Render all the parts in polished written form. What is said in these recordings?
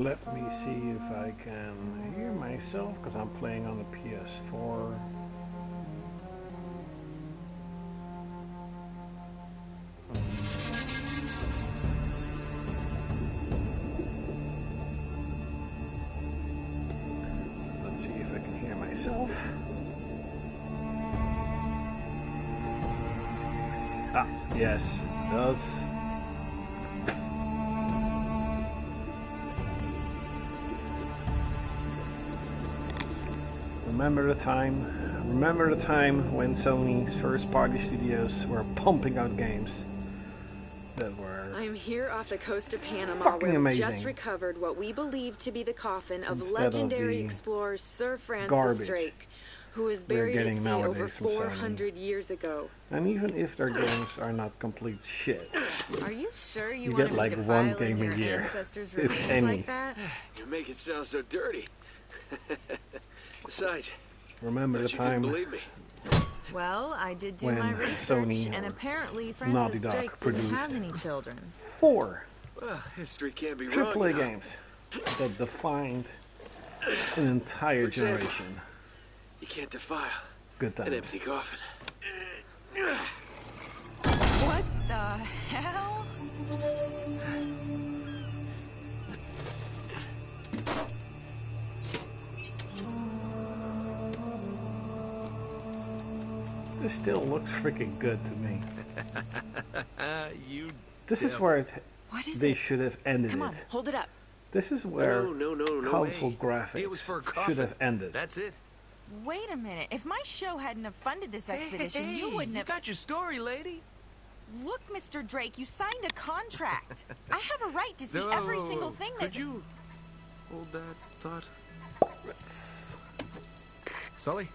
Let me see if I can hear myself, because I'm playing on the PS4. Let's see if I can hear myself. Ah, yes, it does. Remember the time when Sony's first-party studios were pumping out games that were I'm here off the coast of Panama, fucking where we amazing. just recovered what we believe to be the coffin of Instead legendary of explorer Sir Francis garbage Drake, who was we're buried at getting sea over nowadays from 400 years ago. And even if their games are not complete shit, Are you sure you want get like to one defile game your a year, ancestors' if remains any. like that? You make it sound so dirty. Besides, Remember the thought you didn't time believe me. Well, I did do when my research, Sony and or apparently Naughty Francis Dog Drake didn't produced have any children. 4 Well, history can't be wrong. AAA You know? games that defined an entire For example, generation. You can't defile Good an times. empty coffin. What the hell? This still looks freaking good to me. You. This is where What is they it? should have ended Come on, it. hold it up. This is where No console way. graphics It was for a should coffin. have ended. That's it. Wait a minute. If my show hadn't have funded this expedition, you wouldn't have... got your story, lady. Look, Mr. Drake, you signed a contract. I have a right to see every single thing Could that... you hold that thought? Sully,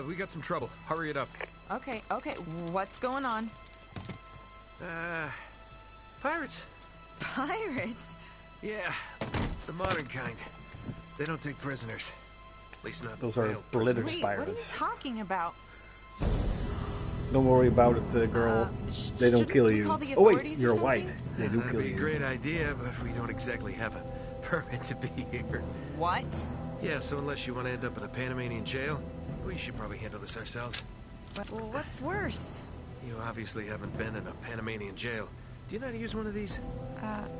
we got some trouble. Hurry it up. Okay, what's going on? Pirates. Pirates? Yeah, the modern kind. They don't take prisoners. At least not Those are real glitter prisoners. Wait, what are you pirates. talking about? Don't worry about it, girl. They don't shouldn't kill we you. call the Oh wait, authorities or you're something? white. They do That'd kill be a you. great idea, but we don't exactly have a permit to be here. What? Yeah, so unless you want to end up in a Panamanian jail, we should probably handle this ourselves. Well, what's worse? You obviously haven't been in a Panamanian jail. Do you know how to use one of these?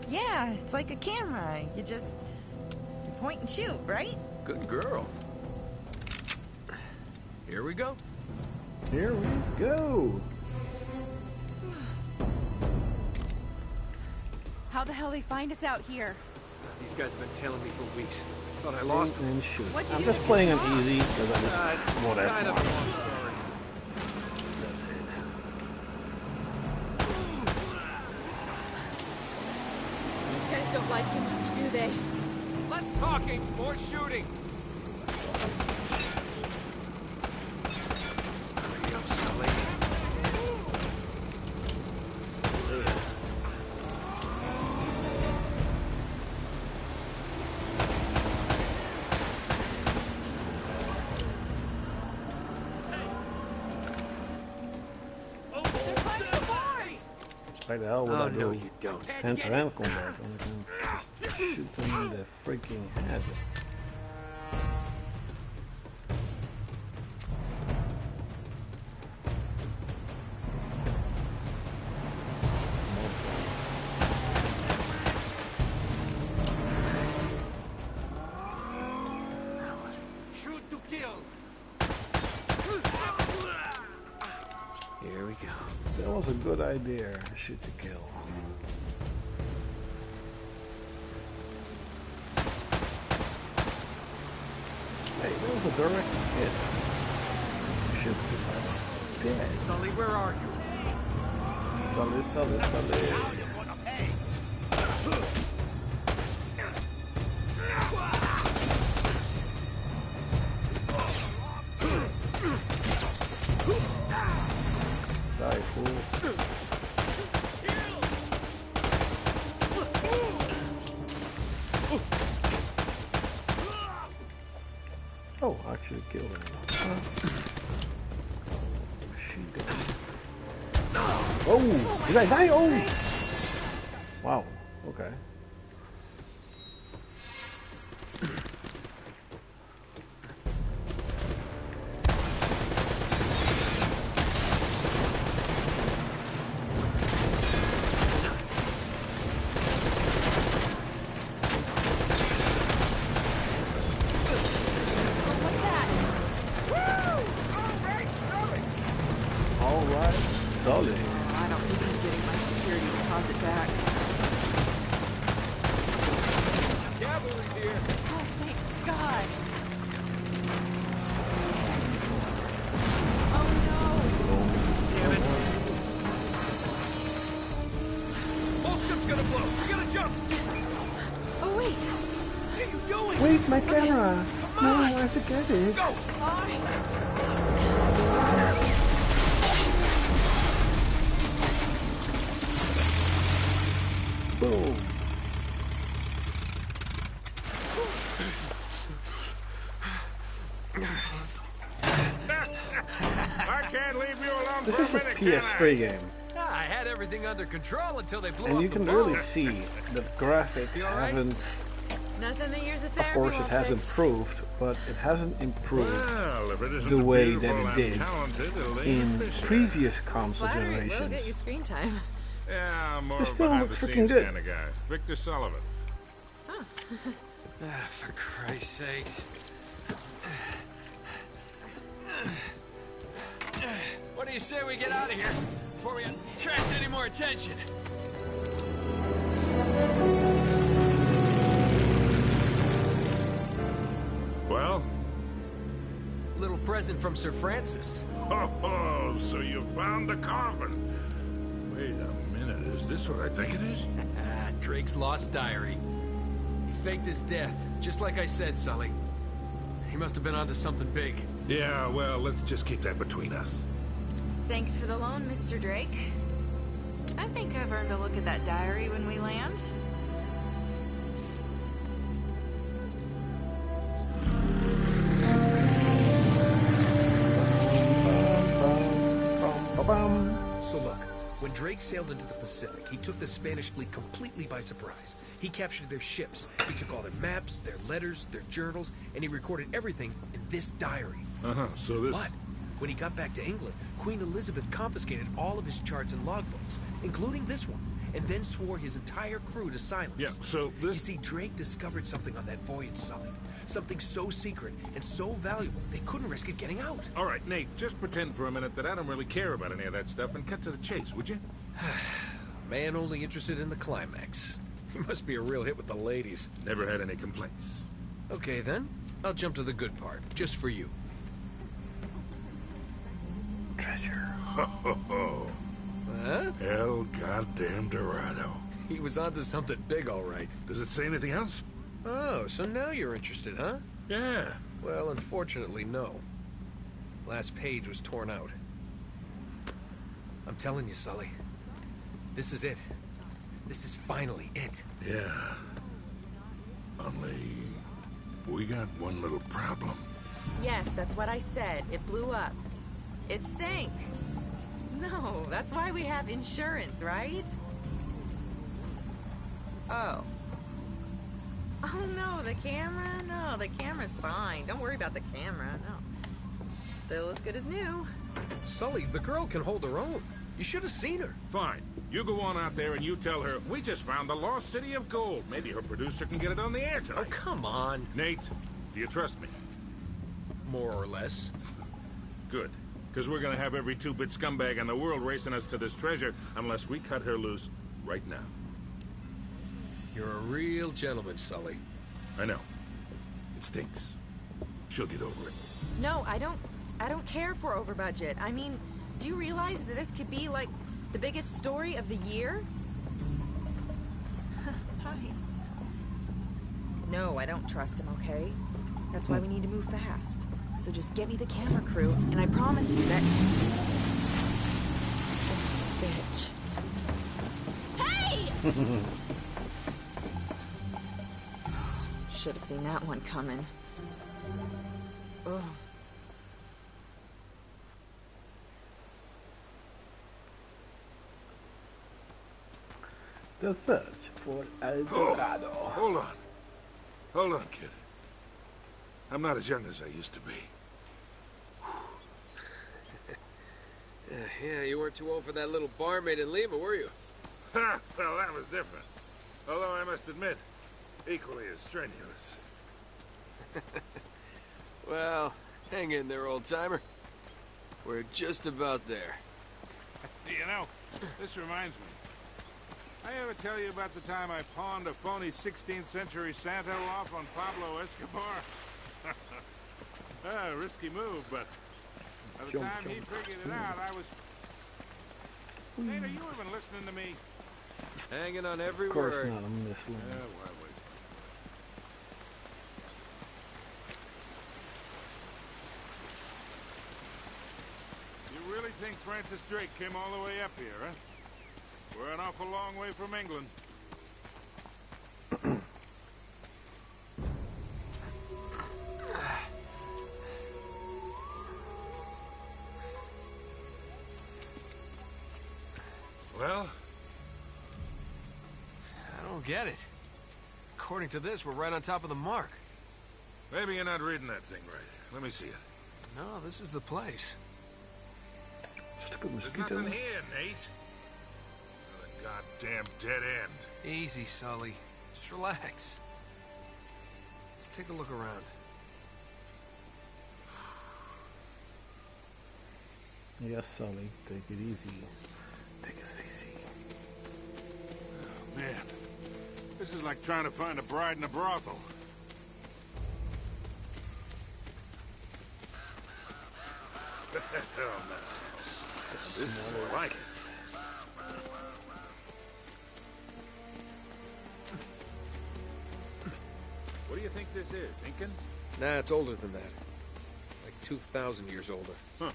Yeah, it's like a camera. You just point and shoot, right? Good girl. Here we go. Here we go. How the hell they find us out here? These guys have been tailing me for weeks. Thought I lost them. And shoot. What do I'm you just do? playing on easy because I just It's whatever. kind of a long story. That's it. These guys don't like you much, do they? Less talking, more shooting. Hurry up, Sully. Why the hell would Oh, I no, do you don't. hand-to-hand combat when I can just shoot them in the freaking head? Shoot to kill. Here we go. That was a good idea. Shoot to kill. Hey, that was a direct hit. Shoot to kill. Dead. Sully, where are you? Sully, Sully, Sully. Die, fools. Oh, actually killed him. She did. Oh, did I die? Oh! Wow, okay. It's my camera. No, I have to get it. Go! Boom. I can't leave you alone This for is a a minute, can PS3 game, I had everything under control until they blew up and you the can bomb. really see that graphics You all right? haven't. Nothing that years of Of therapy course, it won't has fix. improved, but it hasn't improved Well, if it isn't the way beautiful that it and did talented, it'll leave in Fisher. previous console Flattery will get you generations. screen time. Yeah, I'm more It of a still behind looks the freaking scenes good. kind of guy. Victor Sullivan. For Christ's sakes. What do you say we get out of here before we attract any more attention? Well? Little present from Sir Francis. Oh, so you found the coffin. Wait a minute, is this what I think it is? Drake's lost diary. He faked his death, just like I said, Sully. He must have been onto something big. Yeah, well, let's just keep that between us. Thanks for the loan, Mr. Drake. I think I've earned a look at that diary when we land. So look, when Drake sailed into the Pacific, he took the Spanish fleet completely by surprise. He captured their ships, he took all their maps, their letters, their journals, and he recorded everything in this diary. So this... But when he got back to England, Queen Elizabeth confiscated all of his charts and logbooks, including this one, and then swore his entire crew to silence. Yeah, so You this... see, Drake discovered something on that voyage, Sully. Something so secret and so valuable, they couldn't risk it getting out. All right, Nate, just pretend for a minute that I don't really care about any of that stuff and cut to the chase, would you? Man only interested in the climax. He must be a real hit with the ladies. Never had any complaints. Okay, then. I'll jump to the good part, just for you. Treasure. Ho, ho, ho. Huh? El goddamn Dorado. He was onto something big, all right. Does it say anything else? Oh, so now you're interested, huh? Yeah. Well, unfortunately, no. Last page was torn out. I'm telling you, Sully. This is it. This is finally it. Yeah. Only... we got one little problem. Yes, that's what I said. It blew up. It sank. No, that's why we have insurance, right? Oh. Oh no, the camera? No, the camera's fine. Don't worry about the camera, no. Still as good as new. Sully, the girl can hold her own. You should have seen her. Fine. You go on out there and you tell her, we just found the lost city of gold. Maybe her producer can get it on the air tonight. Oh, come on. Nate, do you trust me? More or less. Good. Because we're going to have every two-bit scumbag in the world racing us to this treasure unless we cut her loose right now. You're a real gentleman, Sully. I know. It stinks. She'll get over it. No, I don't care for over budget. I mean, do you realize that this could be like the biggest story of the year? Hi. No, I don't trust him, okay? That's why we need to move fast. So just get me the camera crew, and I promise you that... Son of a bitch. Hey! Should have seen that one coming. Ugh. The search for El Dorado. Hold on. Hold on, kid. I'm not as young as I used to be. Yeah, you weren't too old for that little barmaid in Lima, were you? Ha! Well, that was different. Although I must admit, equally as strenuous. Well, hang in there, old-timer. We're just about there. You know, this reminds me. I ever tell you about the time I pawned a phony 16th century Santo off on Pablo Escobar? Risky move, but by the time he figured it out, I was... Nate, are you even listening to me? Hanging on every Of course word. not, I'm listening. Why waste think Francis Drake came all the way up here, huh? We're an awful long way from England. Well, I don't get it. According to this, we're right on top of the mark. Maybe you're not reading that thing right. Let me see it. No, this is the place. Stupid There's mosquito. nothing here, Nate. A goddamn dead end. Easy, Sully. Just relax. Let's take a look around. Yes, Sully, take it easy. Take it easy. Oh, man. This is like trying to find a bride in a brothel. Hell no. This is more like it. What do you think this is, Incan? Nah, it's older than that. Like 2,000 years older. Huh.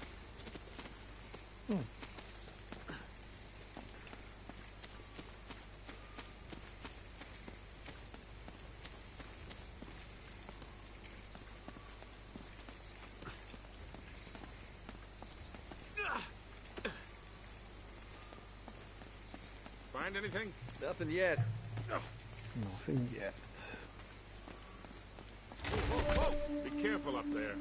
Find anything? Nothing yet. No. Nothing yet. Whoa. Be careful up there.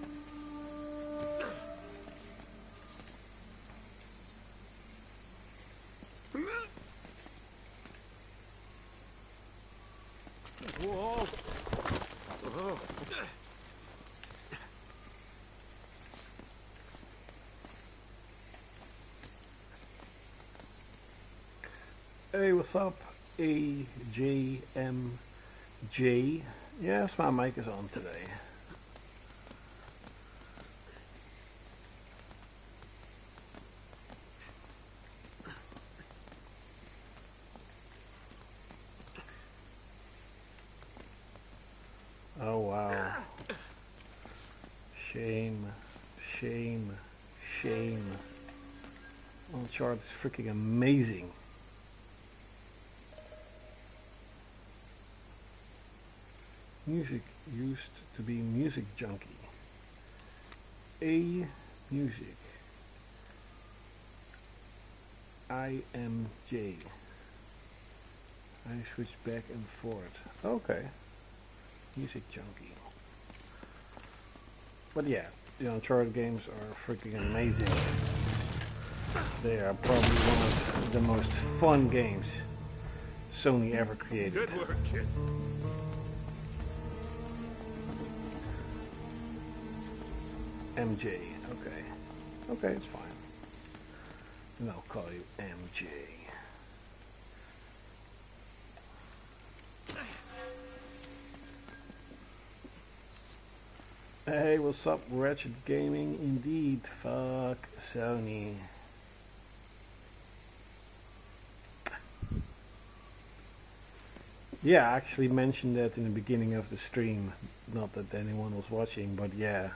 Whoa. Whoa. Hey, what's up? AJMJ. Yes, my mic is on today. Oh wow. Shame. Uncharted is freaking amazing. Music used to be music junkie. Music. IMJ. I switch back and forth. Okay. Music junkie. But yeah, the Uncharted games are freaking amazing. They are probably one of the most fun games Sony ever created. Good work, kid. MJ, okay. Okay, it's fine. And I'll call you MJ. Hey, what's up, Ratchet Gaming? Indeed, fuck Sony. Yeah, I actually mentioned that in the beginning of the stream. Not that anyone was watching, but yeah.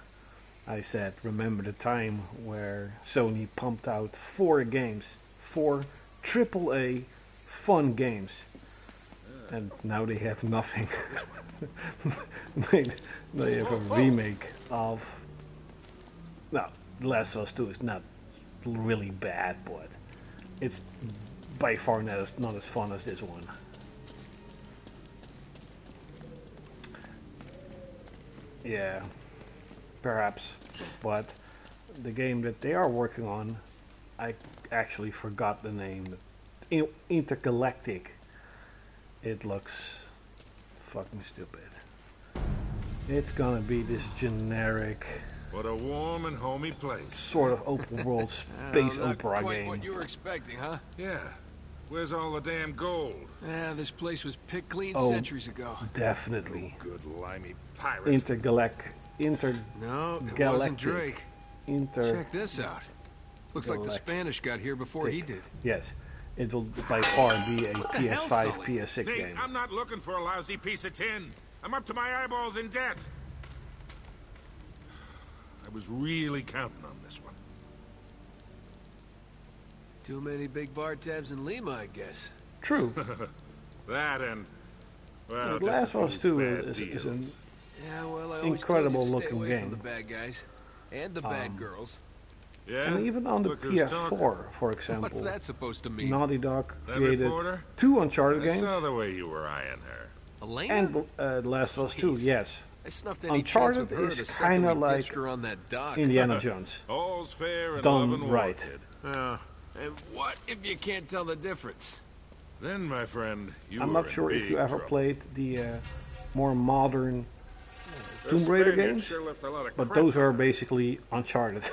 I said, remember the time where Sony pumped out 4 games, 4 AAA fun games, and now they have nothing. they have a remake of. No, The Last of Us 2 is not really bad, but it's by far not as fun as this one. Yeah. Perhaps, but the game that they are working on, I actually forgot the name. Intergalactic. It looks fucking stupid. It's gonna be this generic, What a warm and homey place. sort of open world space Not opera quite game. what you were expecting, huh? Yeah. Where's all the damn gold? Yeah, this place was picked clean Oh. centuries ago. Definitely. Good limey pirate. No, it Intergalactic. wasn't Drake. Check this out. Looks like the Galactic. Spanish got here before he did. Yes, it will by far be a the hell, PS5, Sully? PS6 Nate, game. I'm not looking for a lousy piece of tin. I'm up to my eyeballs in debt. I was really counting on this one. Too many big bar tabs in Lima, I guess. True. That and, well, The just Last a of Us few 2 bad is an deals. Yeah, well, I always incredible told you to stay looking away game. from the bad guys. And the bad girls. Yeah? And even on the Look who's PS4, talking. for example, What's that supposed to mean? Naughty Dog That created reporter? 2 Uncharted I games saw the way you were eyeing her. Elena? and The Last of Us 2, Please. yes. I snuffed any chance Uncharted with her is the second kinda we like ditched her on that dock. Indiana Jones. All's fair in Done love and right. wanted. And what if you can't tell the difference? Then, my friend, you I'm were not in sure if big you ever trouble. played the more modern Those Tomb Raider Spaniards games, sure left a lot of but crap those are on her. basically Uncharted.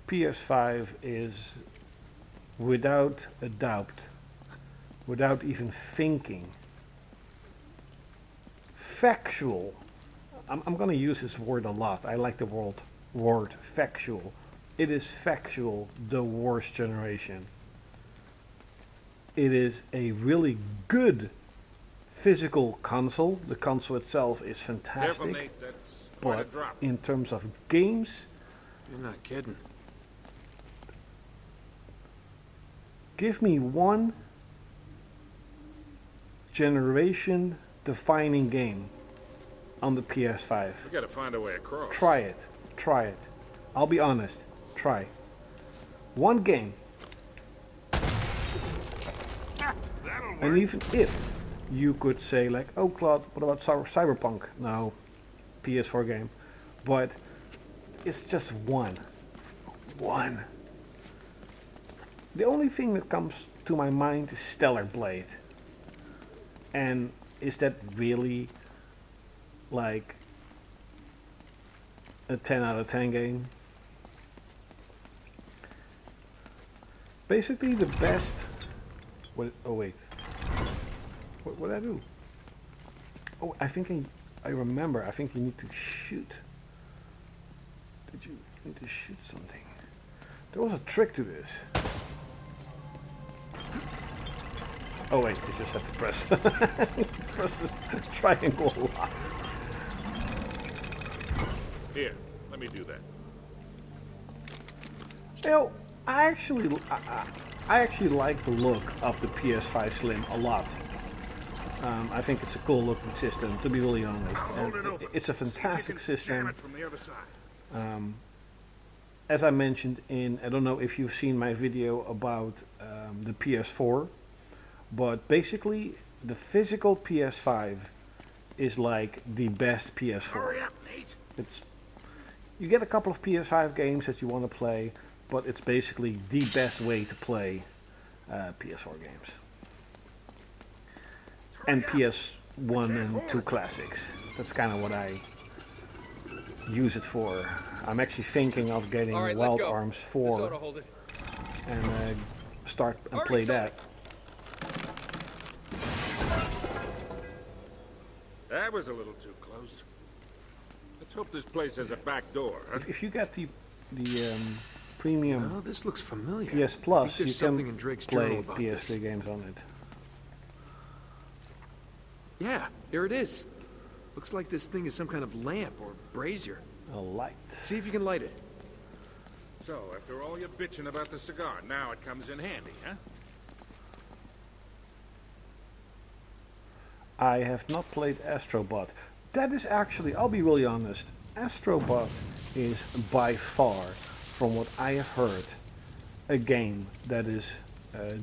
PS5 is, without a doubt, without even thinking, factual. I'm going to use this word a lot. I like the word factual. It is factual the worst generation. It is a really good physical console. The console itself is Careful, fantastic, Nate, that's quite a but drop. in terms of games, You're not kidding. give me one generation defining game on the PS5. We gotta find a way across. Try it. Try it. I'll be honest. Try. One game. That'll work. And even if you could say like, oh Claude, what about Cyberpunk? No, PS4 game. But it's just one. One. The only thing that comes to my mind is Stellar Blade. And is that really like a 10 out of 10 game? Basically the best... What? Oh wait. What did I do? Oh, I think I remember. I think you need to shoot. Did you need to shoot something? There was a trick to this. Oh wait, you just have to press press this triangle lock. Here, let me do that. You know, I actually like the look of the PS5 Slim a lot. I think it's a cool looking system, to be really honest. I'll hold And it open. it's a See if you fantastic can system. jam it from the other side. As I mentioned in, I don't know if you've seen my video about the PS4, but basically the physical PS5 is like the best PS4. Hurry up, Nate. You get a couple of PS5 games that you want to play, but it's basically the best way to play PS4 games. And PS1 and 2 classics. That's kind of what I use it for. I'm actually thinking of getting All right, Wild let go. Arms This 4 ought to hold it. and start and Hurry, play Sony. that. That was a little too close. Let's hope this place has a back door, huh? If you get the premium Oh, this looks familiar. PS I Plus, think you there's something can in Drake's play journal about PS3 this. games on it. Yeah, here it is. Looks like this thing is some kind of lamp or brazier. A light. See if you can light it. So, after all your bitching about the cigar, now it comes in handy, huh? I have not played Astrobot. That is actually, I'll be really honest, Astrobot is by far, from what I have heard, a game that is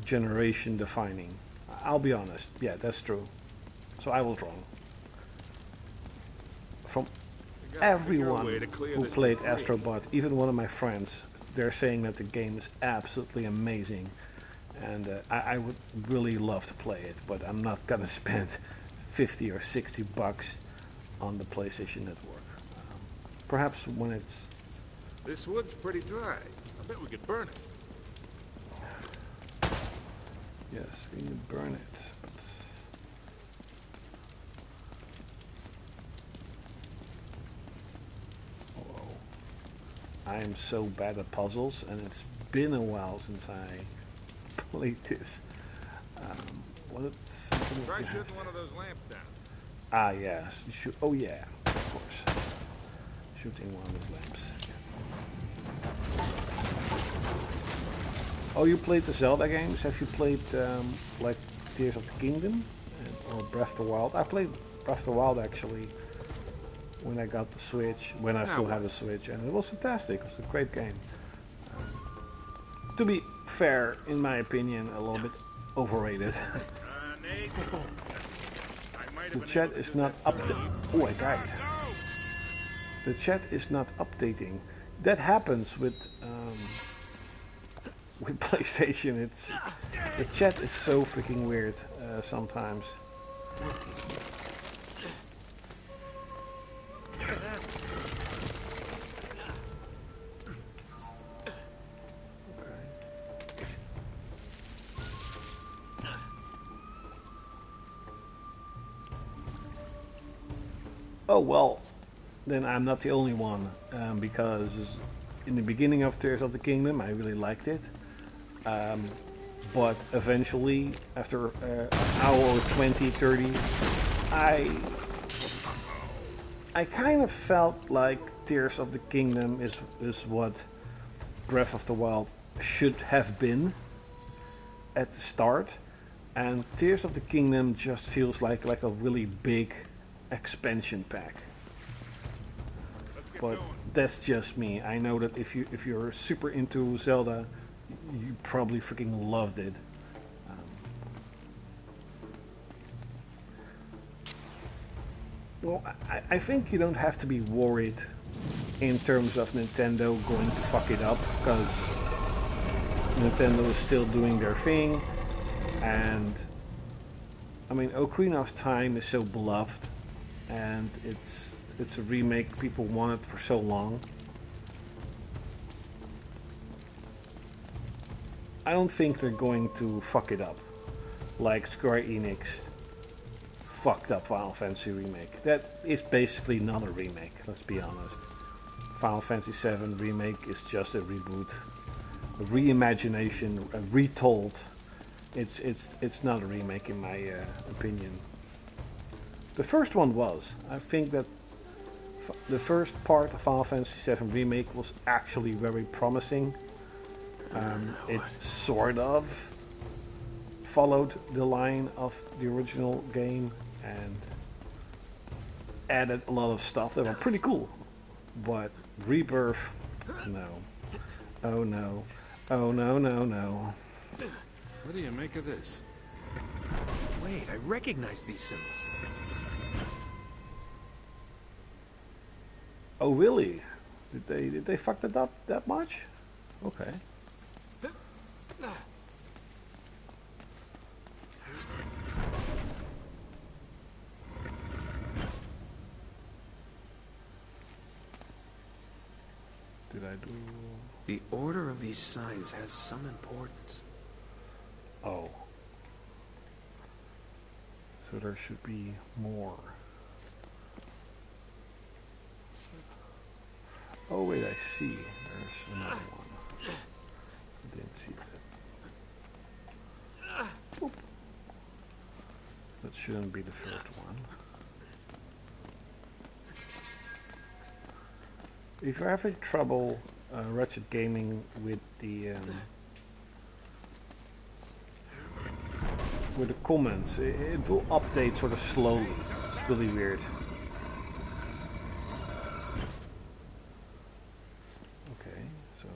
generation defining. I'll be honest, yeah, that's true. So I was wrong. From We gotta figure a everyone way to clear who this played debris. Astrobot, even one of my friends, they're saying that the game is absolutely amazing. And I would really love to play it, but I'm not gonna spend 50 or 60 bucks on the PlayStation Network. Perhaps when it's... This wood's pretty dry. I bet we could burn it. Yes, we can burn it. But... Oh, I am so bad at puzzles, and it's been a while since I played this. What's something Try that you shooting have one of those lamps down. Ah, yes. You should. Oh, yeah. Of course. shooting one of his lamps. Oh, you played the Zelda games? Have you played like Tears of the Kingdom or Breath of the Wild? I played Breath of the Wild actually when I got the Switch, when I still had a Switch, and it was fantastic. It was a great game. To be fair, in my opinion, a little bit overrated. Nate, The chat is not updating. Oh, I died. The chat is not updating. That happens with PlayStation. It's the chat is so freaking weird sometimes. Oh well, then I'm not the only one, because in the beginning of Tears of the Kingdom I really liked it, but eventually after an hour or 20, 30, I kind of felt like Tears of the Kingdom is what Breath of the Wild should have been at the start, and Tears of the Kingdom just feels like a really big expansion pack. But that's just me. I know that if you're super into Zelda, you probably freaking loved it. Well, I think you don't have to be worried in terms of Nintendo going to fuck it up, because Nintendo is still doing their thing, and I mean, Ocarina of Time is so beloved, and it's a remake people wanted for so long. I don't think they're going to fuck it up like Square Enix fucked up Final Fantasy Remake. That is basically not a remake, let's be honest. Final Fantasy VII Remake is just a reboot, a reimagination, a retold. It's not a remake in my opinion. The first one was. I think that the first part of Final Fantasy VII Remake was actually very promising. It sort of followed the line of the original game and added a lot of stuff that were pretty cool. But Rebirth, no. Oh no. Oh no, no, no. what do you make of this? Wait, I recognize these symbols. Oh really? Did they fuck it up that much? Okay. Did I do? The order of these signs has some importance. Oh. So there should be more. Oh wait, I see. There's another one. I didn't see that. Boop. That shouldn't be the first one. If you're having trouble Ratchet Gaming with the comments, it will update sort of slowly. It's really weird. Okay, so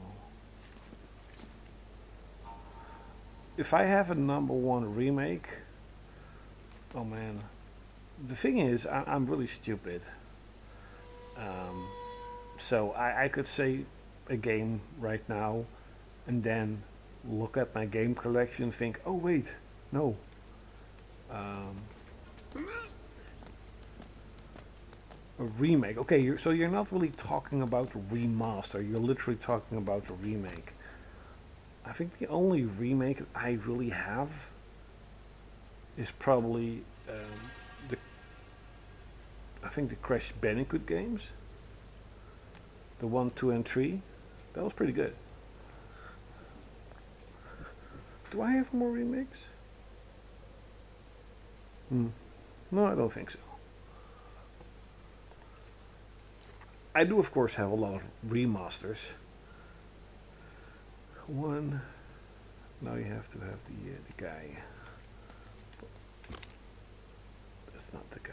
if I have a #1 remake, oh man, the thing is, I'm really stupid. So I could say a game right now and then look at my game collection and think, oh wait, no. A remake. Okay, so you're not really talking about a remaster, you're literally talking about a remake. I think the only remake I really have is probably I think the Crash Bandicoot games. The 1, 2, and 3. That was pretty good. Do I have more remakes? No, I don't think so. I do of course have a lot of remasters. One. Now you have to have the guy. That's not the guy.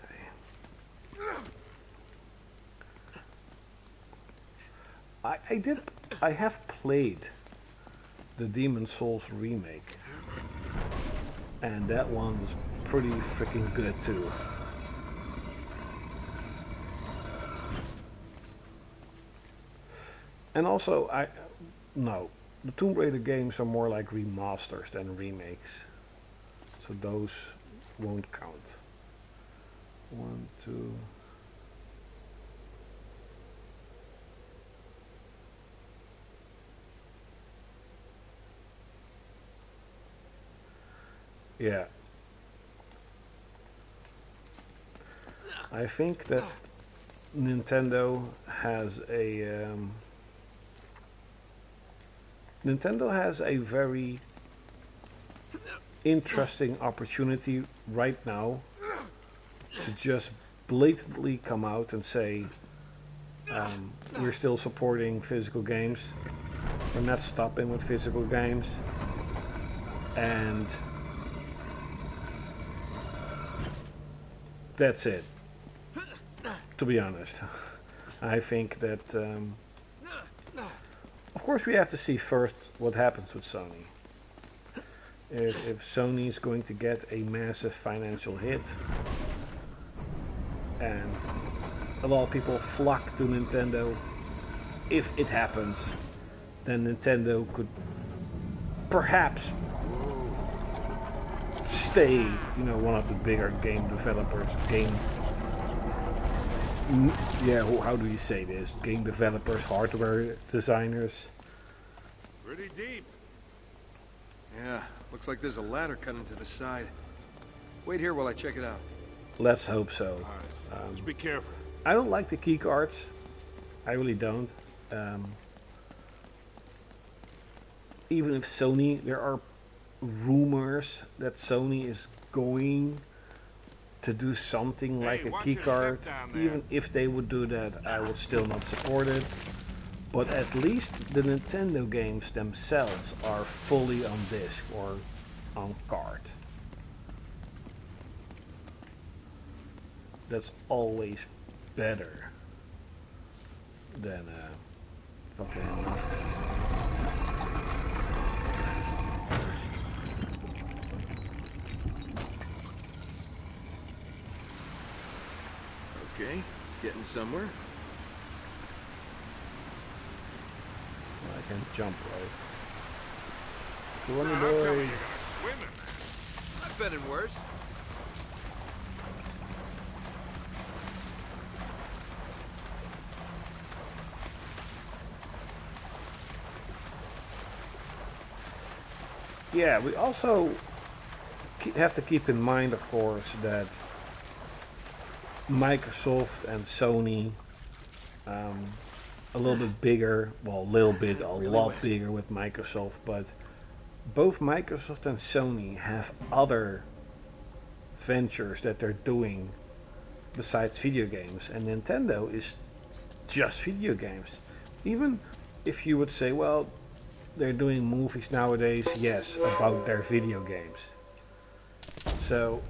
I have played the Demon's Souls remake, and that one was pretty freaking good too. And also, no, the Tomb Raider games are more like remasters than remakes, so those won't count. 1, 2. Yeah. I think that Nintendo has a very interesting opportunity right now to just blatantly come out and say, we're still supporting physical games, we're not stopping with physical games, and that's it. To be honest, I think that of course we have to see first what happens with Sony. If Sony is going to get a massive financial hit and a lot of people flock to Nintendo, if it happens, then Nintendo could perhaps stay, one of the bigger game developers, how do you say this? Game developers, hardware designers. Pretty deep. Yeah, looks like there's a ladder cut into the side. Wait here while I check it out. Let's hope so. All right, just be careful. I don't like the key cards. I really don't. Even if Sony, there are rumors that Sony is going to do something like a key card. Even if they would do that, I would still not support it. But at least the Nintendo games themselves are fully on disc or on card. That's always better than fucking enough. Okay, getting somewhere. Well, I can jump right. Go on the I'll tell you, boy. you're gonna swim in there. I've been in worse. Yeah, we also have to keep in mind, of course, that Microsoft and Sony, a little bit bigger, well, a little bit, a lot bigger with Microsoft, but both Microsoft and Sony have other ventures that they're doing besides video games, and Nintendo is just video games. Even if you would say, well, they're doing movies nowadays, yes, about their video games. So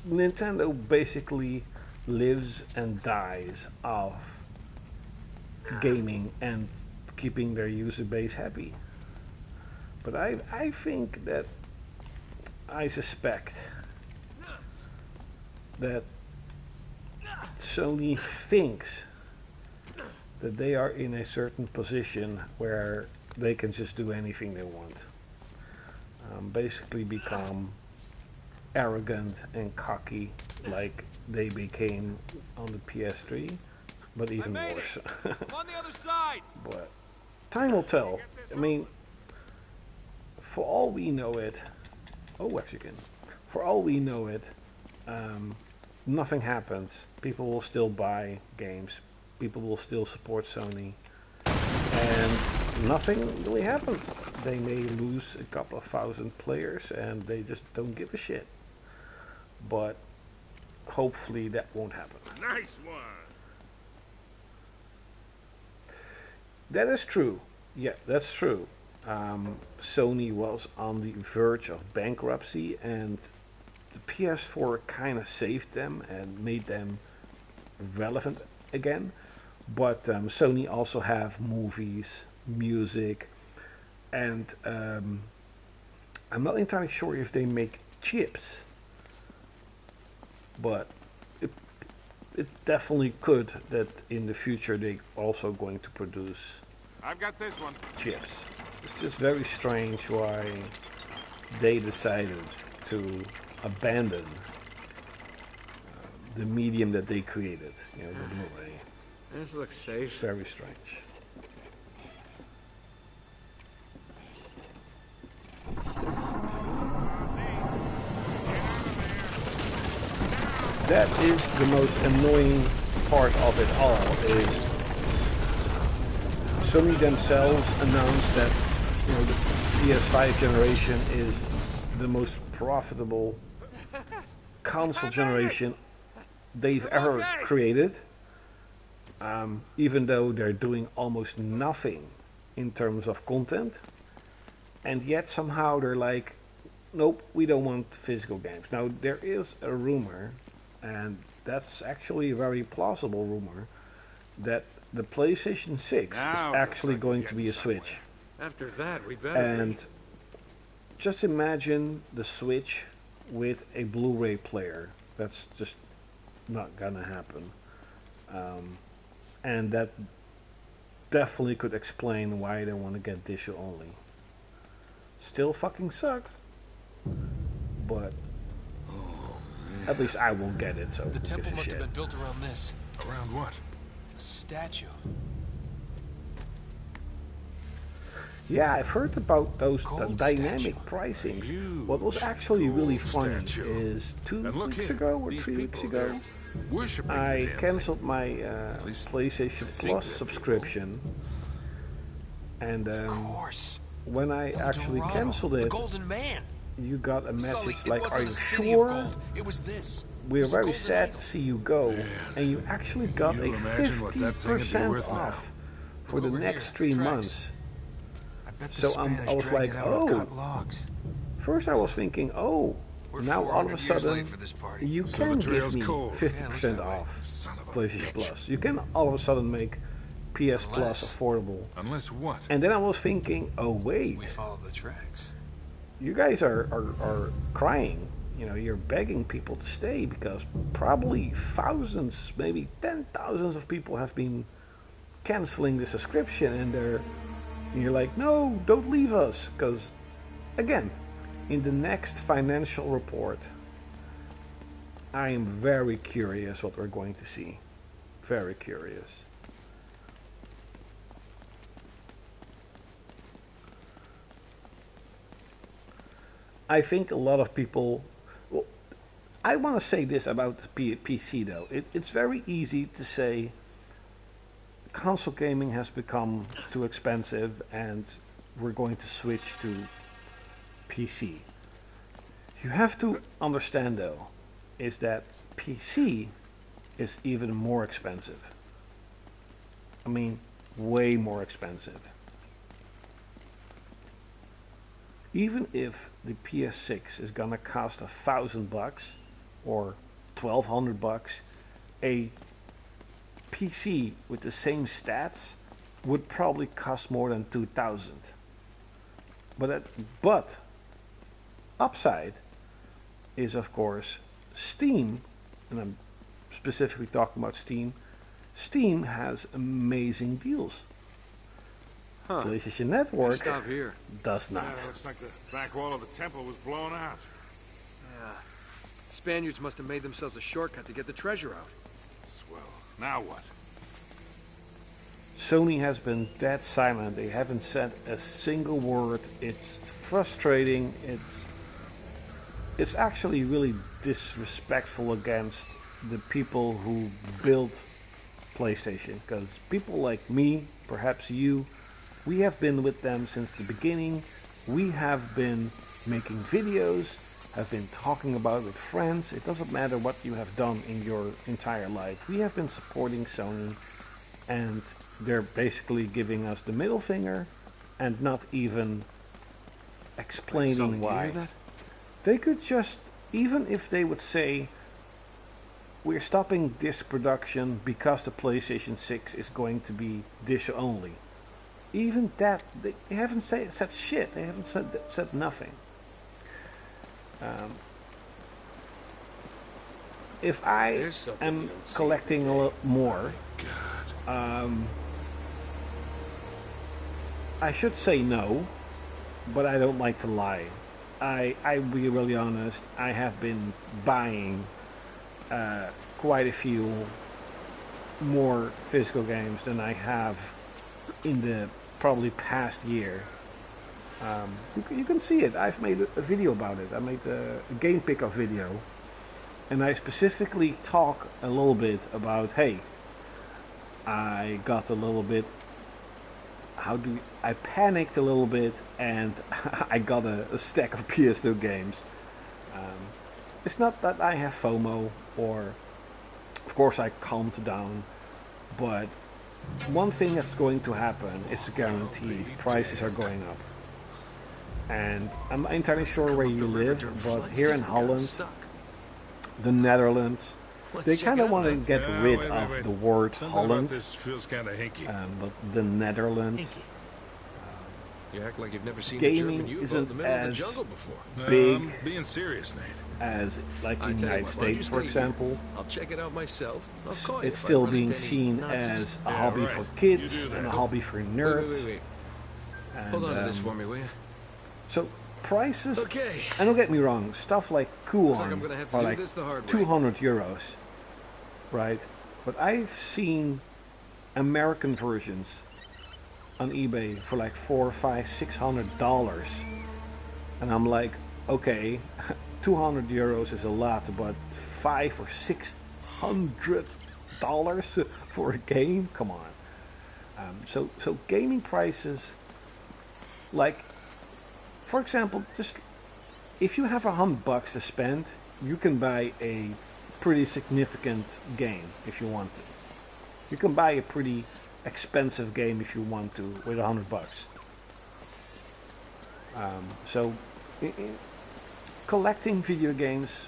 Nintendo basically lives and dies off gaming and keeping their user base happy. But I think that, I suspect that Sony thinks that they are in a certain position where they can just do anything they want. Basically become arrogant and cocky like they became on the PS3, but even worse. I'm on the other side. But time will tell. I mean, for all we know it, for all we know it, nothing happens. People will still buy games. People will still support Sony, and nothing really happens. They may lose a couple of thousand players, and they just don't give a shit. But hopefully that won't happen. Nice one. That is true. Yeah, that's true. Sony was on the verge of bankruptcy, and the PS4 kind of saved them and made them relevant again. But Sony also have movies, music, and I'm not entirely sure if they make chips, but it definitely could that in the future they also going to produce I've got this one. chips. It's just very strange why they decided to abandon the medium that they created, the Blu-ray. This looks safe. Very strange. That is the most annoying part of it all, is Sony themselves announced that the PS5 generation is the most profitable console generation they've ever created, even though they're doing almost nothing in terms of content, and yet somehow they're like, nope, we don't want physical games. Now there is a rumor, and that's actually a very plausible rumor, that the PlayStation 6 is actually going to be a Switch. After that, we better And just imagine the Switch with a Blu-ray player. That's just not gonna happen. And that definitely could explain why they want to get digital only. Still fucking sucks, but at least I will get it. So The temple must have been built around this. Around what? A statue. Yeah, I've heard about those Gold dynamic statue. pricings. What was actually really funny is 2 And look weeks here, ago or these 3 weeks people, ago, they're worshiping the I damn thing. cancelled my least PlayStation I think Plus they're subscription, and Of course. when I actually Dorado, canceled the it, Golden Man. you got a Sully, message it like, wasn't "Are you a city of sure? gold. It was this. We're It was a very golden sad idol." to see you go," Man, and you actually got you a imagine what that thing would be 50% worth now? off for the over next here, 3 tracks. months. I bet the So Spanish I was dragged like, it out on oh. cut logs. First I was thinking, oh, We're now all of a 400 years sudden late for this party. you So can the give trail's me cold. 50% that way. off Son of a PlayStation bitch. Plus. You can all of a sudden make PS Plus Unless- affordable. Unless what? And then I was thinking, oh wait, We follow the tracks. you guys are crying. You're begging people to stay because probably thousands, maybe 10,000s of people have been canceling the subscription, and you're like, no, don't leave us, because again, in the next financial report, I am very curious what we're going to see. Very curious. I think a lot of people. Well, I want to say this about the PC though. It's very easy to say console gaming has become too expensive and we're going to switch to PC. You have to understand though, is that PC is even more expensive. I mean, way more expensive. Even if the PS6 is gonna cost $1,000 or $1,200, a PC with the same stats would probably cost more than $2,000. But upside is of course Steam, and I'm specifically talking about Steam. Steam has amazing deals. Huh. PlayStation Network Stop here. does not. Yeah, looks like the back wall of the temple was blown out. Yeah. Spaniards must have made themselves a shortcut to get the treasure out. Swell. Now what? Sony has been dead silent. They haven't said a single word. It's frustrating. It's actually really disrespectful against the people who built PlayStation, because people like me, perhaps you, we have been with them since the beginning. We have been making videos, have been talking about it with friends. It doesn't matter what you have done in your entire life. We have been supporting Sony, and they're basically giving us the middle finger and not even explaining Sully, do you why. hear that? They could just, even if they would say, we're stopping disc production because the PlayStation 6 is going to be disc only. Even that, they haven't said shit. They haven't said nothing. If I There's something am you don't see collecting every a day. lot more, God. I should say no, but I don't like to lie. I'll be really honest. I have been buying quite a few more physical games than I have in the probably past year. You can see it. I've made a video about it. I made a game pickup video, and I specifically talk a little bit about, hey, I got a little bit. I panicked a little bit, and I got a stack of PS2 games. It's not that I have FOMO, or of course I calmed down, but one thing that's going to happen, it's guaranteed, prices are going up. And I'm not entirely sure where you live, but here in Holland, the Netherlands, they kind of want to get rid of the word Something Holland, about this feels kind of hinky. but the Netherlands, You act like you've never seen a gaming German U-boat in isn't the middle of the as jungle before. big I'm being serious, Nate. as like I in the tell you United what, why don't you States, for stay here? example. I'll check it out myself. I'll call you It's if I still run being into any seen Nazis. as a Yeah, hobby right. for kids You do and a that. hobby for Wait, nerds. wait. And, Hold on to this for me, will you? So prices, Okay. and don't get me wrong, stuff like Looks like Kuon I'm gonna have to are do like this the hard way. 200 euros, right? But I've seen American versions on eBay for like $400, $500, $600, and I'm like, okay, 200 euros is a lot, but $500 or $600 for a game? Come on. So gaming prices, like, for example, just if you have $100 to spend, you can buy a pretty significant game if you want to. You can buy a pretty expensive game if you want to with $100. So collecting video games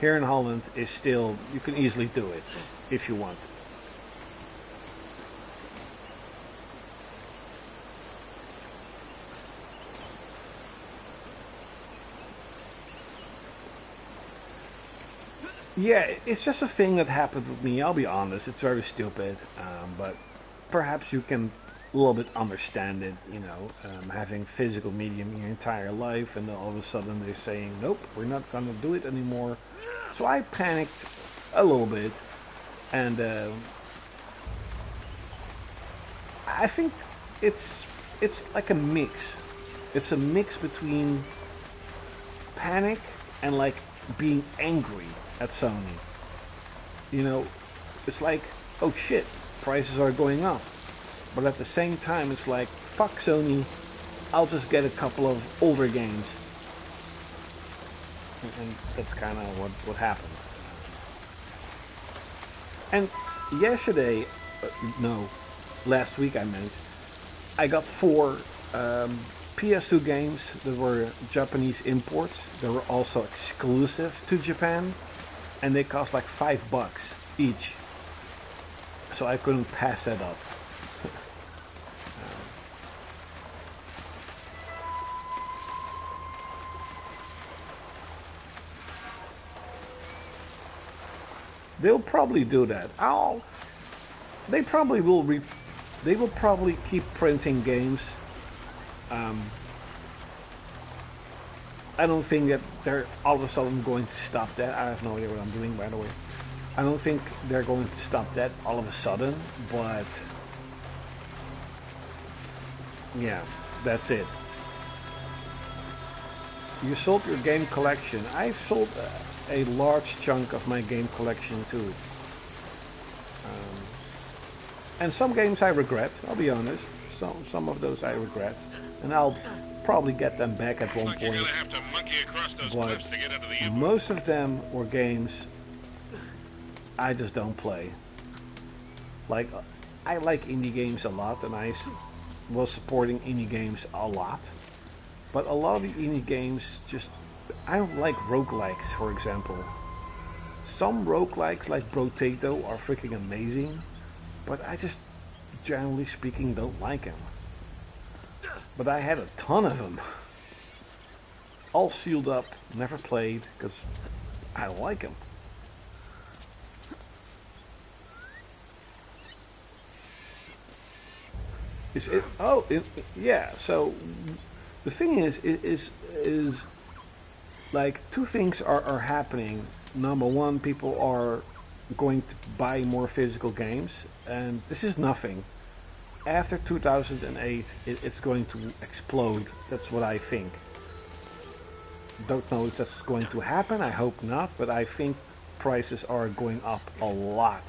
here in Holland is still, you can easily do it if you want to. Yeah, it's just a thing that happened with me. I'll be honest, it's very stupid, but perhaps you can a little bit understand it. You know, having physical medium your entire life, and then all of a sudden they're saying, "Nope, we're not gonna do it anymore." So I panicked a little bit, and I think it's like a mix. It's a mix between panic and like being angry at Sony. You know, it's like, oh shit, prices are going up. But at the same time, it's like, fuck Sony, I'll just get a couple of older games. And that's kind of what happened. And yesterday, last week I meant, I got 4 PS2 games that were Japanese imports. They were also exclusive to Japan, and they cost like $5 each. So I couldn't pass that up. They'll probably do that. They probably will. They will probably keep printing games. I don't think that they're all of a sudden going to stop that. I have no idea what I'm doing, by the way. I don't think they're going to stop that all of a sudden, but yeah, that's it. You sold your game collection. I've sold a large chunk of my game collection too. And some games I regret, I'll be honest. Some of those I regret. And I'll probably get them back at one point. But most of them were games I just don't play. Like, I like indie games a lot, and was supporting indie games a lot. But a lot of the indie games just... I don't like roguelikes, for example. Some roguelikes, like Brotato, are freaking amazing. But I just, generally speaking, don't like them. But I had a ton of them. All sealed up, never played, because I like them. Is it? Oh, yeah. So the thing is like two things are happening. Number one, people are going to buy more physical games, and this is nothing. After 2008, it's going to explode. That's what I think. Don't know if that's going to happen. I hope not, but I think prices are going up a lot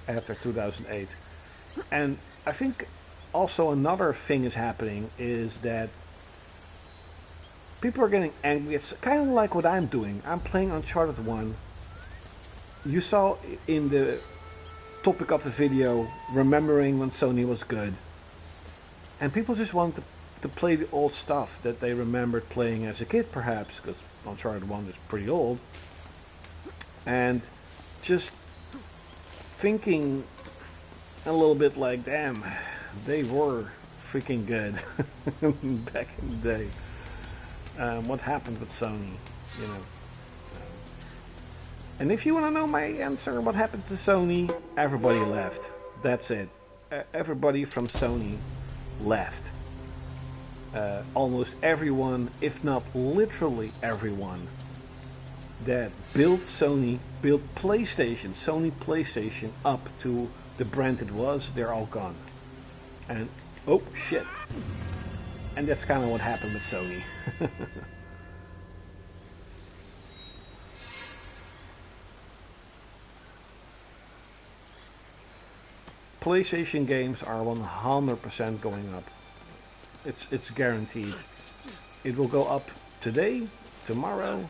after 2008. And I think also another thing is happening is that people are getting angry. It's kind of like what I'm doing. I'm playing Uncharted 1. You saw in the topic of the video, remembering when Sony was good. And people just want to play the old stuff that they remembered playing as a kid, perhaps, because Uncharted 1 is pretty old. And just thinking a little bit like, damn, they were freaking good back in the day. What happened with Sony, you know? And if you want to know my answer, what happened to Sony? Everybody left. That's it. Everybody from Sony left. Almost everyone, if not literally everyone, that built Sony, built PlayStation, Sony PlayStation up to the brand it was, they're all gone. And, oh shit. And that's kind of what happened with Sony. PlayStation games are 100% going up. It's guaranteed. It will go up today, tomorrow.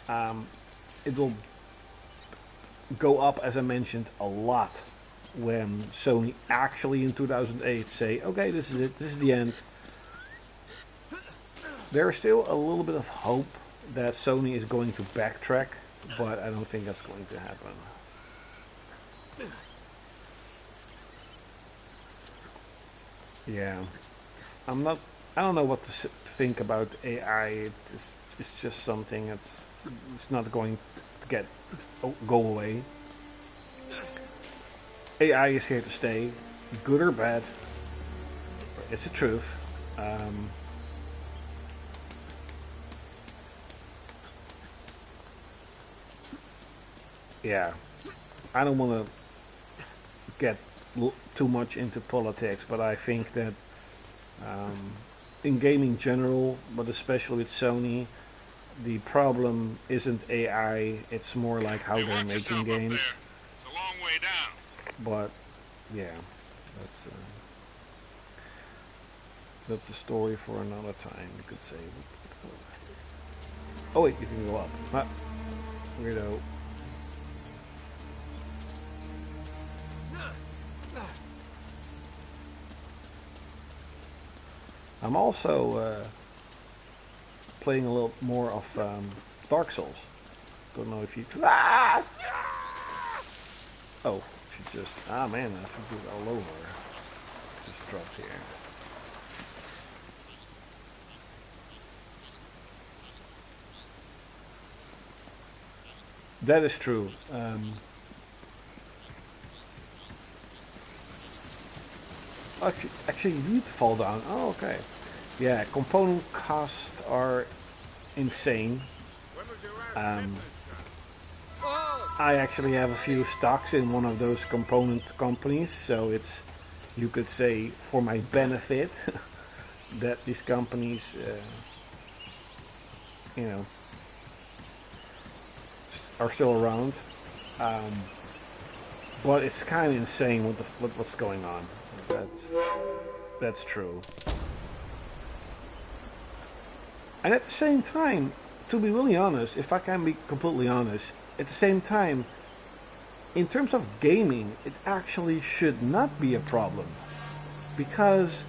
It will go up, as I mentioned, a lot when Sony actually in 2008 say, okay, this is it, this is the end. There is still a little bit of hope that Sony is going to backtrack, but I don't think that's going to happen. Yeah, I don't know what to think about AI. It's just something it's not going to go away. AI is here to stay, good or bad. It's the truth. Yeah, I don't want to get too much into politics, but I think that in gaming in general, but especially with Sony, the problem isn't AI, it's more like how they're making games. It's a long way down. But yeah, that's a story for another time, you could say. Oh wait, you can go up. Ah, weirdo. I'm also playing a little more of Dark Souls. Don't know if you... Ah! Oh, she just... Ah man, I should do it all over. Just dropped here. That is true. Actually, you need to fall down. Oh, okay. Yeah, component costs are insane. I actually have a few stocks in one of those component companies, so it's, you could say, for my benefit that these companies, you know, are still around. But it's kind of insane what's going on. That's true. And at the same time, to be really honest, if I can be completely honest, at the same time, in terms of gaming, it actually should not be a problem, because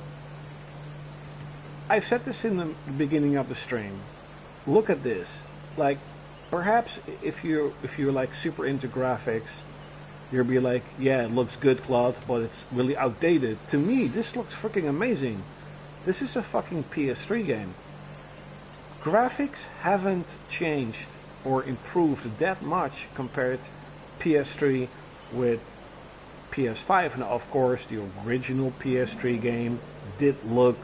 I've said this in the beginning of the stream. Look at this. Like, perhaps if you're like super into graphics, you'll be like, yeah, it looks good, Claude, but it's really outdated. To me, this looks freaking amazing. This is a fucking PS3 game. Graphics haven't changed or improved that much compared PS3 with PS5. Now, of course, the original PS3 game did look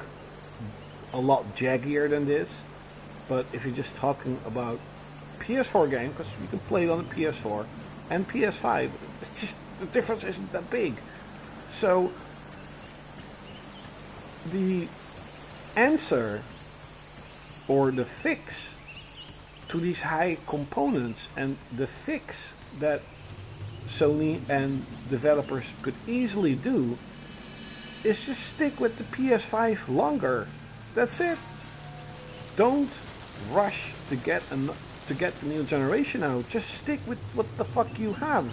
a lot jaggier than this, but if you're just talking about PS4 game, because you can play it on the PS4 and PS5, it's just the difference isn't that big. So the answer or the fix to these high components, and the fix that Sony and developers could easily do, is just stick with the PS5 longer. That's it. Don't rush to get the new generation out. Just stick with what the fuck you have.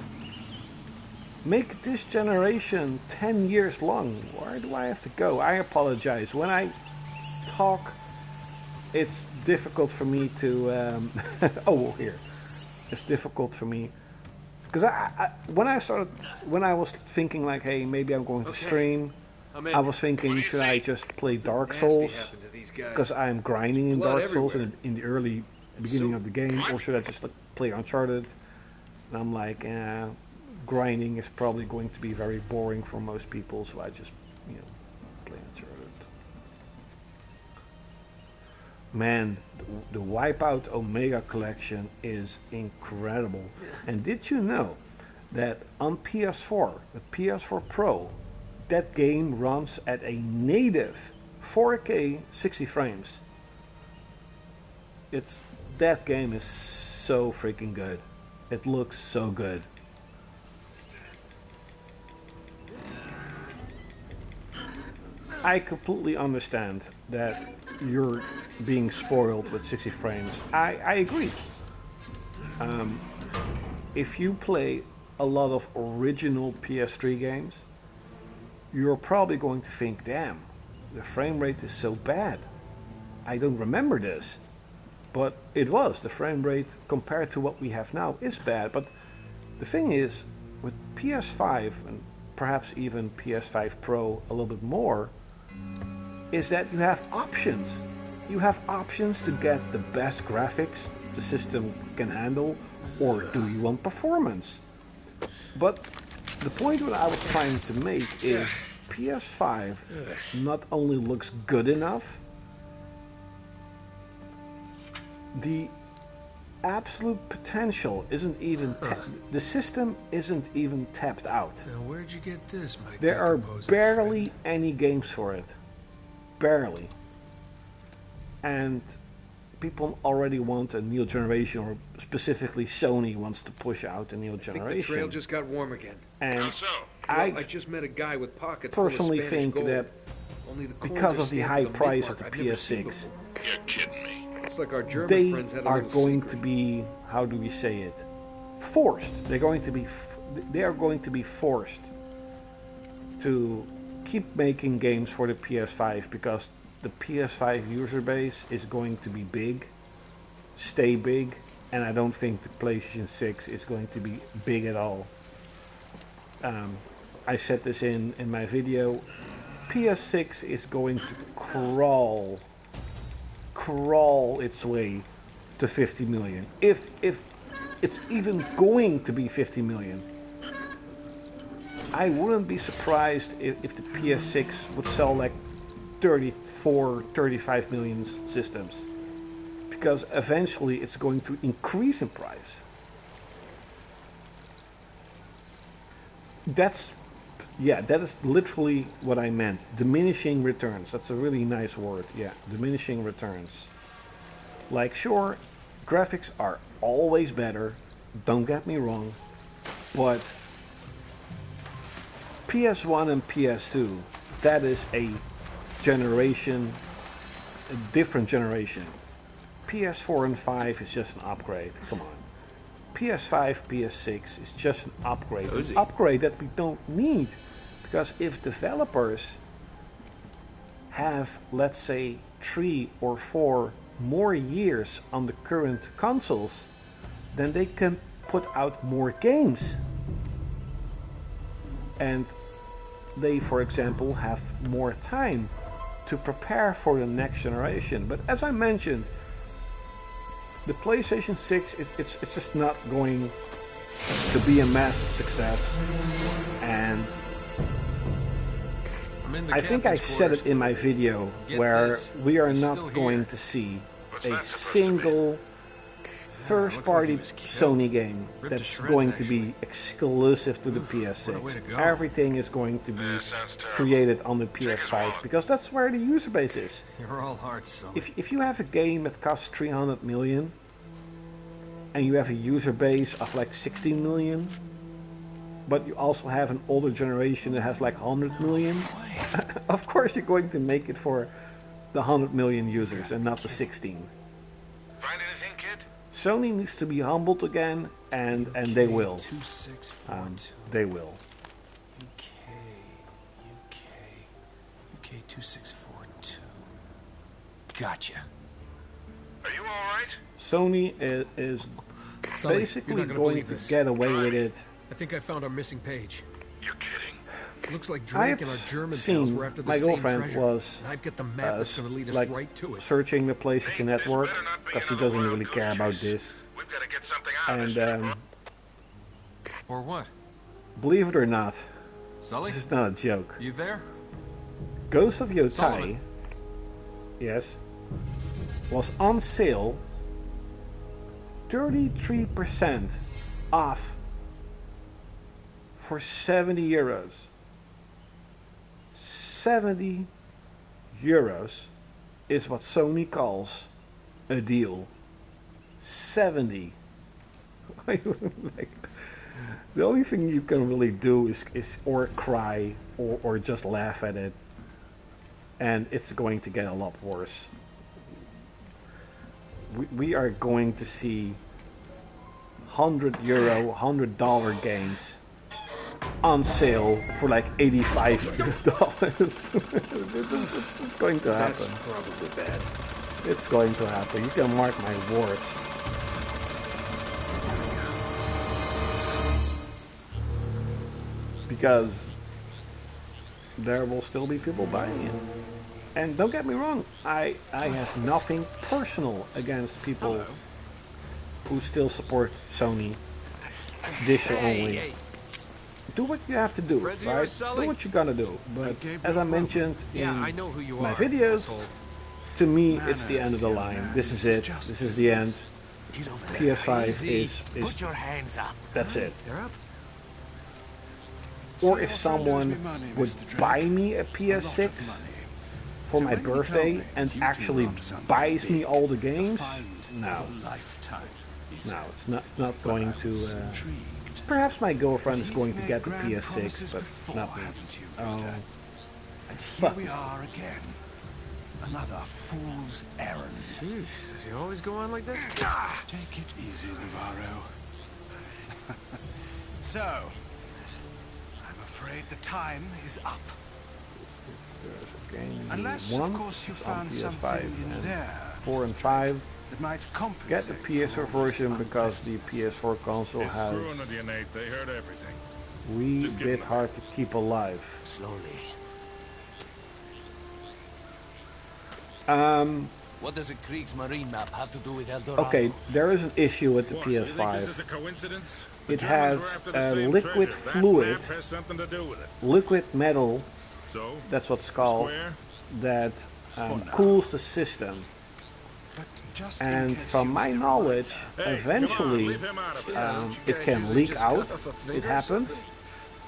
Make this generation 10 years long. Where do I have to go? I apologize. When I talk, it's difficult for me to... oh, here. It's difficult for me. Because when I was thinking like, hey, maybe I'm going to stream, I was thinking, should I just play Dark Souls? Because I'm grinding in Dark Souls in the early beginning of the game, or should I just like, play Uncharted? And I'm like, grinding is probably going to be very boring for most people, so I just, play Uncharted. Man, the Wipeout Omega collection is incredible. And did you know that on PS4, the PS4 Pro, that game runs at a native 4K 60 frames? That game is so freaking good. It looks so good. I completely understand that you're being spoiled with 60 frames. I agree. If you play a lot of original PS3 games, you're probably going to think, damn, the frame rate is so bad. I don't remember this. But it was. The frame rate compared to what we have now is bad. But the thing is, with PS5 and perhaps even PS5 Pro a little bit more, is that you have options. You have options to get the best graphics the system can handle, or do you want performance? But the point that I was trying to make is PS5 not only looks good enough, the absolute potential isn't even the system isn't even tapped out. Now, where'd you get this, my There are barely friend? any games for it. Barely. And people already want a new generation, or specifically Sony wants to push out a new generation. I think the trail just got warm again. And How so? I just met a guy with pockets personally full of Spanish think gold. that Only the coins because are of the stamped high with a price mint of the mark I've never seen PS6, before. You're kidding me. Looks like our German they friends had a are little going secret. to be, how do we say it, forced. They are going to be forced to keep making games for the PS5, because the PS5 user base is going to be big, stay big, and I don't think the PlayStation 6 is going to be big at all. I said this in my video. PS6 is going to crawl its way to 50 million. If it's even going to be 50 million. I wouldn't be surprised if the PS6 would sell like 34, 35 million systems. Because eventually it's going to increase in price. That is literally what I meant. Diminishing returns. That's a really nice word. Yeah, diminishing returns. Like, sure, graphics are always better. Don't get me wrong. But PS1 and PS2, that is a generation, a different generation. PS4 and 5 is just an upgrade. Come on. PS5, PS6 is just an upgrade. Cozy. An upgrade that we don't need. Because if developers have, let's say, 3 or 4 more years on the current consoles, then they can put out more games. And they, for example, have more time to prepare for the next generation. But as I mentioned, the PlayStation 6, it's just not going to be a massive success. And I think I said it in my video where we are not going to see a single first-party Sony game that's going to be exclusive to the PS6. Everything is going to be created on the PS5 because that's where the user base is. You're all hearts, Sully. If you have a game that costs 300 million and you have a user base of like 16 million, but you also have an older generation that has like 100 million, of course you're going to make it for the 100 million users and not the 16. Find anything, kid? Sony needs to be humbled again, and they will. 2642. They will. UK 2642. Gotcha. Are you all right? Sony is Sully, you're basically not gonna going believe to this. get away with it. I think I found our missing page. You're kidding. Looks like I Drake have and our German seen pals were after the my same girlfriend treasure. was And I've got the map that's going to lead us like right to it. searching the PlayStation Network because she doesn't really care about discs. We've got to get something out of And this. Or what? believe it or not, Sully, this is not a joke. you there? Ghost of Yotai, Sullivan. yes, was on sale 33% off for 70 euros. 70 euros is what Sony calls a deal. 70. Like, the only thing you can really do is or cry or just laugh at it, and it's going to get a lot worse. We are going to see €100, $100 games on sale for like $85. It's going to happen. That's probably bad. It's going to happen. You can mark my words. Because there will still be people buying it. And don't get me wrong, I have nothing personal against people who still support Sony digital only. Do what you have to do, Fred's here, right? Sully? Do what you're gonna do. But as I mentioned in I know who you my are, videos, asshole. to me it's the end of the line. This is it. This is the end. PS5 is Put your hands up. that's it. They're up. Or if someone would buy me a PS6 for my birthday and actually buys me all the games, no, it's not going to. Perhaps my girlfriend is going to get the PS6, but not me. Here we are again. Another fool's errand. Jeez, does he always go on like this? Take it easy, Navarro. So, I'm afraid the time is up. Unless, of course, you found something in there, 4 and 5. that might Get compensate the PS4 for all version this because the PS4 console It's screwing has with you, Nate. They heard everything. wee Just give bit them- hard to keep alive. slowly. What does a Kriegsmarine map have to do with El Dorado? Okay, there is an issue with the What, you think this PS5. is a coincidence? The It Germans has were after the a same liquid treasure. fluid. That map has something to do with it. Liquid metal, So, that's what it's called, square? that cools the system. But just in And case from you my were knowledge, Hey, come on, eventually leave him out of it. it can leak out. It happens.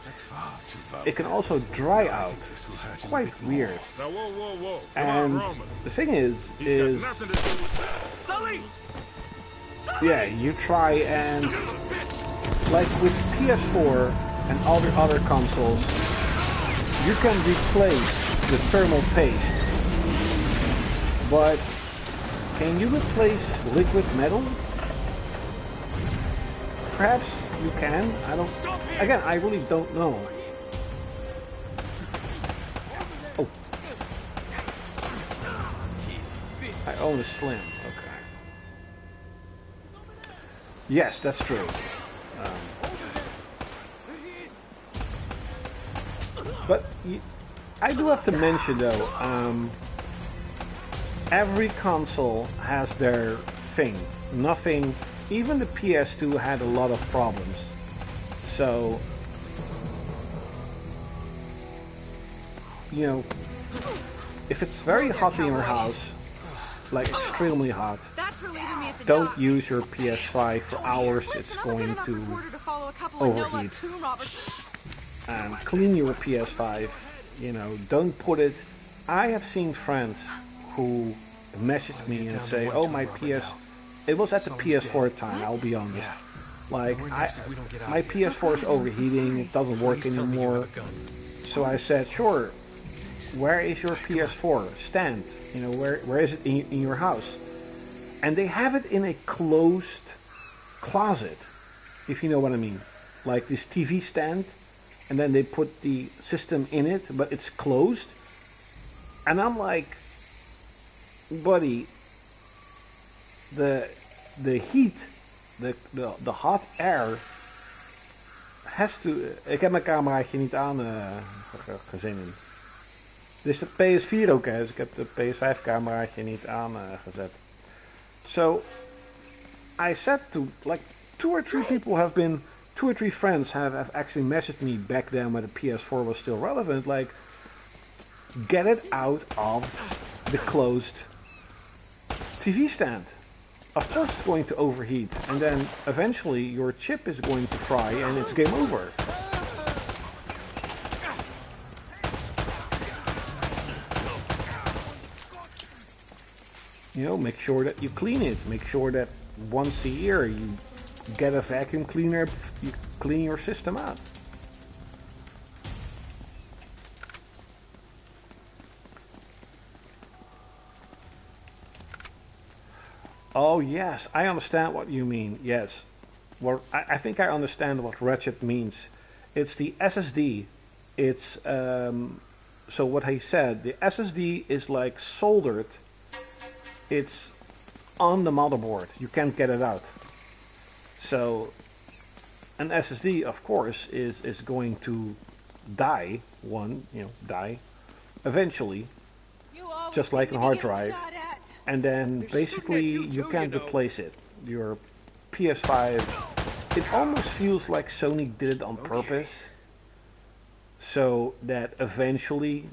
That's far too vulgar. It can also dry out. This will hurt It's him a quite bit more. weird. Now, whoa, whoa, whoa. Come And on, Roman. the thing is He's got nothing to do with Sully! yeah, you try and like with PS4 and other consoles, you can replace the thermal paste, but can you replace liquid metal? perhaps you can. I don't. Again, I really don't know. Oh. I own a Slim. Okay. Yes, that's true. But I do have to mention though, every console has their thing. Nothing, even the PS2 had a lot of problems. So, you know, if it's very hot in your house, like extremely hot, don't use your PS5 for hours. It's going to overheat. And clean your PS5. You know, don't put it. I have seen friends who message me and say, "Oh, my PS." It was at the PS4 time. I'll be honest. Like, my PS4 is overheating. It doesn't work anymore. So I said, "Sure. Where is your PS4 stand? You know, where is it in your house?" And they have it in a closed closet, if you know what I mean. Like this TV stand, and then they put the system in it, but it's closed. And I'm like, buddy, the heat, the hot air has to. Ik heb mijn cameraatje niet aan gezien. Dit is de PS4 ook, hè, dus ik heb de PS5 cameraatje niet aangezet. So I said to, like, 2 or 3 people have been, 2 or 3 friends have actually messaged me back then when the PS4 was still relevant, like, get it out of the closed TV stand. Of course it's going to overheat, and then eventually your chip is going to fry and it's game over. You know, make sure that you clean it. Make sure that once a year you get a vacuum cleaner, you clean your system out. Oh yes, I understand what you mean. Yes, well, I think I understand what Ratchet means. It's the SSD. It's so what he said. The SSD is like soldered. It's on the motherboard. You can't get it out. So an SSD, of course, is going to die. Die eventually, just like a hard drive. And then basically you can't replace it. Your PS5, it almost feels like Sony did it on purpose, so that eventually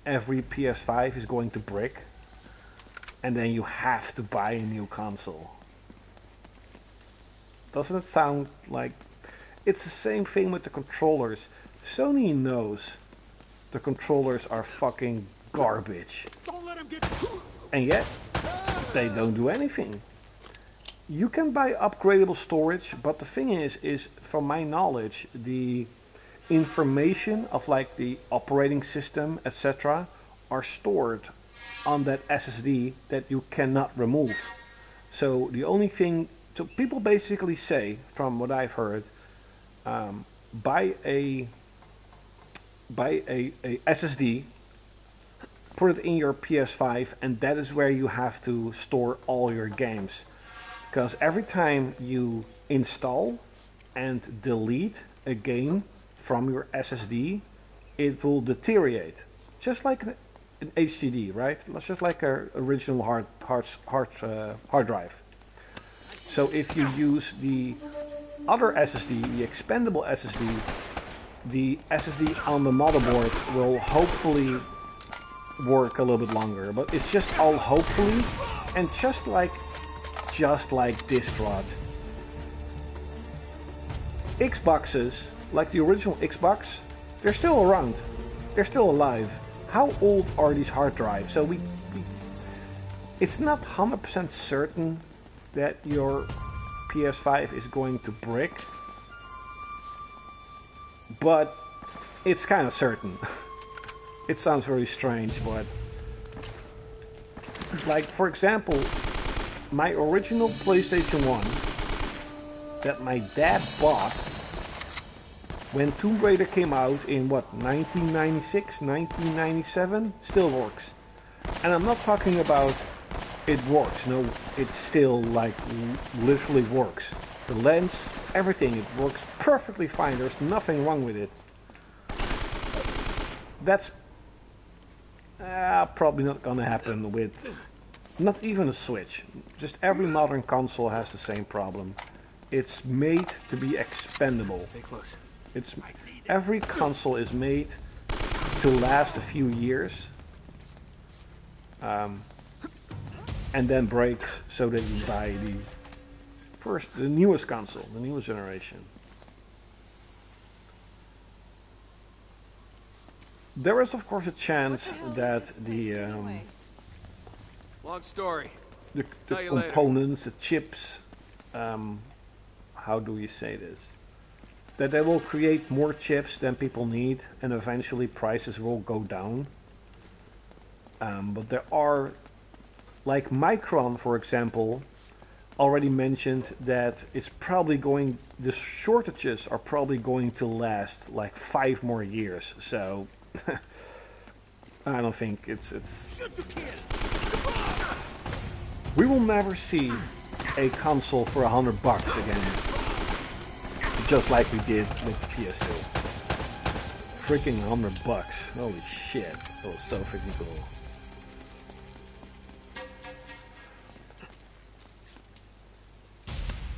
every PS5 is going to brick, and then you have to buy a new console. Doesn't it sound like... It's the same thing with the controllers. Sony knows the controllers are fucking garbage. And yet, they don't do anything. You can buy upgradable storage, but the thing is from my knowledge, the information of like the operating system, etc., are stored on that SSD that you cannot remove. So the only thing, so people basically say, from what I've heard, buy a SSD, put it in your PS5, and that is where you have to store all your games. Because every time you install and delete a game from your SSD, it will deteriorate. Just like an HDD, right? Just like an original hard drive. So if you use the other SSD, the expendable SSD, the SSD on the motherboard will hopefully work a little bit longer, but it's just all hopefully, and just like disk rot. Xboxes, like the original Xbox, they're still around, they're still alive. How old are these hard drives? So it's not 100% certain that your PS5 is going to brick, but it's kind of certain. It sounds very strange, but like, for example, my original PlayStation 1 that my dad bought when Tomb Raider came out in what, 1996, 1997, still works. And I'm not talking about it works, no, it still like literally works. The lens, everything, it works perfectly fine, there's nothing wrong with it. That's probably not gonna happen with not even a Switch. Just every modern console has the same problem. It's made to be expendable. Stay close. Every console is made to last a few years, and then breaks so that you buy the newest console, the newest generation. There is of course a chance that the Long story. the components, the chips, how do you say this? That they will create more chips than people need, and eventually prices will go down. But there are, like Micron, for example, already mentioned that it's probably going. The shortages are probably going to last like 5 more years. So I don't think it's. We will never see a console for $100 again. Just like we did with the PS2. Freaking $100. Holy shit. That was so freaking cool.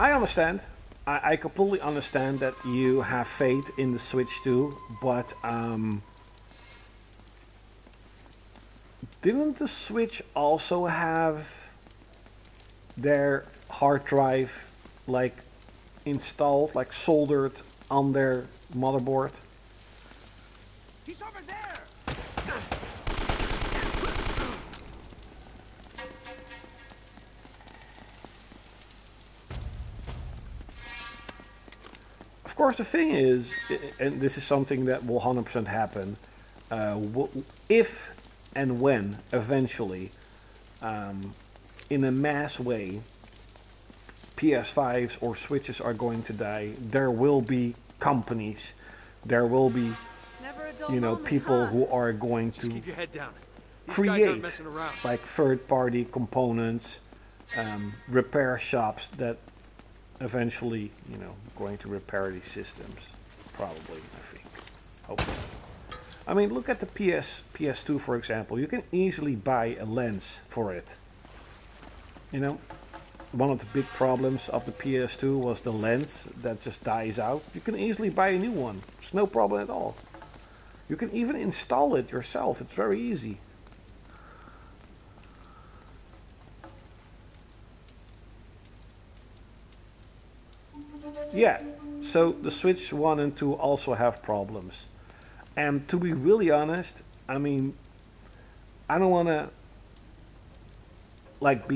I understand. I completely understand that you have faith in the Switch too, but didn't the Switch also have their hard drive like installed, like soldered on their motherboard? He's over there! Of course, the thing is, and this is something that will 100% happen, if and when eventually, in a mass way, PS5s or Switches are going to die, there will be companies, there will be, you know, people who are going to keep your head down. These create guys aren't messing around. like third-party components, repair shops that eventually, you know, going to repair these systems. Probably, I think. Hopefully. I mean, look at the PS2, for example. You can easily buy a lens for it. You know, one of the big problems of the PS2 was the lens that just dies out. You can easily buy a new one. It's no problem at all. You can even install it yourself. It's very easy. Yeah, so the Switch 1 and 2 also have problems. And to be really honest, I mean, I don't want to like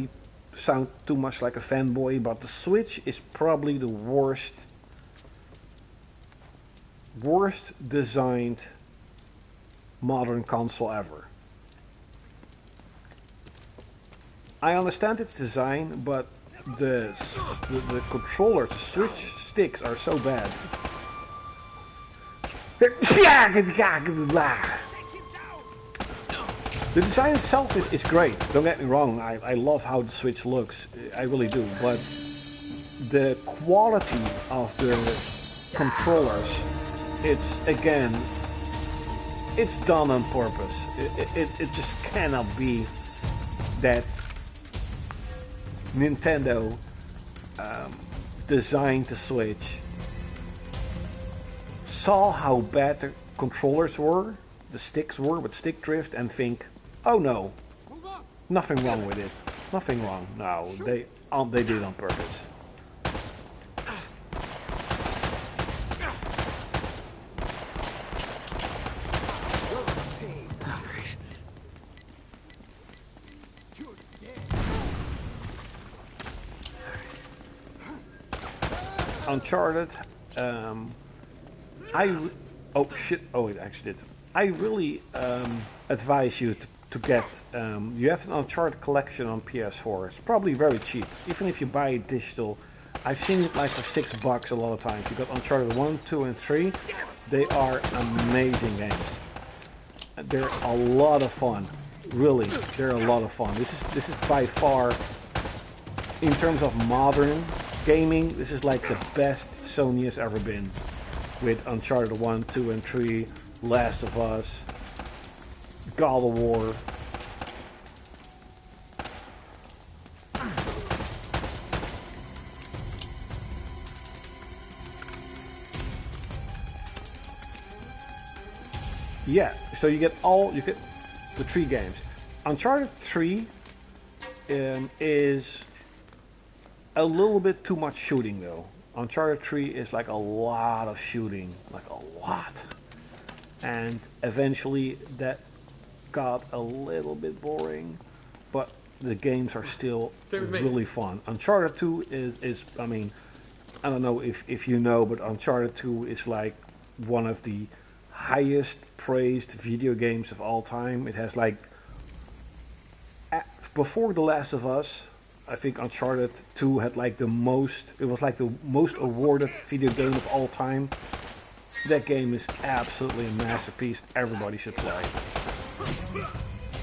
sound too much like a fanboy, but the Switch is probably the worst designed modern console ever. I understand its design, but the controllers, the Switch sticks are so bad. The design itself is great, don't get me wrong, I love how the Switch looks, I really do, but the quality of the controllers, it's done on purpose. It just cannot be that Nintendo designed the Switch, saw how bad the controllers were, the sticks were with stick drift, and think, oh no, nothing wrong with it, nothing wrong. No, they did it on purpose. Uncharted, oh shit, oh it actually did. I really advise you to get, you have an Uncharted collection on PS4. It's probably very cheap. Even if you buy it digital, I've seen it like for $6 a lot of times. You got Uncharted 1, 2, and 3. They are amazing games. They're a lot of fun. Really, they're a lot of fun. This is by far, in terms of modern gaming, this is like the best Sony has ever been. With Uncharted 1, 2, and 3, Last of Us, God of War. Yeah, so you get the 3 games. Uncharted 3 is a little bit too much shooting though. Uncharted 3 is like a lot of shooting, like a lot. And eventually that got a little bit boring, but the games are still really fun. Uncharted 2 is I mean, I don't know if you know, but Uncharted 2 is like one of the highest praised video games of all time. It has like, before The Last of Us, I think Uncharted 2 had like it was like the most awarded video game of all time. That game is absolutely a masterpiece. Everybody should play.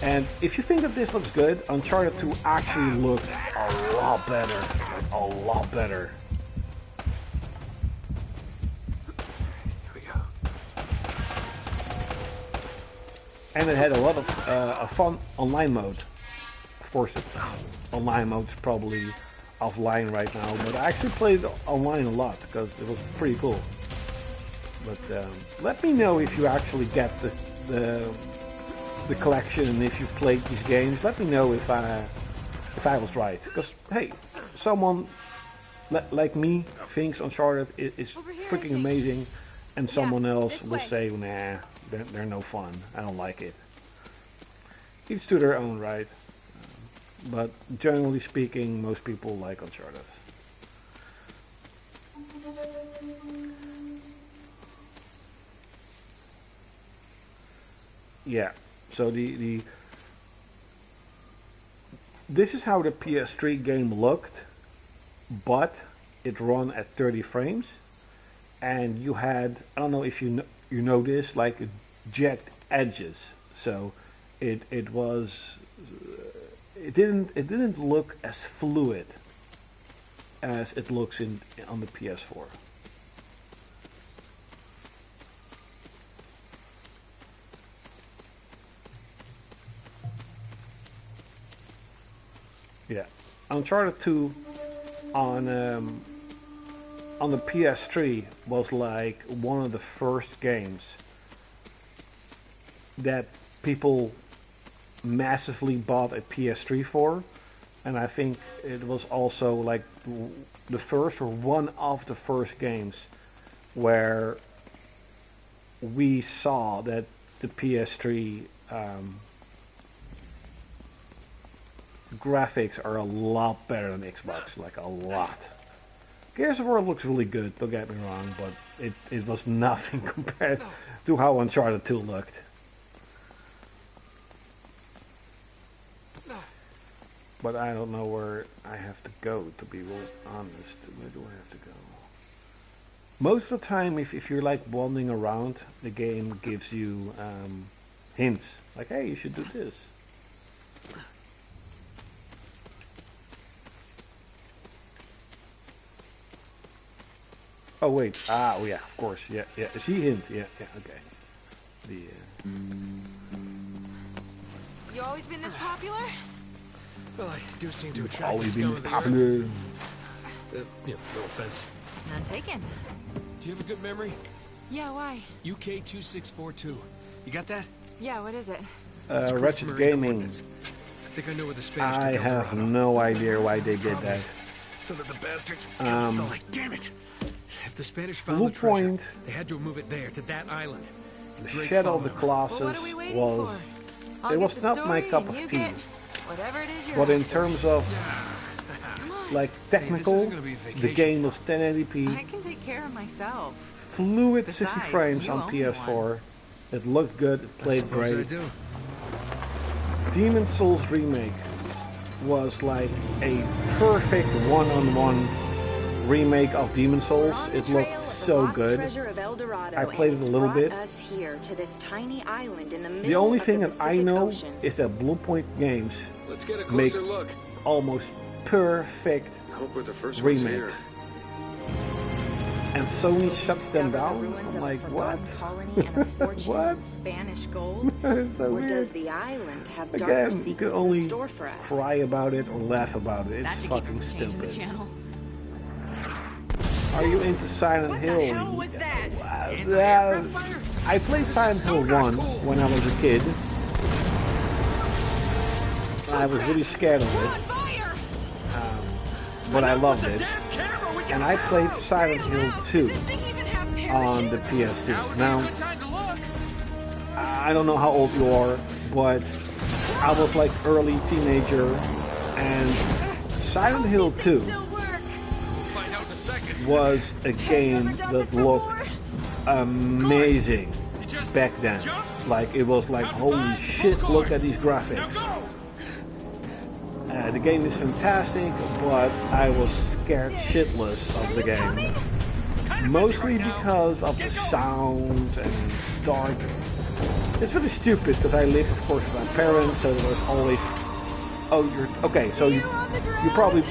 And if you think that this looks good, Uncharted 2 actually looked a lot better. Like a lot better. And it had a lot of a fun online mode. Of course, online mode is probably offline right now, but I actually played online a lot because it was pretty cool. But let me know if you actually get the collection and if you've played these games. Let me know if I was right. Because hey, someone like me thinks Uncharted is freaking amazing, and someone else will say, nah, they're no fun. I don't like it. Each to their own, right? But generally speaking, most people like Uncharted. Yeah. So this is how the PS3 game looked, but it ran at 30 frames, and you had, I don't know if you know this, like jagged edges. So it didn't look as fluid as it looks on the PS4. Yeah, Uncharted 2 on the PS3 was like one of the first games that people massively bought a PS3 for, and I think it was also like the first or one of the first games where we saw that the PS3 graphics are a lot better than Xbox, like a lot. Gears of War looks really good, don't get me wrong, but it was nothing compared to how Uncharted 2 looked. But I don't know where I have to go, to be real honest. Where do I have to go? Most of the time, if you're like wandering around, the game gives you hints. Like, hey, you should do this. Oh wait, oh yeah, of course, yeah, see hint, yeah, okay. You always been this popular? Well, I do seem to attract Always the been scum of the popular. earth. No offense. None taken. Do you have a good memory? Yeah, why? UK 2642. You got that? Yeah, what is it? Ratchet Gaming. I think I know where the Spanish I took have Eldorado. no idea why they did that. So that the bastards killed Sully. Damn it! If the Spanish found Blue the treasure, Point, they had to move it there, to that island. And The Drake Shadow of the followed him. Well, what Colossus are we waiting was... for? I'll It get was the not my story cup and of you tea. get whatever it is you're But in after. terms of, like, technical, isn't gonna be a the vacation. game was 1080p, I can take care of myself. fluid 60 Besides, frames you on own PS4. It looked good, it played Suppose I great. do. Demon's Souls Remake was like a perfect one-on-one remake of Demon Souls. It looked so good. I played it a little bit. The only thing that I know is that Blue Point Games Let's get a make closer look. almost perfect Hope we're the first ones remakes. here. And Sony shuts them down. I'm like, what? What? Spanish gold? So Or weird. does the island have darker Again, you can secrets in only store for us? cry about it or laugh about it. It's fucking stupid. Are you into Silent What Hill? the hell was that? I played Silent Hill 1 when I was a kid. I was really scared of it, but I loved it. And I played Silent Hill 2 on the PS2. Now, I don't know how old you are, but I was like early teenager, and Silent Hill 2 was a game that looked amazing back then. Like, it was like, holy shit, look at these graphics. The game is fantastic, but I was scared shitless of the game. Mostly because of the sound and it's dark. It's really stupid because I live, of course, with my parents, so there was always... Oh, you're... Okay, so you probably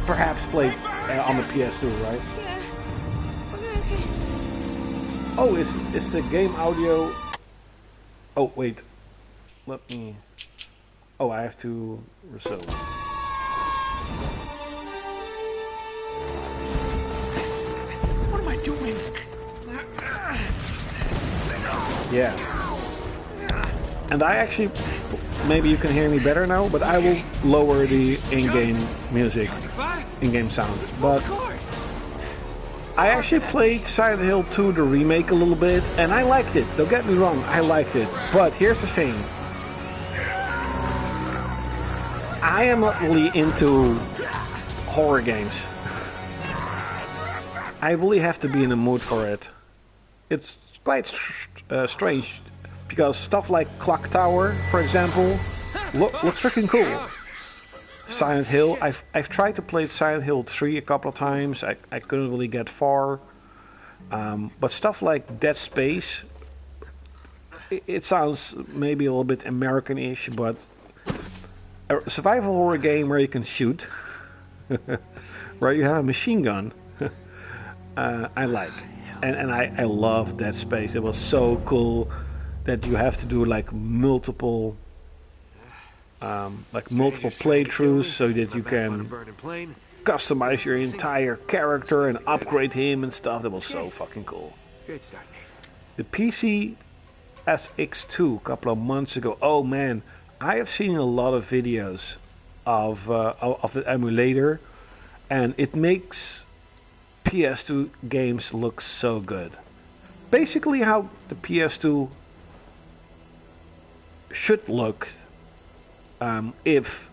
perhaps played on the PS2, right? Oh, is the game audio... Oh, wait. Let me... Oh, I have to resume. What am I doing? Yeah. And I actually... Maybe you can hear me better now, but I will lower the in-game music, in-game sound. But I actually played Silent Hill 2, the remake, a little bit, and I liked it. Don't get me wrong, I liked it. But here's the thing. I am not really into horror games. I really have to be in the mood for it. It's quite strange, because stuff like Clock Tower, for example, looks freaking cool. Silent Hill, I've tried to play Silent Hill 3 a couple of times. I couldn't really get far. But stuff like Dead Space, it sounds maybe a little bit American-ish, but a survival horror game where you can shoot, where you have a machine gun, I like. And I love Dead Space. It was so cool that you have to do like multiple playthroughs so that you can customize your entire character and upgrade him and stuff. That was so fucking cool. Great start, Nate. The PC SX2 a couple of months ago. Oh man, I have seen a lot of videos of the emulator, and it makes PS2 games look so good. Basically how the PS2 should look if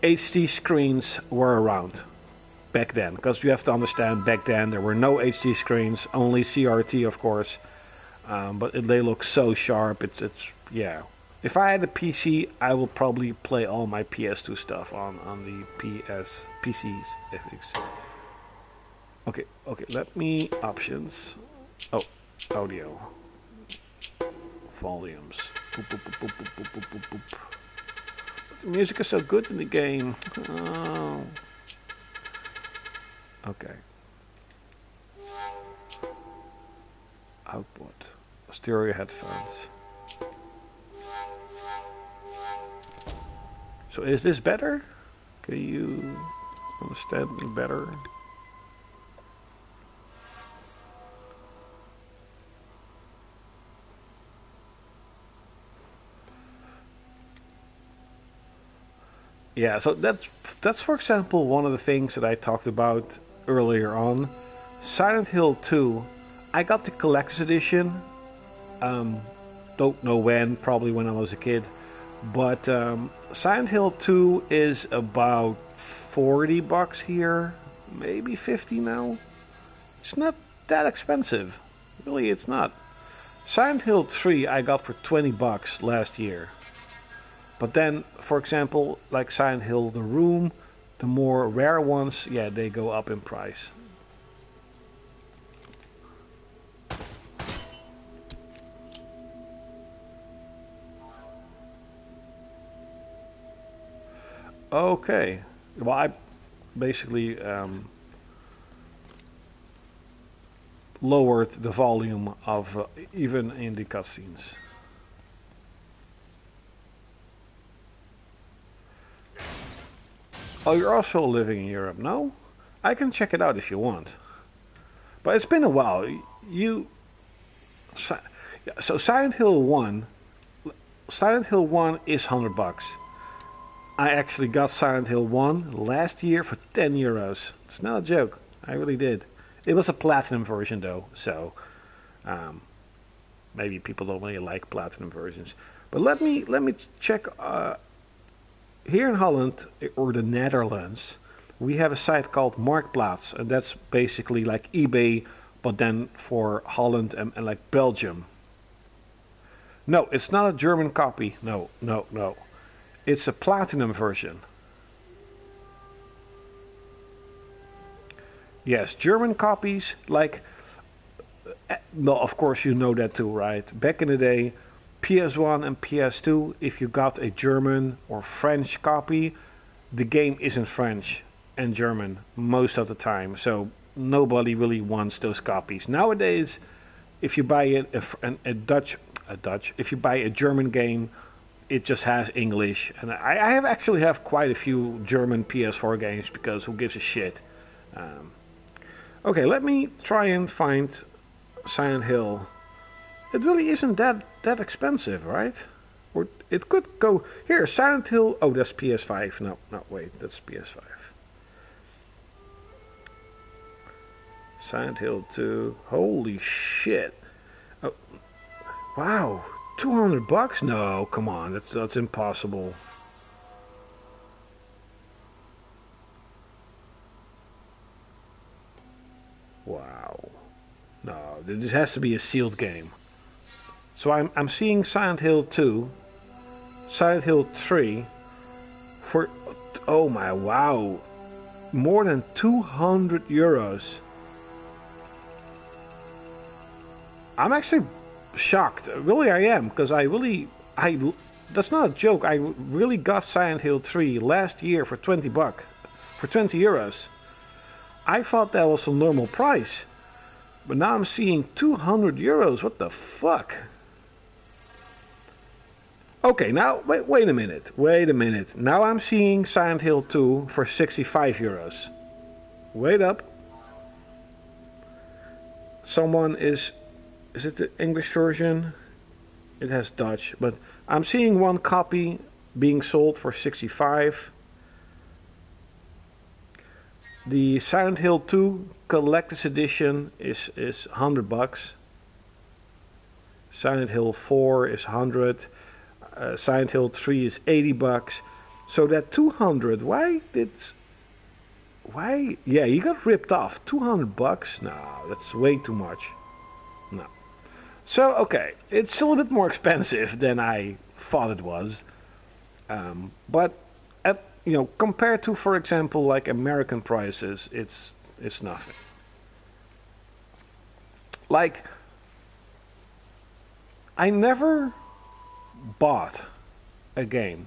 HD screens were around back then, because you have to understand, back then there were no HD screens, only CRT, of course, but they look so sharp. It's yeah. If I had a PC, I would probably play all my PS2 stuff on the PCs. Okay, let me options. Oh, audio. Volumes. Boop, boop, boop, boop, boop, boop, boop, boop, boop. The music is so good in the game. Oh. Okay. Output. Stereo headphones. So is this better? Can you understand me better? Yeah, so that's for example one of the things that I talked about earlier on. Silent Hill 2, I got the collector's edition. Don't know when, probably when I was a kid. But Silent Hill 2 is about $40 here, maybe 50 now. It's not that expensive. Really, it's not. Silent Hill 3 I got for $20 last year. But then, for example, like Silent Hill The Room, the more rare ones, yeah, they go up in price. Okay, well, I basically lowered the volume of even in the cutscenes. Oh, you're also living in Europe? No? I can check it out if you want. But it's been a while. So Silent Hill 1 is $100. I actually got Silent Hill 1 last year for 10 euros. It's not a joke. I really did. It was a platinum version though, so maybe people don't really like platinum versions. But let me check. Here in Holland or the Netherlands, we have a site called Marktplaats, and that's basically like eBay, but then for Holland and like Belgium. No, it's not a German copy. No. It's a platinum version. Yes, German copies, like, no, of course you know that too, right? Back in the day, PS1 and PS2, if you got a German or French copy, the game is in French and German most of the time, so nobody really wants those copies. Nowadays, if you buy if you buy a German game, it just has English, and I actually have quite a few German PS4 games because who gives a shit. Okay, let me try and find Silent Hill. It really isn't that expensive, right? Or it could go here. Silent Hill. Oh, that's PS5. No, wait, that's PS5. Silent Hill 2. Holy shit! Oh, wow, $200? No, come on, that's impossible. Wow, no, this has to be a sealed game. So I'm seeing Silent Hill 2, Silent Hill 3 for, oh my, wow, more than 200 euros. I'm actually shocked, really I am, because that's not a joke, I really got Silent Hill 3 last year for 20 euros. I thought that was a normal price, but now I'm seeing 200 euros, what the fuck? Okay, now, wait a minute. Now I'm seeing Silent Hill 2 for 65 euros. Wait up. Someone is it the English version? It has Dutch, but I'm seeing one copy being sold for 65. The Silent Hill 2 Collector's Edition is $100. Silent Hill 4 is 100. Silent Hill 3 is $80. So that 200, why? Yeah, you got ripped off. $200? No, that's way too much. No. So, okay, it's still a bit more expensive than I thought it was. But, compared to, for example, like American prices, it's nothing. Like, I never bought a game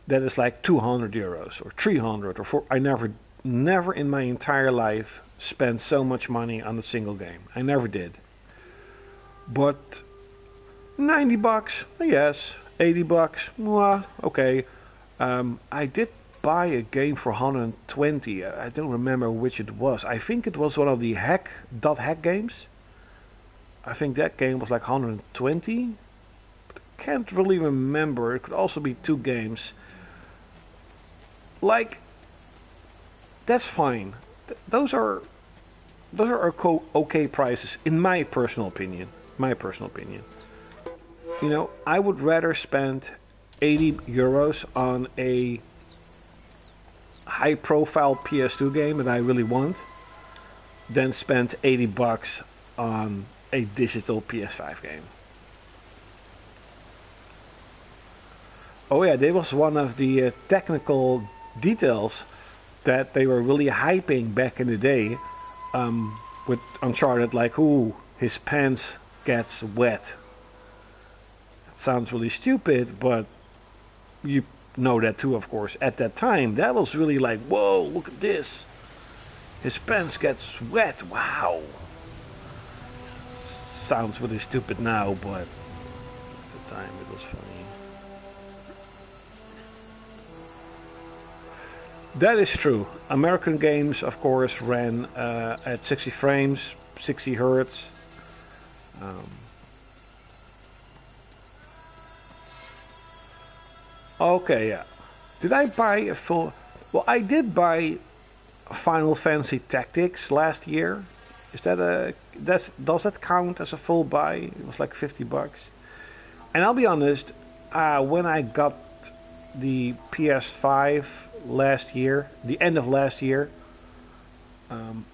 that is like 200 euros or 300 or 4. I never in my entire life spent so much money on a single game. I never did. But $90, yes. $80, well, okay. I did buy a game for 120. I don't remember which it was. I think it was one of the hack games. I think that game was like 120. Can't really remember. It could also be 2 games. Like, that's fine. Those are okay prices in my personal opinion. I would rather spend 80 euros on a high-profile PS2 game that I really want than spend $80 on a digital PS5 game. Oh yeah, this was one of the technical details that they were really hyping back in the day with Uncharted, like, ooh, his pants gets wet. It sounds really stupid, but you know that too, of course. At that time, that was really like, whoa, look at this. His pants gets wet, wow. Sounds really stupid now, but at the time it was funny. That is true. American games, of course, ran at 60 frames, 60 hertz. Okay, yeah. Did I buy a full... Well, I did buy Final Fantasy Tactics last year. Is that a... does that count as a full buy? It was like $50. And I'll be honest, when I got the PS5 last year, the end of last year,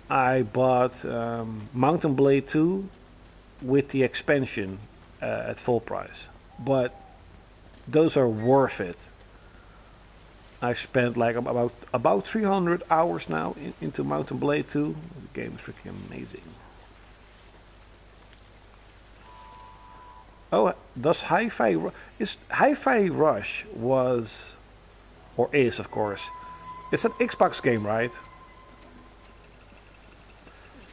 I bought Mountain Blade 2 with the expansion at full price. But those are worth it. I've spent like about 300 hours now into Mountain Blade 2. The game is freaking amazing. Oh, does Hi-Fi Rush was, or is of course, it's an Xbox game, right?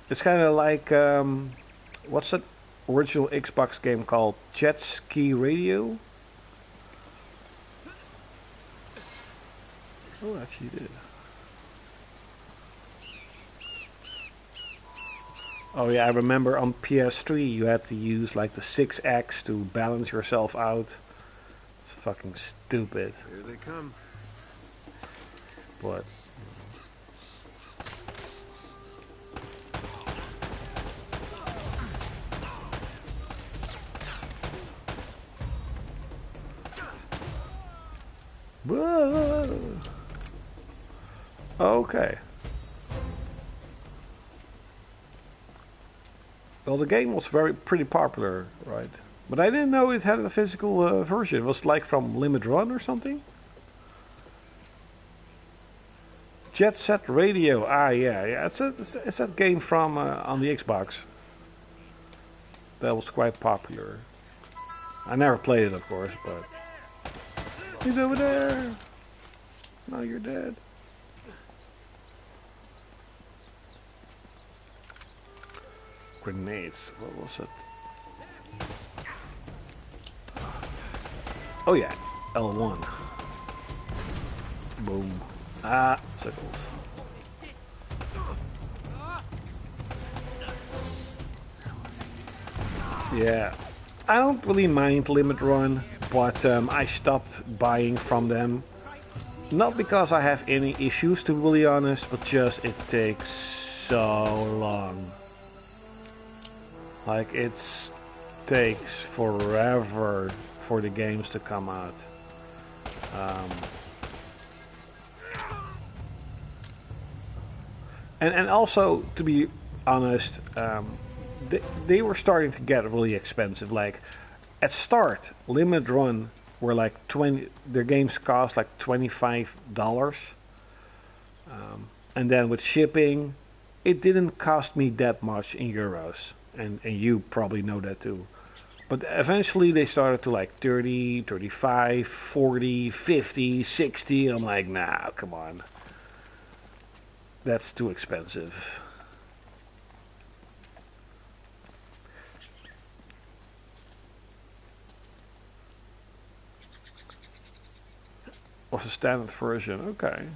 It's kind of like, what's that original Xbox game called? Jet Ski Radio? Oh, actually you did. Oh yeah, I remember on PS3 you had to use like the 6X to balance yourself out. It's fucking stupid. Here they come. But whoa. Okay. Well, the game was pretty popular, right? But I didn't know it had a physical version. It was like from Limit Run or something? Jet Set Radio. Ah, yeah. It's that game from on the Xbox. That was quite popular. I never played it, of course, but... He's over there! Now you're dead. Grenades. What was it? Oh yeah, L1. Boom. Ah, sickles. Yeah, I don't really mind Limit Run, but I stopped buying from them. Not because I have any issues, to be really honest, but just it takes so long. Like, it takes forever for the games to come out. And also, to be honest, they were starting to get really expensive. Like, at start, Limit Run were like their games cost like $25. And then with shipping, it didn't cost me that much in euros. And you probably know that too. But eventually they started to like 30, 35, 40, 50, 60. I'm like, nah, come on. That's too expensive. Was a standard version, okay.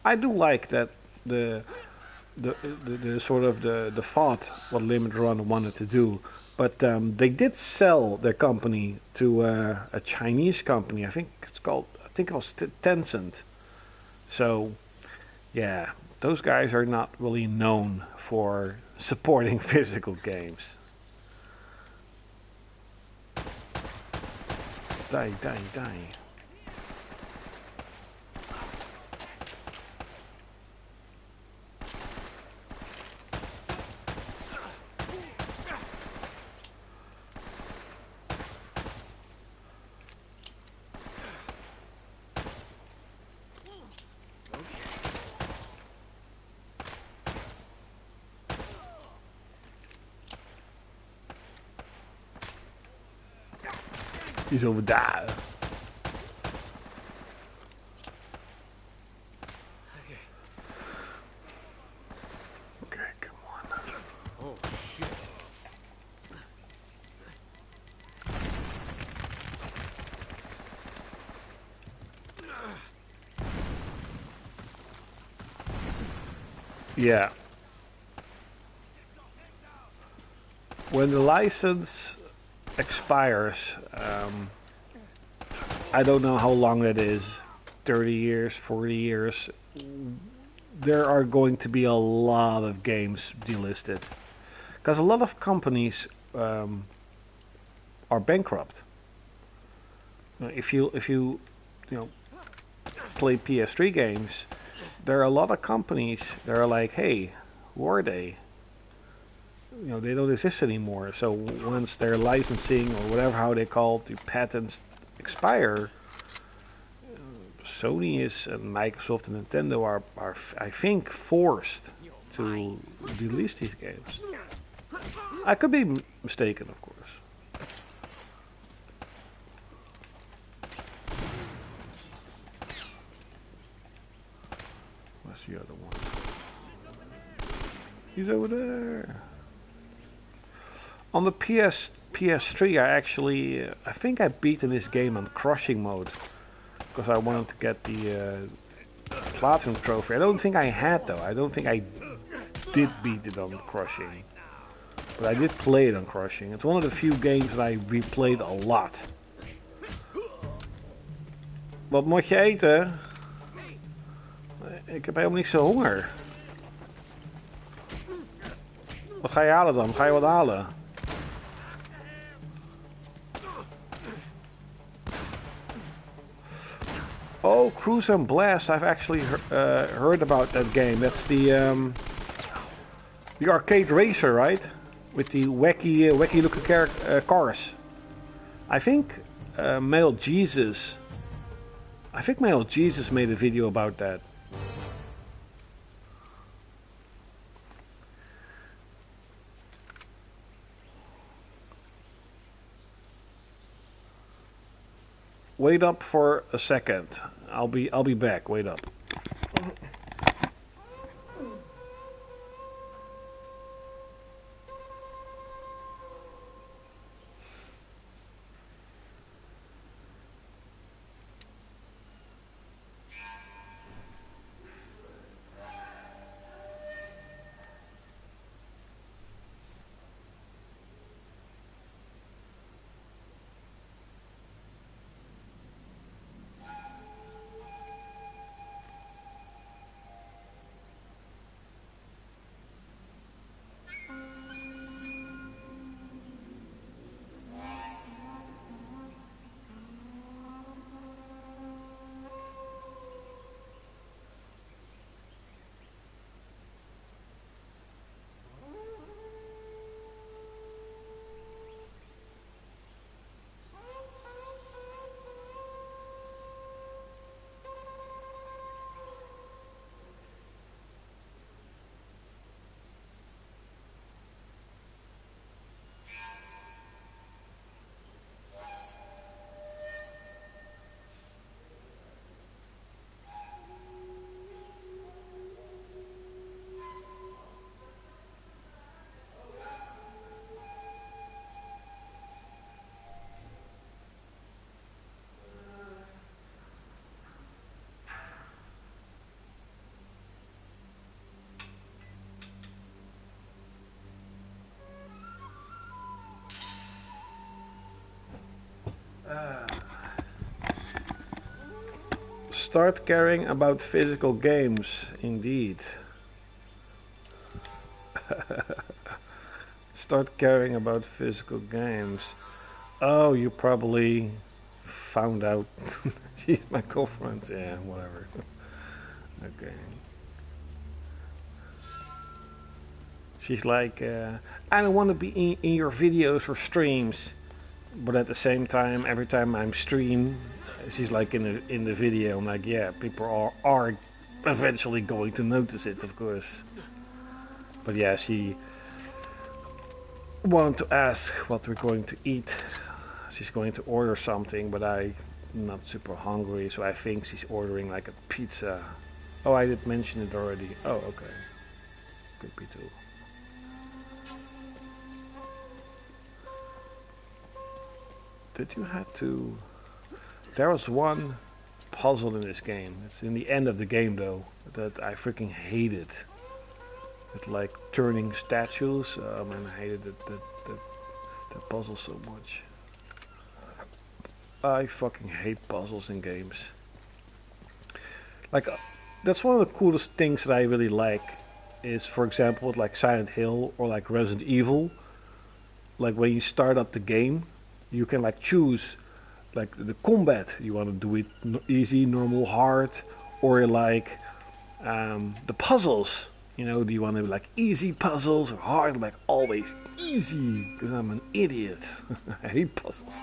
I do like that the sort of the thought what Limit Run wanted to do, but they did sell their company to a Chinese company. I think it was Tencent. So yeah, those guys are not really known for supporting physical games. Die, die, die. Die is over daar. Okay, come on. Oh, shit. Yeah. When the license expires, I don't know how long that is, 30 years, 40 years, there are going to be a lot of games delisted. Because a lot of companies are bankrupt. If you play PS3 games, there are a lot of companies that are like, hey, who are they? They don't exist anymore. So once their licensing or whatever how they call it, the patents expire, Sony is and Microsoft and Nintendo are I think forced to release these games. I could be mistaken, of course. Where's the other one? He's over there. On the PS3, I think I beaten this game on crushing mode because I wanted to get the platinum trophy. I don't think I had though. I don't think I did beat it on crushing, but I did play it on crushing. It's one of the few games that I replayed a lot. Wat moet je eten? Ik heb helemaal niet zo honger. Wat ga je halen dan? Ga je wat halen? Oh, Cruise and Blast! I've actually heard about that game. That's the arcade racer, right? With the wacky looking cars. I think Male Jesus. I think Male Jesus made a video about that. Wait up for a second. I'll be back. Wait up. Start caring about physical games, indeed. Start caring about physical games. Oh, you probably found out she's my girlfriend. Yeah, whatever. Okay. She's like, I don't want to be in your videos or streams, but at the same time, every time I'm stream, she's like in the video. I'm like, yeah, people are eventually going to notice it, of course. But yeah, she wanted to ask what we're going to eat, she's going to order something, but I'm not super hungry, so I think she's ordering like a pizza. Oh, I did mention it already. Oh, okay. Could be too. Did you have to... There was one puzzle in this game. It's in the end of the game though, that I freaking hated. With like turning statues. Man, I hated that puzzle so much. I fucking hate puzzles in games. Like, that's one of the coolest things that I really like. Is, for example, like Silent Hill or like Resident Evil. Like when you start up the game, you can like choose like the combat. You want to do it easy, normal, hard, or like the puzzles. You know, do you want to like easy puzzles or hard? Like always easy, because I'm an idiot. I hate puzzles.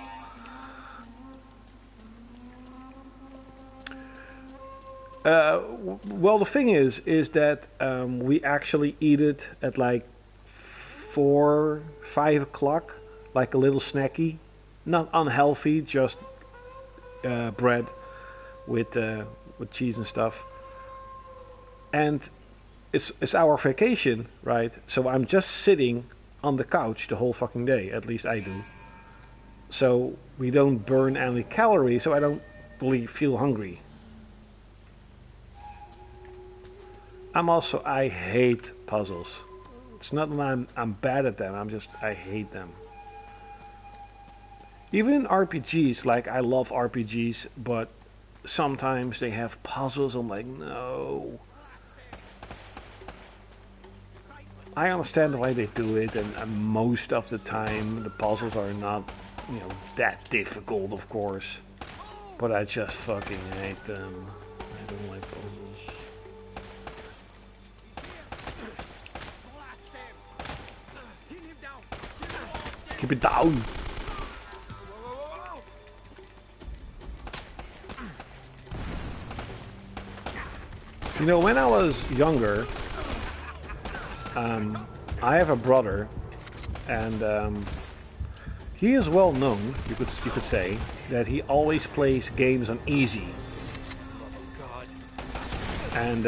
Well, the thing is that we actually eat it at like 4, 5 o'clock, like a little snacky. Not unhealthy, just bread with cheese and stuff. And it's our vacation, right? So I'm just sitting on the couch the whole fucking day. At least I do. So we don't burn any calories, so I don't really feel hungry. I hate puzzles. It's not that I'm bad at them, I hate them. Even in RPGs, like I love RPGs, but sometimes they have puzzles, I'm like, no. I understand why they do it, and most of the time the puzzles are not, you know, that difficult, of course. But I just fucking hate them. I don't like puzzles. Keep it down. You know, when I was younger, I have a brother, and he is well known. You could say that he always plays games on easy. And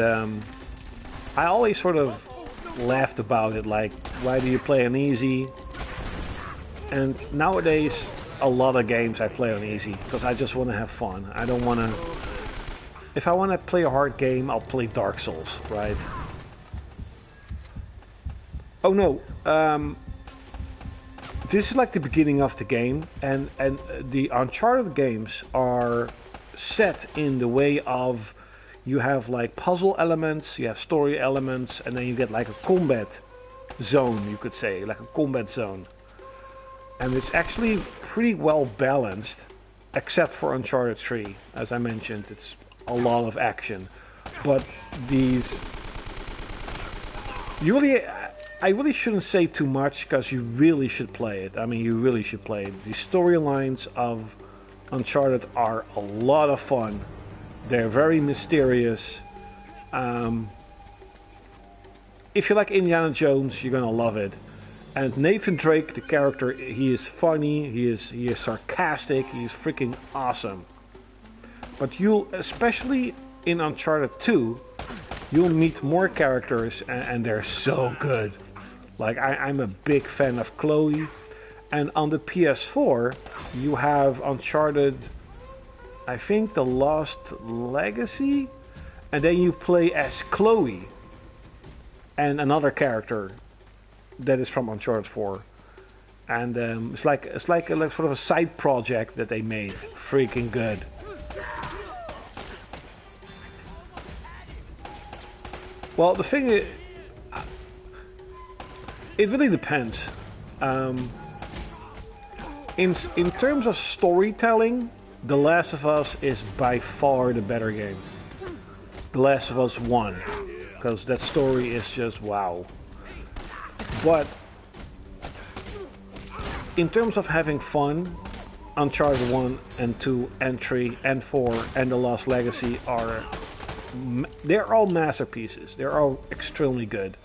I always sort of laughed about it, like, why do you play on easy? And nowadays, a lot of games I play on easy because I just want to have fun. I don't want to. If I want to play a hard game, I'll play Dark Souls, right? Oh no, this is like the beginning of the game, and the Uncharted games are set in the way of you have like puzzle elements, you have story elements, and then you get like a combat zone, you could say, like a combat zone. And it's actually pretty well balanced, except for Uncharted 3. As I mentioned, it's a lot of action. But these... I really shouldn't say too much, because you really should play it. I mean, you really should play it. The storylines of Uncharted are a lot of fun. They're very mysterious. If you like Indiana Jones, you're gonna love it. And Nathan Drake, the character, he is funny, he is sarcastic, he's freaking awesome. But you'll, especially in Uncharted 2, you'll meet more characters, and they're so good. Like, I'm a big fan of Chloe. And on the PS4, you have Uncharted, I think, The Lost Legacy? And then you play as Chloe and another character that is from Uncharted 4, and it's like sort of a side project that they made. Freaking good. Well, the thing is, it really depends. In terms of storytelling, The Last of Us is by far the better game. The Last of Us 1, because that story is just wow. But in terms of having fun, Uncharted 1 and 2 and 3 and 4 and The Lost Legacy they're all masterpieces. They're all extremely good.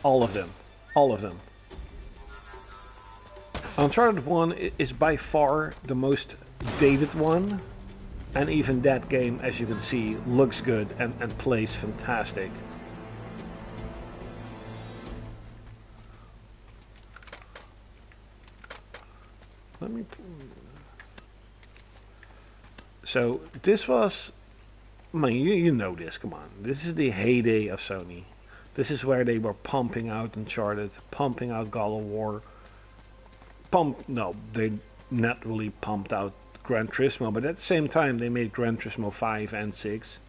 All of them. All of them. Uncharted 1 is by far the most dated one, and even that game, as you can see, looks good and plays fantastic. Let me... So, this was... Man, you know this, come on. This is the heyday of Sony. This is where they were pumping out Uncharted, pumping out God of War. No, they not really pumped out Gran Turismo, but at the same time they made Gran Turismo 5 and 6.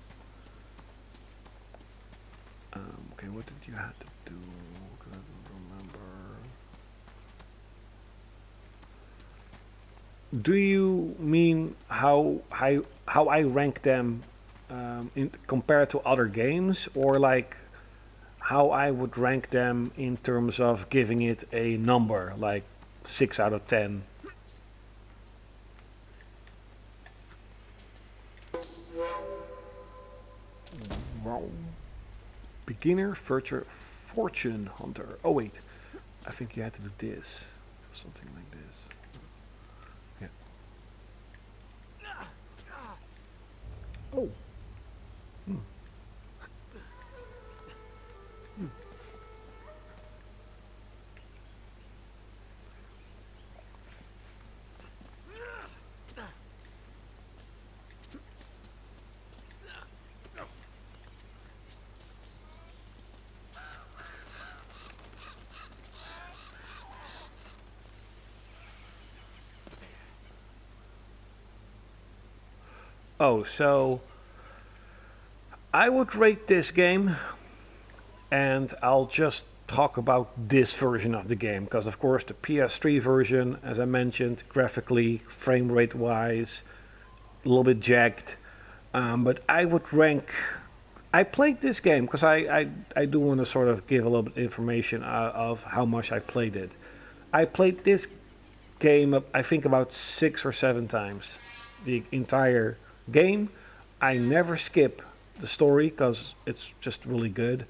Okay, what did you have to do? I don't remember. Do you mean how I rank them compared to other games, or like how I would rank them in terms of giving it a number, like 6 out of 10? Wow. Beginner, fortune hunter. Oh wait, I think you had to do this, something like this. Yeah. Oh. Hmm. Oh, so I would rate this game, and I'll just talk about this version of the game, because of course the PS3 version, as I mentioned, graphically, frame rate wise, a little bit jagged, but I would rank... I played this game because I do want to sort of give a little bit of information of how much I played it. I played this game, I think, about 6 or 7 times. The entire game. I never skip the story because it's just really good.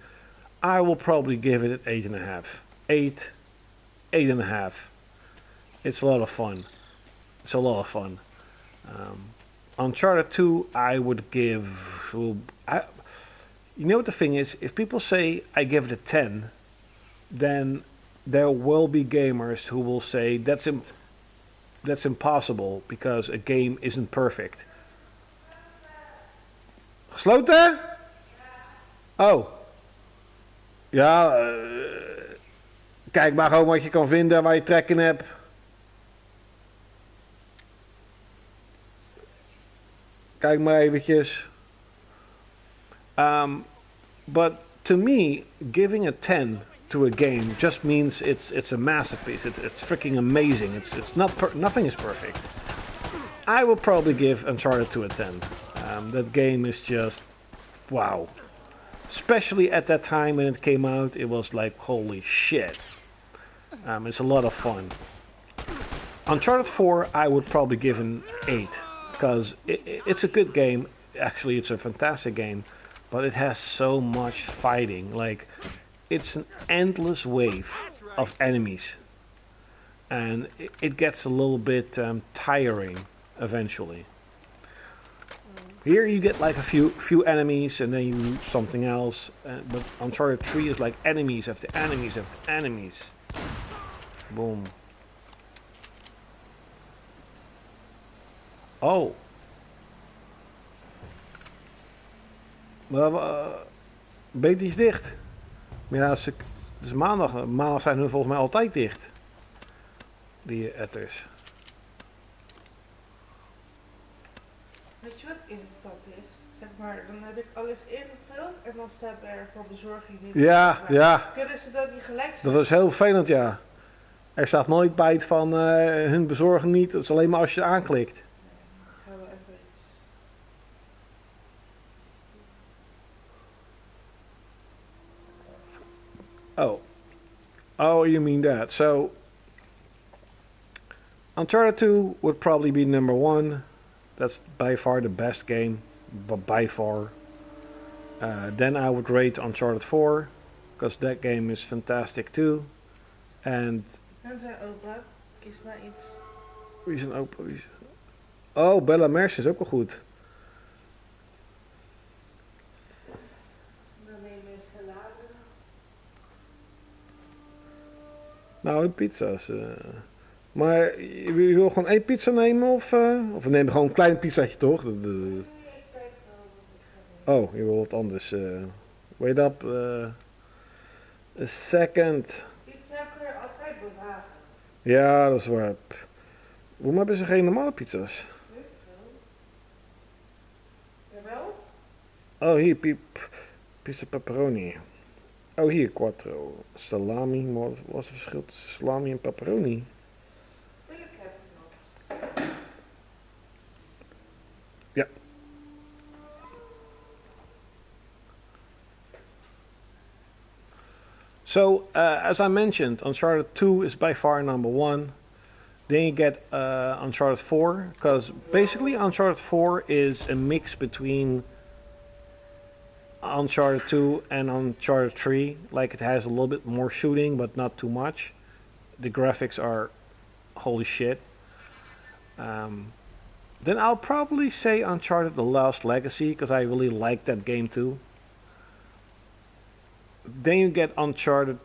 I will probably give it an 8.5. 8.5. It's a lot of fun. It's a lot of fun. Uncharted 2, I would give... you know what the thing is? If people say I give it a 10, then there will be gamers who will say that's impossible because a game isn't perfect. Gesloten? Oh. Ja, kijk maar gewoon wat je kan vinden waar je trek in hebt. Kijk maar eventjes. But to me, giving a 10 to a game just means it's a masterpiece. It's freaking amazing. It's not nothing is perfect. I will probably give Uncharted 2 a 10. That game is just wow. Especially at that time when it came out, it was like holy shit. It's a lot of fun. Uncharted 4, I would probably give an 8 because it's a good game. Actually, it's a fantastic game, but it has so much fighting. Like, it's an endless wave of enemies, and it gets a little bit tiring eventually. Here you get like a few enemies and then you do something else, but Uncharted 3 is like enemies after enemies after enemies. Boom. Oh. Beter is dicht. Maar ja, het is maandag. Maandag zijn hun volgens mij altijd dicht. Die etters. Weet je wat irritant is? Zeg maar, dan heb ik alles ingevuld en dan staat er voor bezorging niet. Ja, ja. Kunnen ze dat niet gelijk zetten? Dat is heel vervelend, ja. Er staat nooit bij het van hun bezorging niet. Het is alleen maar als je het aanklikt. Nee, gaan we even iets. Oh. Oh, you mean that. So, Uncharted 2 would probably be number 1. That's by far the best game, but by far. Then I would rate Uncharted 4, because that game is fantastic too. And En zijn opa. Kies maar iets. Wie is een opa? Oh, Bella Merce is ook wel goed. Dan neem je een salade. Nou, pizza's. Maar je wil gewoon één pizza nemen of neem gewoon een klein pizzaatje toch? Nee, ik kijk wel wat ik ga doen. Oh, je wil wat anders. Wait up. A second. Pizza kun je altijd bewaren. Ja, dat is waar. Waarom hebben ze geen normale pizza's? Weet ik veel. Jawel? Oh, hier, pizza pepperoni. Oh, hier, quattro. Salami. Maar wat is het verschil tussen salami en pepperoni? Tuurlijk heb ik nog. Ja. So, as I mentioned, Uncharted 2 is by far number one. Then you get Uncharted 4, because basically Uncharted 4 is a mix between Uncharted 2 and Uncharted 3. Like, it has a little bit more shooting, but not too much. The graphics are holy shit. Then I'll probably say Uncharted The Lost Legacy, because I really like that game too. Then you get Uncharted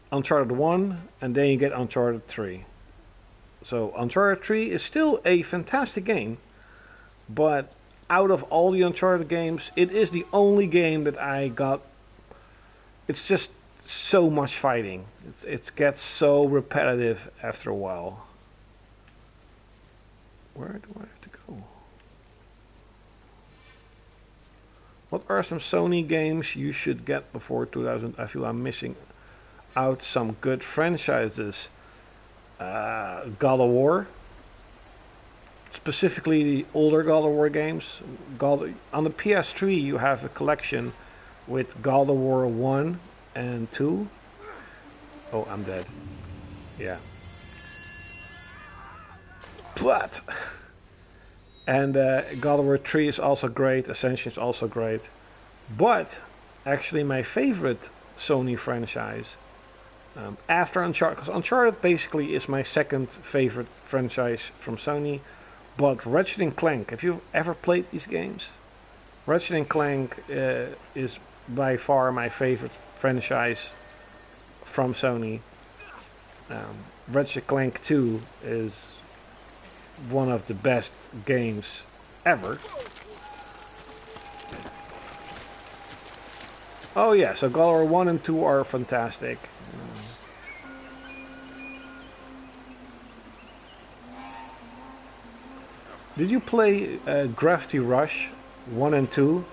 1, and then you get Uncharted 3. So Uncharted 3 is still a fantastic game, but out of all the Uncharted games, it is the only game that I got. It's just so much fighting. It gets so repetitive after a while. Where do I have to go? What are some Sony games you should get before 2000? I feel I'm missing out some good franchises. God of War. Specifically the older God of War games. On the PS3 you have a collection with God of War 1 and 2. Oh, I'm dead. Yeah. But and God of War 3 is also great, Ascension is also great. But actually my favorite Sony franchise after Uncharted, because Uncharted basically is my second favorite franchise from Sony, but Ratchet & Clank, have you ever played these games? Ratchet & Clank is by far my favorite franchise from Sony. Ratchet & Clank 2 is one of the best games ever. Oh yeah, so God of War 1 and 2 are fantastic. Did you play Gravity Rush 1 and 2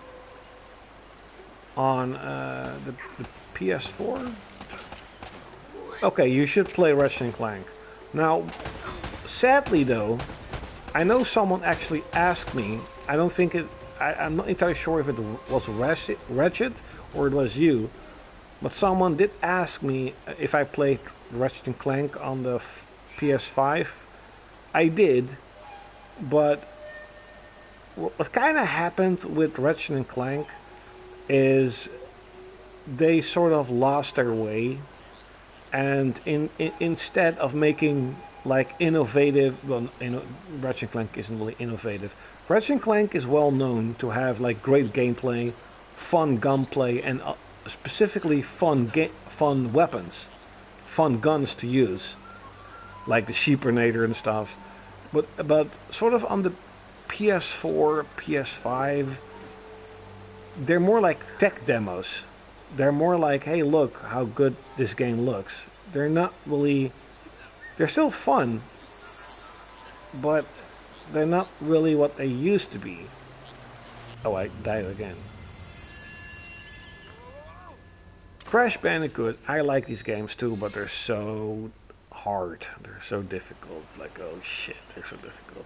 on the PS4? Okay, you should play Ratchet & Clank. Now, sadly though, I know someone actually asked me, I don't think it, I'm not entirely sure if it was Ratchet or it was you, but someone did ask me if I played Ratchet & Clank on the PS5. I did, but what kind of happened with Ratchet & Clank is they sort of lost their way, and instead of making like innovative, well, Ratchet & Clank isn't really innovative. Ratchet & Clank is well known to have like great gameplay, fun gunplay, and specifically fun weapons, fun guns to use, like the Sheepernator and stuff. But sort of on the PS4, PS5, they're more like tech demos. They're more like, hey, look how good this game looks. They're not really, they're still fun, but they're not really what they used to be. Oh, I died again. Crash Bandicoot, I like these games too, but they're so hard. They're so difficult. Like, oh shit, they're so difficult.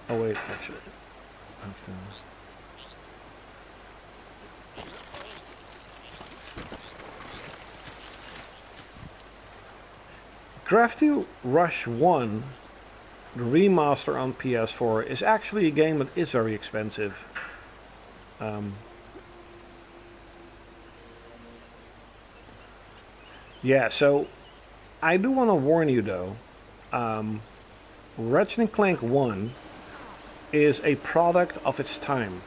Oh wait, actually, I have to... Gravity Rush 1, the remaster on PS4, is actually a game that is very expensive. Yeah, so I do want to warn you though. Um, Ratchet and Clank 1 is a product of its time.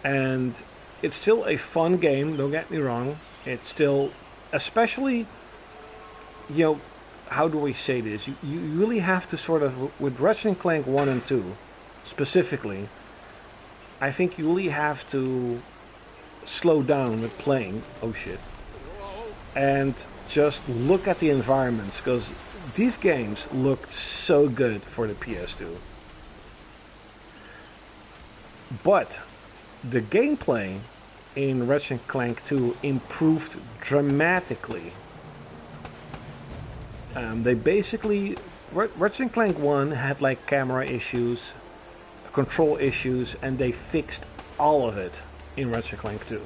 And it's still a fun game, don't get me wrong. It's still, especially, you know, how do we say this? You really have to sort of, with Ratchet and Clank 1 and 2 specifically, I think you really have to slow down with playing. Oh shit. And just look at the environments, because these games looked so good for the PS2. But the gameplay in Ratchet and Clank 2 improved dramatically. They basically, Ratchet and Clank 1 had like camera issues, control issues, and they fixed all of it in Ratchet and Clank 2.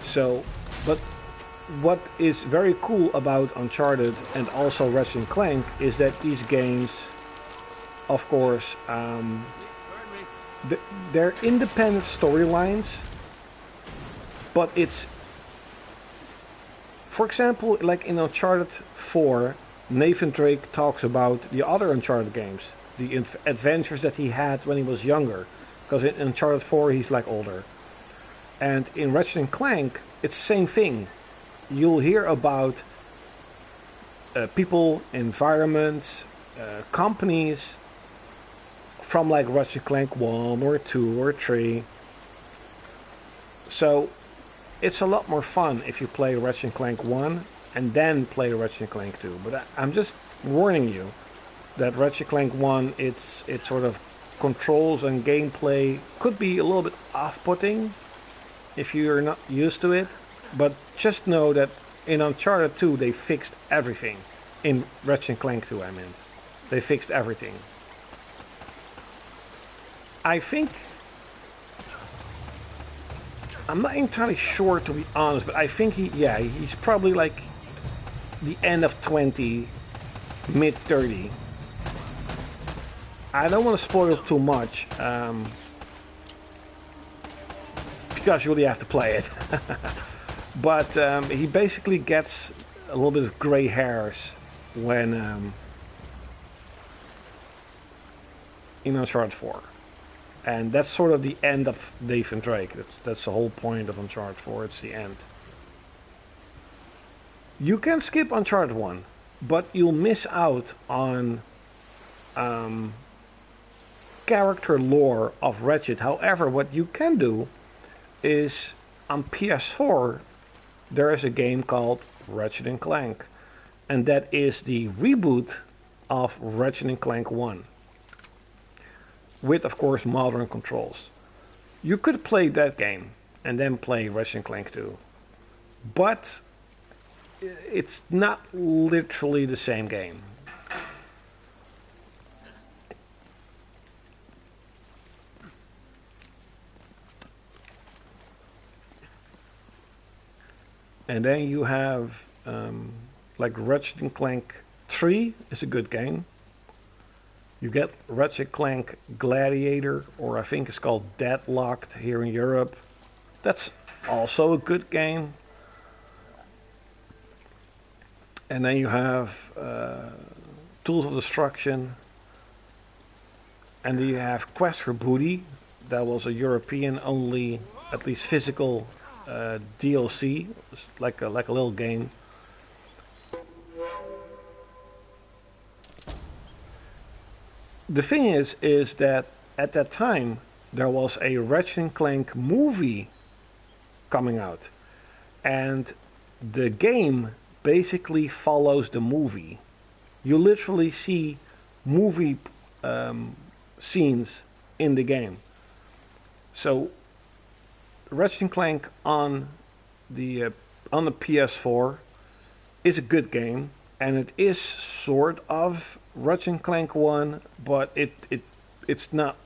So, but what is very cool about Uncharted and also Ratchet and Clank is that these games, of course, they're independent storylines, but it's, for example, like in Uncharted 4, Nathan Drake talks about the other Uncharted games, the adventures that he had when he was younger, because in Uncharted 4 he's like older. And in Ratchet and Clank, it's the same thing. You'll hear about people, environments, companies from like Ratchet and Clank 1 or 2 or 3. So it's a lot more fun if you play Ratchet and Clank 1 and then play Ratchet and Clank 2. But I'm just warning you that Ratchet and Clank 1, it's sort of controls and gameplay could be a little bit off-putting if you're not used to it. But just know that in Uncharted 2 they fixed everything. In Ratchet and Clank 2 I meant. They fixed everything. I think, I'm not entirely sure to be honest, but I think he's probably like the end of 20, mid 30. I don't want to spoil too much, because you really have to play it. But he basically gets a little bit of gray hairs when in Uncharted 4. And that's sort of the end of Nathan Drake. That's the whole point of Uncharted 4. It's the end. You can skip Uncharted 1, but you'll miss out on character lore of Ratchet. However, what you can do is on PS4 there is a game called Ratchet and Clank, and that is the reboot of Ratchet and Clank 1. With, of course, modern controls. You could play that game and then play Ratchet and Clank 2. But it's not literally the same game. And then you have like Ratchet and Clank 3 is a good game. You get Ratchet Clank Gladiator, or I think it's called Deadlocked here in Europe. That's also a good game. And then you have Tools of Destruction. And then you have Quest for Booty. That was a European only, at least physical DLC. It's like a little game. The thing is that at that time there was a Ratchet and Clank movie coming out, and the game basically follows the movie. You literally see movie scenes in the game. So Ratchet and Clank on the PS4 is a good game, and it is sort of Ratchet and Clank 1, but it's not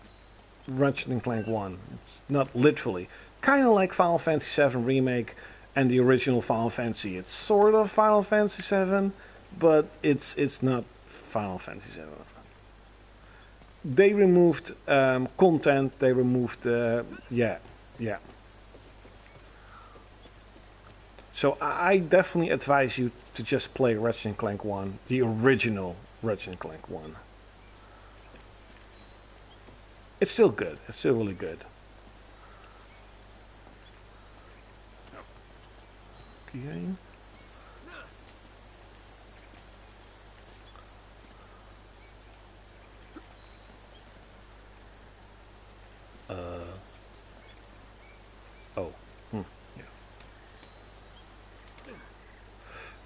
Ratchet and Clank 1. It's not literally. Kind of like Final Fantasy VII Remake and the original Final Fantasy. It's sort of Final Fantasy VII, but it's not Final Fantasy VII. They removed content. They removed yeah. So I definitely advise you to just play Ratchet and Clank 1, the original Ratchet and Clank 1. It's still good. It's still really good. Okay. Oh. Yeah.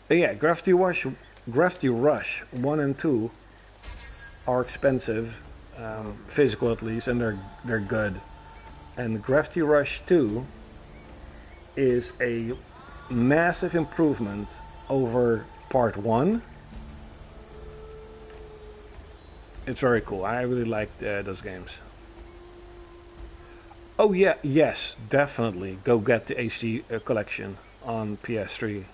Yeah, Gravity Rush 1 and 2 are expensive, physical at least, and they're good. And Gravity Rush 2 is a massive improvement over Part 1. It's very cool. I really like those games. Oh yeah, yes, definitely. Go get the HD collection on PS3.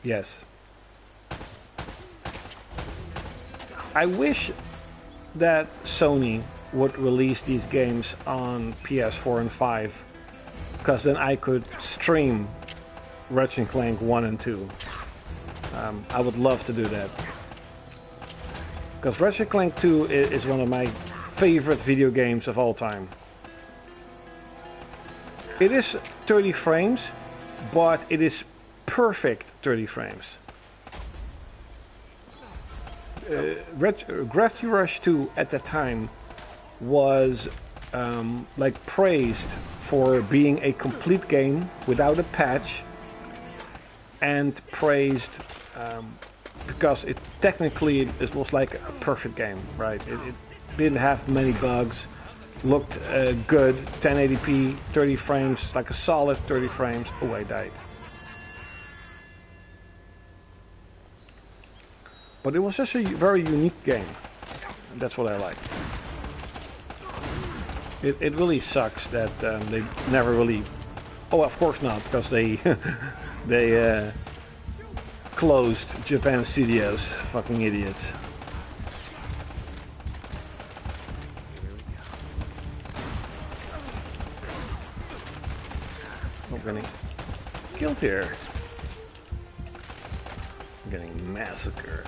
Yes. I wish that Sony would release these games on PS4 and 5, because then I could stream Ratchet and Clank 1 and 2. I would love to do that. Because Ratchet and Clank 2 is one of my favorite video games of all time. It is 30 frames, but it is perfect 30 frames. Gravity Rush 2 at the time was like praised for being a complete game without a patch, and praised because it technically it was like a perfect game, right? It didn't have many bugs, looked good, 1080p, 30 frames, like a solid 30 frames. Oh, I died. But it was just a very unique game, and that's what I like. It really sucks that they never really... Oh, of course not, because they they closed Japan Studios. Fucking idiots. I'm getting killed here. I'm getting massacred.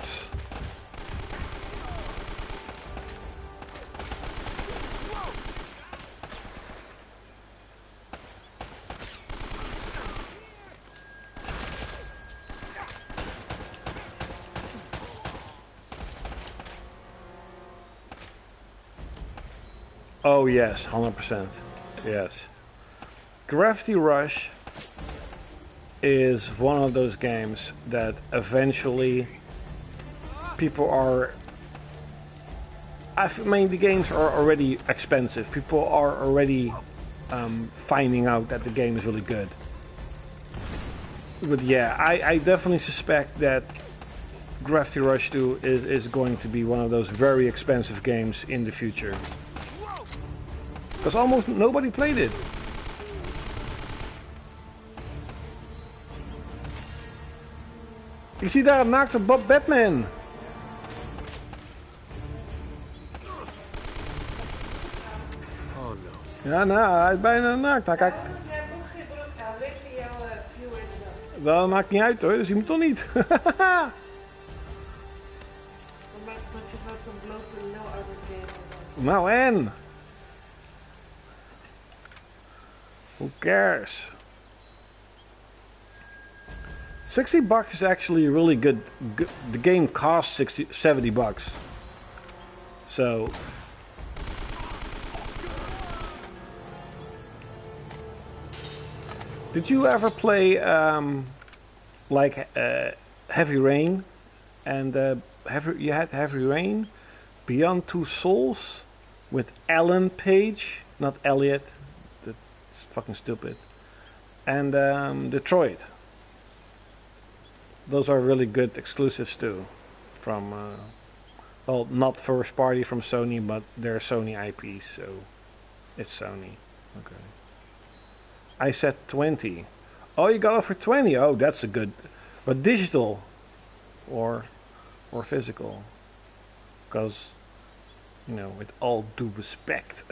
Oh yes, 100%. Yes. Gravity Rush is one of those games that eventually people are... I mean, the games are already expensive. People are already finding out that the game is really good. But yeah, I definitely suspect that Gravity Rush 2 is going to be one of those very expensive games in the future. Because almost nobody played it. Ik zie daar een naakte Bob Batman. Oh no. Ja, nou, hij is bijna naakt. Nou, kijk. Dat maakt niet uit hoor, dus je moet toch niet. Nou en? Who cares? $60 is actually really good. The game costs $70. So did you ever play like Heavy Rain? And you had Heavy Rain, Beyond Two Souls with Alan Page, not Elliot. That's fucking stupid. And Detroit. Those are really good exclusives too, from well, not first party from Sony, but they're Sony IPs, so it's Sony. Okay. I said 20. Oh, you got it for 20. Oh, that's a good. But digital or physical, because you know, with all due respect,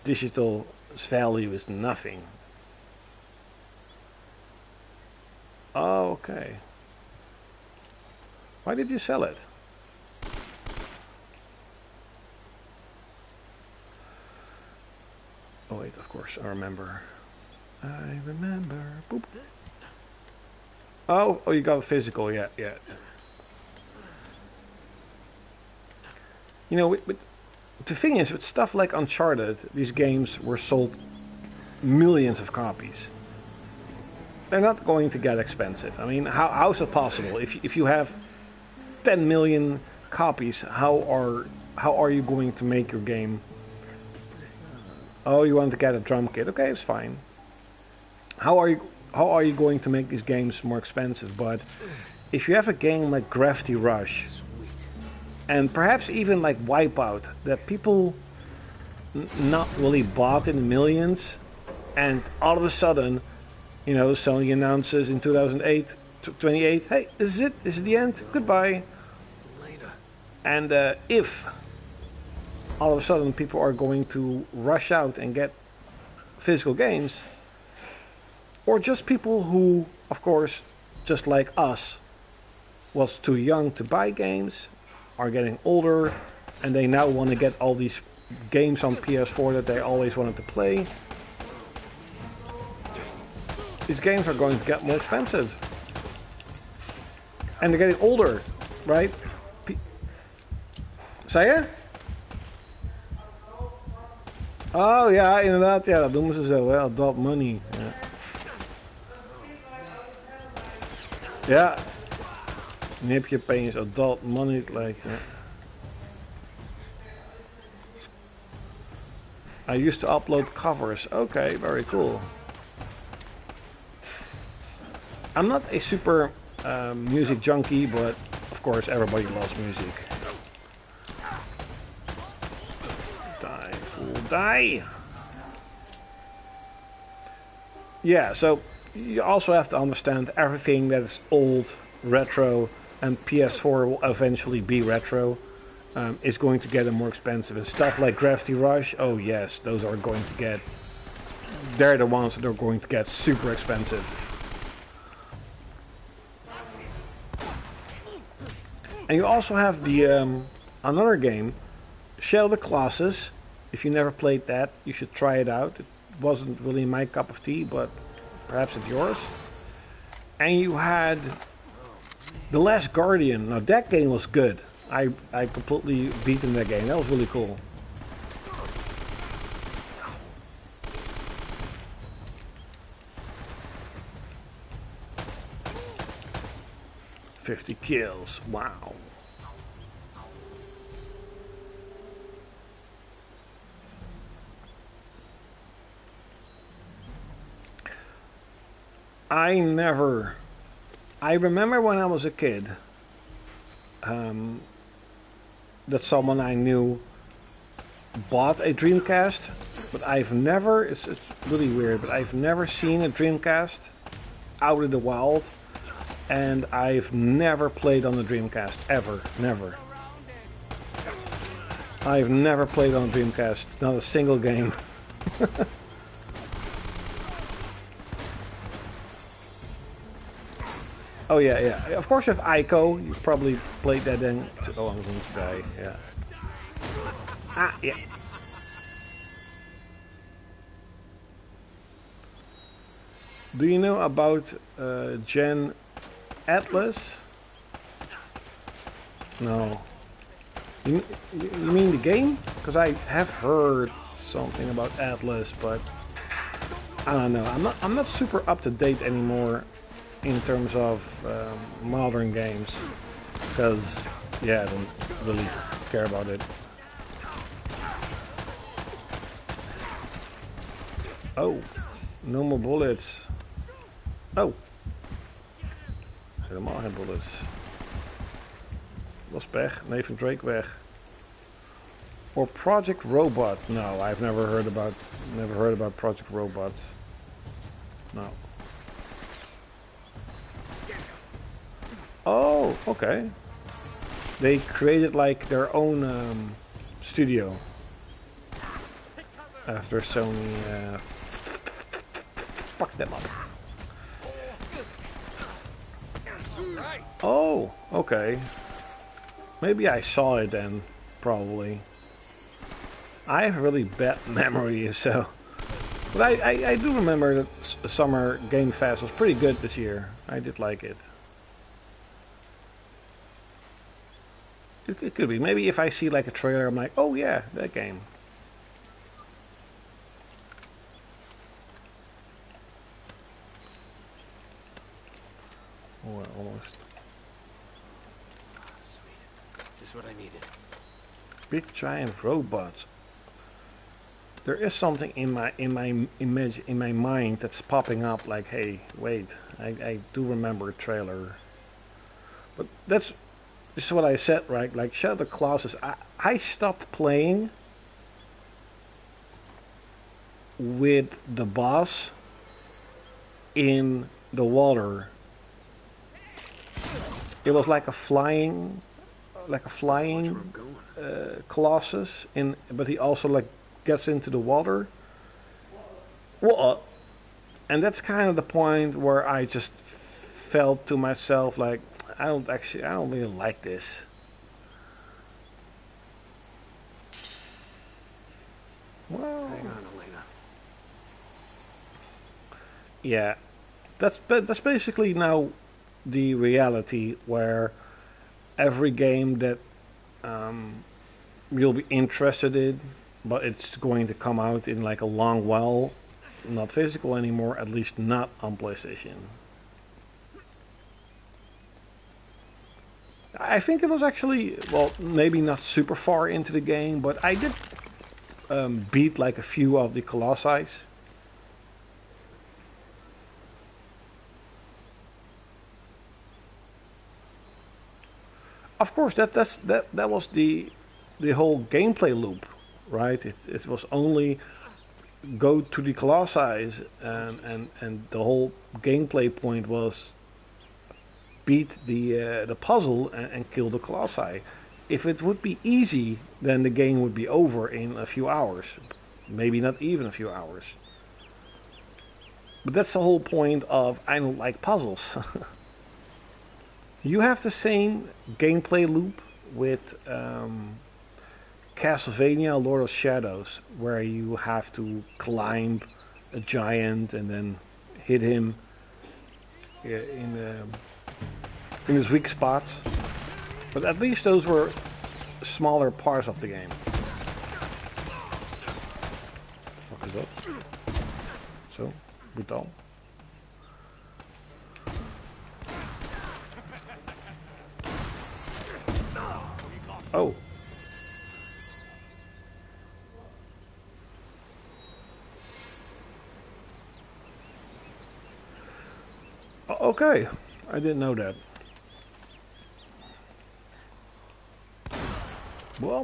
digital's value is nothing. Oh, okay. Why did you sell it? Oh wait, of course, I remember. I remember. Boop. Oh, you got a physical, yeah. You know, the thing is, with stuff like Uncharted, these games were sold millions of copies. They're not going to get expensive. I mean, how is it possible? If you have 10 million copies, how are you going to make your game? Oh, you want to get a drum kit? Okay, it's fine. How are you going to make these games more expensive? But if you have a game like Gravity Rush, and perhaps even like Wipeout, that people not really bought in the millions, and all of a sudden, you know, Sony announces in 2028, hey, this is it, this is the end, goodbye. Later. And if all of a sudden people are going to rush out and get physical games, or just people who, of course, just like us, was too young to buy games, are getting older, and they now want to get all these games on PS4 that they always wanted to play, these games are going to get more expensive. And they're getting older, right? Zei je? Oh ja, inderdaad, ja, dat noemen ze zo, hè, adult money. Ja. Ja. Nip je opeens adult money, like, yeah. I used to upload covers. Okay, very cool. I'm not a super music junkie, but of course everybody loves music. Die, fool, die! Yeah, so you also have to understand everything that is old, retro, and PS4 will eventually be retro, is going to get more expensive. And stuff like Gravity Rush, oh yes, those are going to get, they're the ones that are going to get super expensive. And you also have the another game, Shadow of the Colossus. If you never played that, you should try it out. It wasn't really my cup of tea, but perhaps it's yours. And you had The Last Guardian. Now that game was good. I completely beaten that game. That was really cool. "50 kills. Wow." I remember when I was a kid, that someone I knew bought a Dreamcast, but I've never, it's really weird, but I've never seen a Dreamcast out in the wild, and I've never played on the Dreamcast, ever, never. I've never played on a Dreamcast, not a single game. Oh yeah, yeah. Of course, you have Ico. You probably played that then. Oh, I'm going to die. Yeah. Ah, yeah. Do you know about Gen Atlas? No. You mean the game? Because I have heard something about Atlas, but I don't know. I'm not super up to date anymore in terms of modern games, because yeah, I don't really care about it. Oh, no more bullets. Oh, helemaal geen bullets. Was pech. Nathan Drake weg. Or Project Robot? No, I've never heard about Project Robot. No. Oh, okay. They created like their own studio after Sony fucked them up. Oh, okay. Maybe I saw it then, probably. I have really bad memory, so... But I do remember that Summer Game Fest was pretty good this year. I did like it. It could be. Maybe if I see like a trailer, I'm like, oh yeah, that game. Oh, almost. Sweet. Just what I needed. Big giant robots. There is something in my image in my mind that's popping up. Like, hey, wait, I do remember a trailer. But this is what I said, right? Like Shadow of the Colossus, I stopped playing with the boss in the water. It was like a flying Colossus, but he also like gets into the water. Well, and that's kind of the point where I just felt to myself like, I don't really like this. Well, Hang on, Elena. yeah, that's basically now the reality where every game that you'll be interested in, but it's going to come out in like a long while, not physical anymore, at least not on PlayStation. I think it was actually, well, maybe not super far into the game, but I did beat like a few of the Colossi. Of course, that was the whole gameplay loop, right? It was only go to the Colossi, and the whole gameplay point was beat the puzzle and kill the Colossi. If it would be easy, then the game would be over in a few hours, maybe not even a few hours. But that's the whole point of I don't like puzzles. You have the same gameplay loop with Castlevania Lord of Shadows, where you have to climb a giant and then hit him in his weak spots. But at least those were smaller parts of the game. What is that? So, brutal. Oh. Okay, I didn't know that. Well,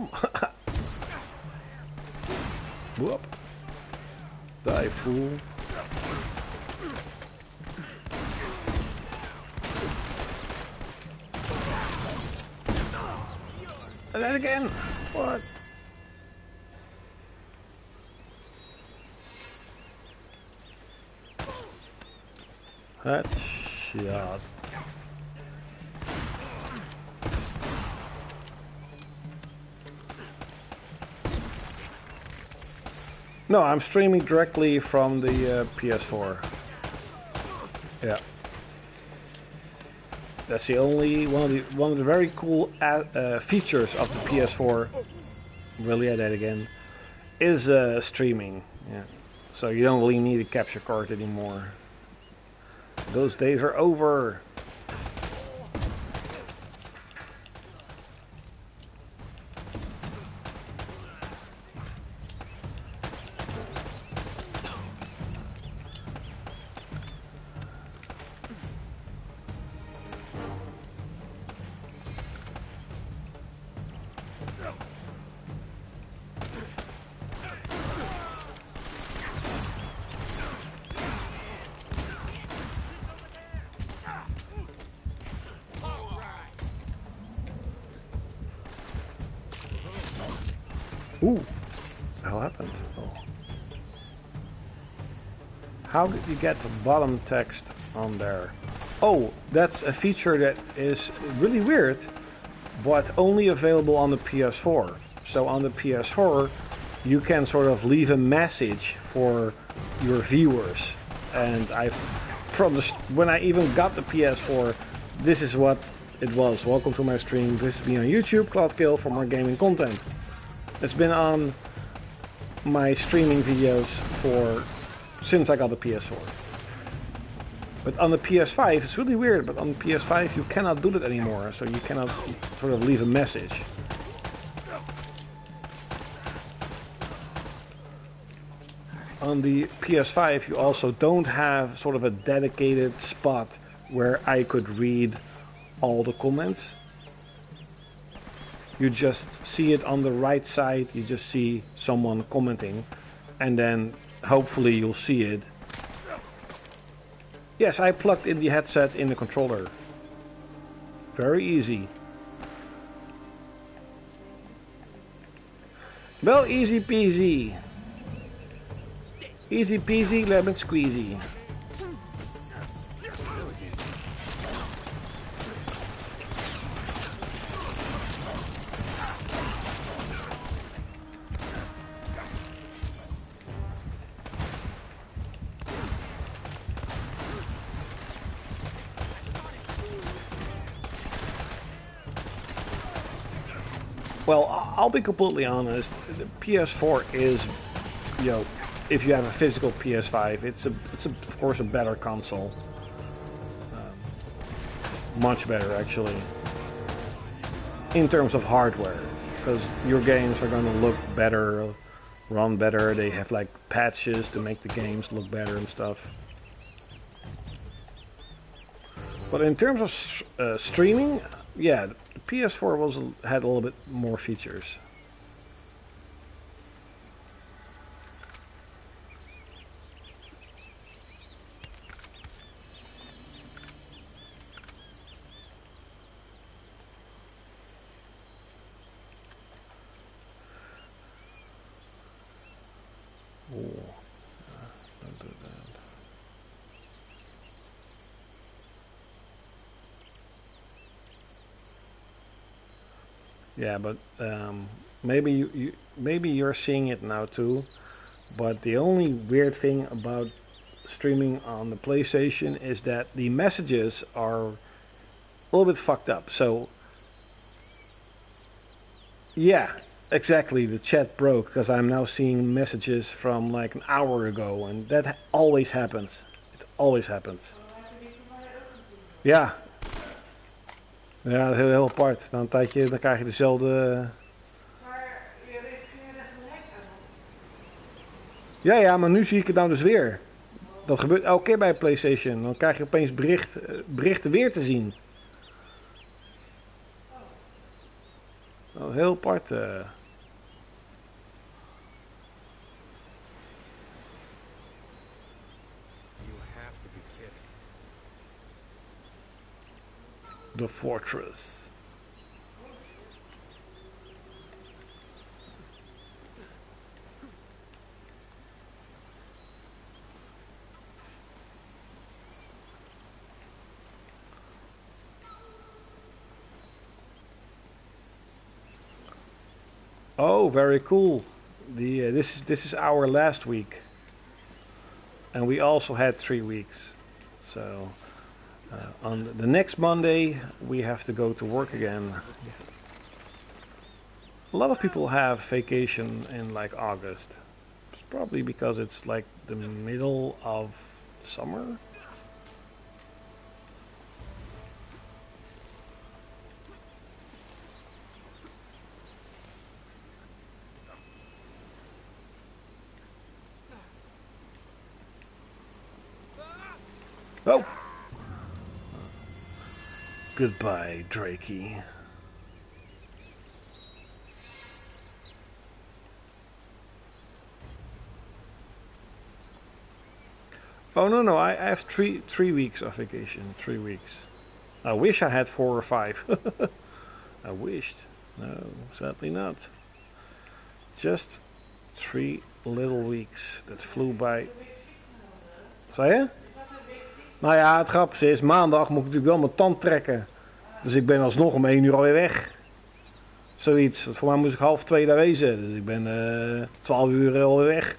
whoop. Die, fool. And then again. What? Headshot. No, I'm streaming directly from the PS4. Yeah. That's the only one of the very cool features of the PS4. Really at that again, is streaming. Yeah. So you don't really need a capture card anymore. Those days are over. Ooh, the hell happened? Oh. How did you get the bottom text on there? Oh, that's a feature that is really weird, but only available on the PS4. So on the PS4, you can sort of leave a message for your viewers. And when I even got the PS4, this is what it was. Welcome to my stream. Visit me on YouTube, XL-klaudkil, for more gaming content. It's been on my streaming videos since I got the PS4. But on the PS5, it's really weird, but on the PS5 you cannot do that anymore, so you cannot sort of leave a message. On the PS5 you also don't have sort of a dedicated spot where I could read all the comments. You just see it on the right side, you just see someone commenting, and then hopefully you'll see it. Yes, I plugged in the headset in the controller. Very easy. Well, easy peasy. Easy peasy, lemon squeezy. Well, I'll be completely honest. The PS4 is, you know, if you have a physical PS5, it's of course a better console. Much better, actually, in terms of hardware, because your games are going to look better, run better. They have like patches to make the games look better and stuff. But in terms of streaming, yeah, the PS4 had a little bit more features. Don't do that. Yeah, but maybe you're seeing it now too. But the only weird thing about streaming on the PlayStation is that the messages are a little bit fucked up. So yeah, exactly. The chat broke because I'm now seeing messages from like an hour ago, and that always happens. It always happens. Ja. Ja, dat is heel apart. Na een tijdje dan krijg je dezelfde. Maar je reageerde gelijk aan. Ja, maar nu zie ik het nou dus weer. Dat gebeurt elke keer bij PlayStation. Dan krijg je opeens berichten weer te zien. Oh, heel apart. The Fortress. Oh, very cool. This is our last week, and we also had 3 weeks. So on the next Monday we have to go to work again. A lot of people have vacation in like August. It's probably because it's like the middle of summer. Oh! Goodbye, Drakey. Oh no, I have three weeks of vacation. 3 weeks. I wish I had 4 or 5. I wished. No, sadly not. Just 3 little weeks that flew by. Zei je? Nou ja, het grappige is, maandag moet ik natuurlijk wel mijn tand trekken. Dus ik ben alsnog om 1 uur alweer weg. Zoiets. Voor mij moest ik 1:30 daar wezen. Dus ik ben 12 uur alweer weg.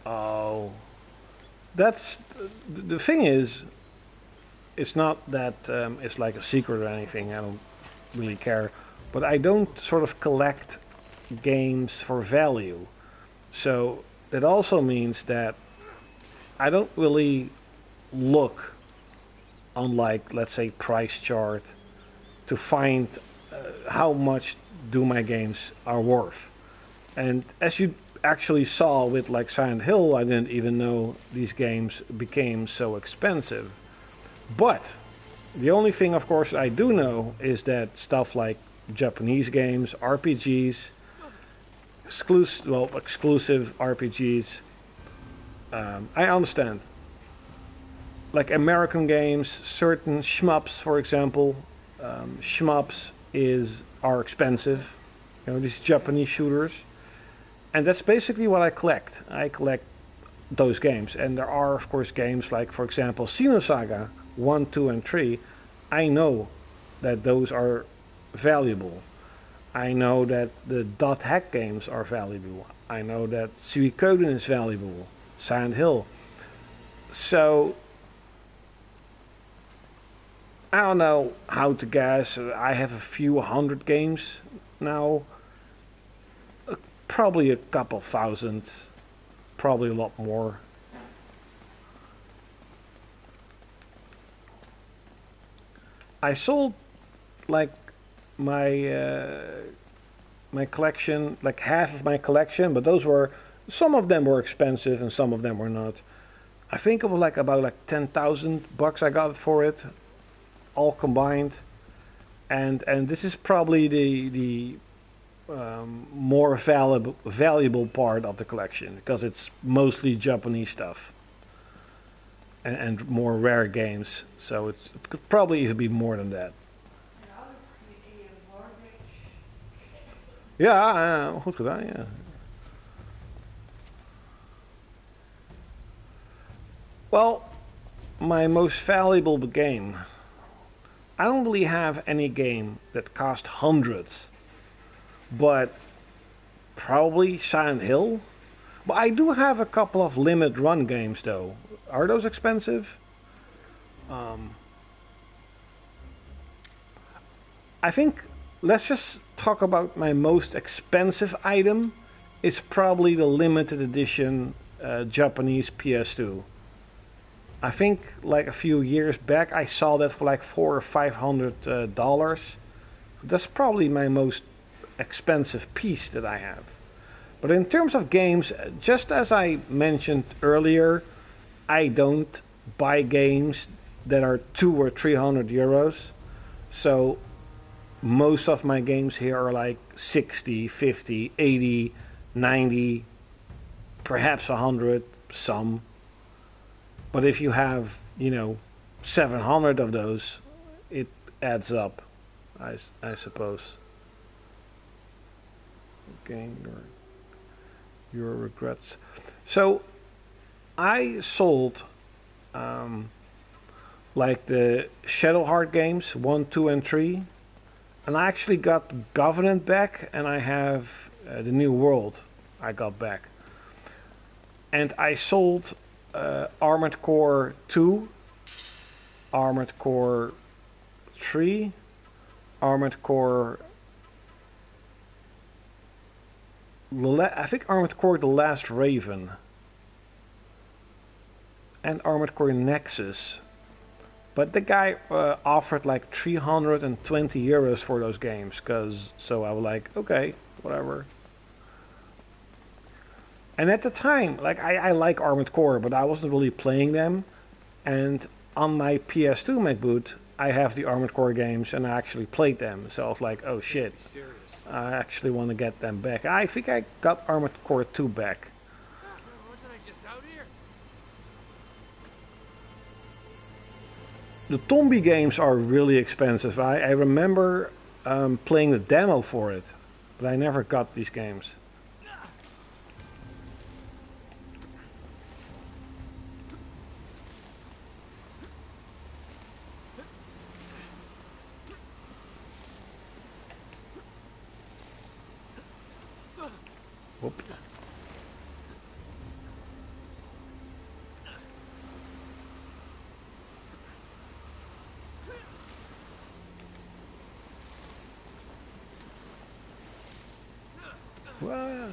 Oh. That's... The thing is... It's not that it's like a secret or anything. I don't really care. But I don't sort of collect games for value. So that also means that I don't really look on, like, let's say, price chart to find how much do my games are worth. And as you actually saw with like Silent Hill, I didn't even know these games became so expensive. But the only thing, of course, I do know is that stuff like Japanese games, RPGs, exclusive RPGs, I understand. Like American games, certain shmups, for example, shmups are expensive. You know, these Japanese shooters, and that's basically what I collect. I collect those games, and there are, of course, games like, for example, Xenosaga 1, 2, and 3. I know that those are valuable. I know that the dot hack games are valuable. I know that Suikoden is valuable. Silent Hill. So I don't know how to guess. I have a few hundred games now. Probably a couple thousand. Probably a lot more. I sold like my collection, like half of my collection, but some of them were expensive and some of them were not. I think it was like about like $10,000 I got it for it, all combined, and this is probably the more valuable part of the collection, because it's mostly Japanese stuff and more rare games, so it could probably even be more than that. Ja, goed gedaan, ja. Well, my most valuable game. I don't really have any game that cost hundreds, but probably Silent Hill. But I do have a couple of limited run games, though. Are those expensive? I think let's just talk about my most expensive item. It's probably the limited edition Japanese PS2. I think like a few years back I saw that for like $400 or $500. That's probably my most expensive piece that I have. But in terms of games, just as I mentioned earlier, I don't buy games that are 200 or 300 euros. So most of my games here are like 60, 50, 80, 90, perhaps 100, some. But if you have, 700 of those, it adds up, I suppose. Okay, your regrets. So I sold like the Shadowheart games 1, 2, and 3. And I actually got Covenant back, and I have the New World I got back. And I sold Armored Core 2, Armored Core 3, Armored Core... I think Armored Core The Last Raven, and Armored Core Nexus. But the guy offered like 320 euros for those games, so I was like, okay, whatever. And at the time, like I like Armored Core, but I wasn't really playing them. And on my PS2 MacBoot, I have the Armored Core games, and I actually played them. So I was like, oh shit, I actually want to get them back. I think I got Armored Core 2 back. The Tombi games are really expensive. I remember playing the demo for it, but I never got these games. Whoop. Wow.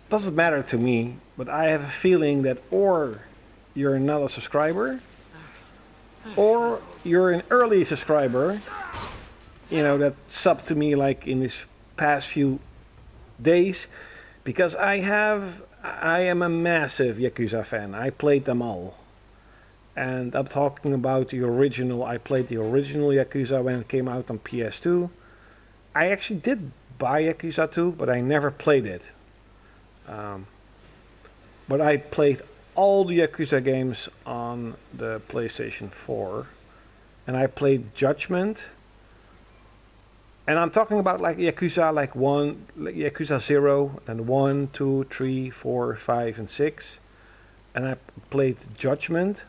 Doesn't matter to me, but I have a feeling that or you're not a subscriber, or you're an early subscriber, you know, that subbed to me like in this past few days, because I am a massive Yakuza fan. I played them all. And I'm talking about the original. I played the original Yakuza when it came out on PS2. I actually did buy Yakuza 2, but I never played it. But I played all the Yakuza games on the PlayStation 4. And I played Judgment. And I'm talking about like Yakuza like 1, like Yakuza 0, and 1, 2, 3, 4, 5, and 6. And I played Judgment.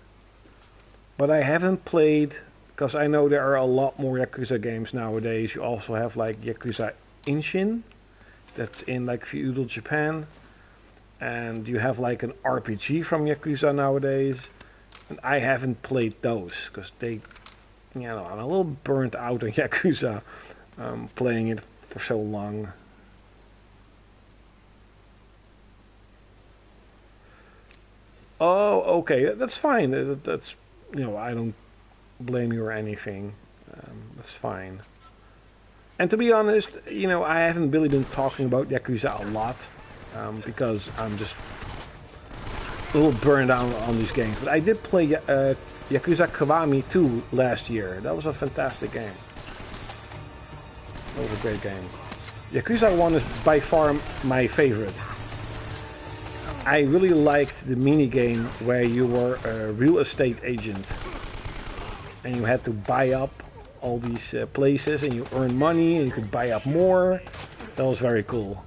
But I haven't played, because I know there are a lot more Yakuza games nowadays. You also have like Yakuza Inshin, that's in like feudal Japan. And you have like an RPG from Yakuza nowadays. And I haven't played those, because they, you know, I'm a little burnt out on Yakuza. Playing it for so long. Oh, okay, that's fine. That's, you know, I don't blame you or anything. That's fine. And to be honest, you know, I haven't really been talking about Yakuza a lot, because I'm just a little burned out on these games. But I did play Yakuza Kiwami 2 last year. That was a fantastic game. That was a great game. Yakuza 1 is by far my favorite. I really liked the minigame where you were a real estate agent. And you had to buy up all these places and you earn money and you could buy up more. That was very cool.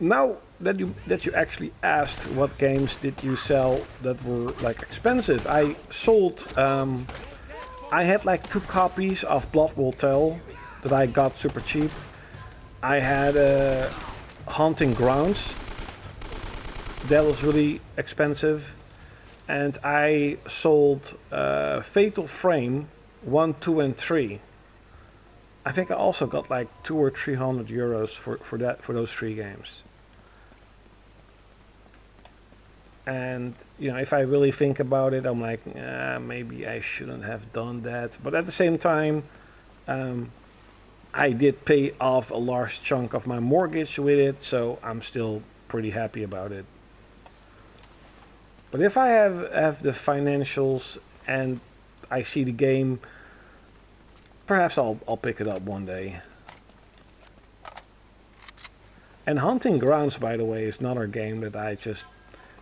Now that you actually asked what games did you sell that were like expensive, I sold. I had like 2 copies of Blood Will Tell that I got super cheap. I had Hunting Grounds that was really expensive, and I sold Fatal Frame 1, 2, and 3. I think I also got like 200 or 300 euros for those 3 games. And, you know, if I really think about it, I'm like, maybe I shouldn't have done that. But at the same time, I did pay off a large chunk of my mortgage with it, so I'm still pretty happy about it. But if I have the financials and I see the game, perhaps I'll pick it up one day. And Hunting Grounds, by the way, is another game that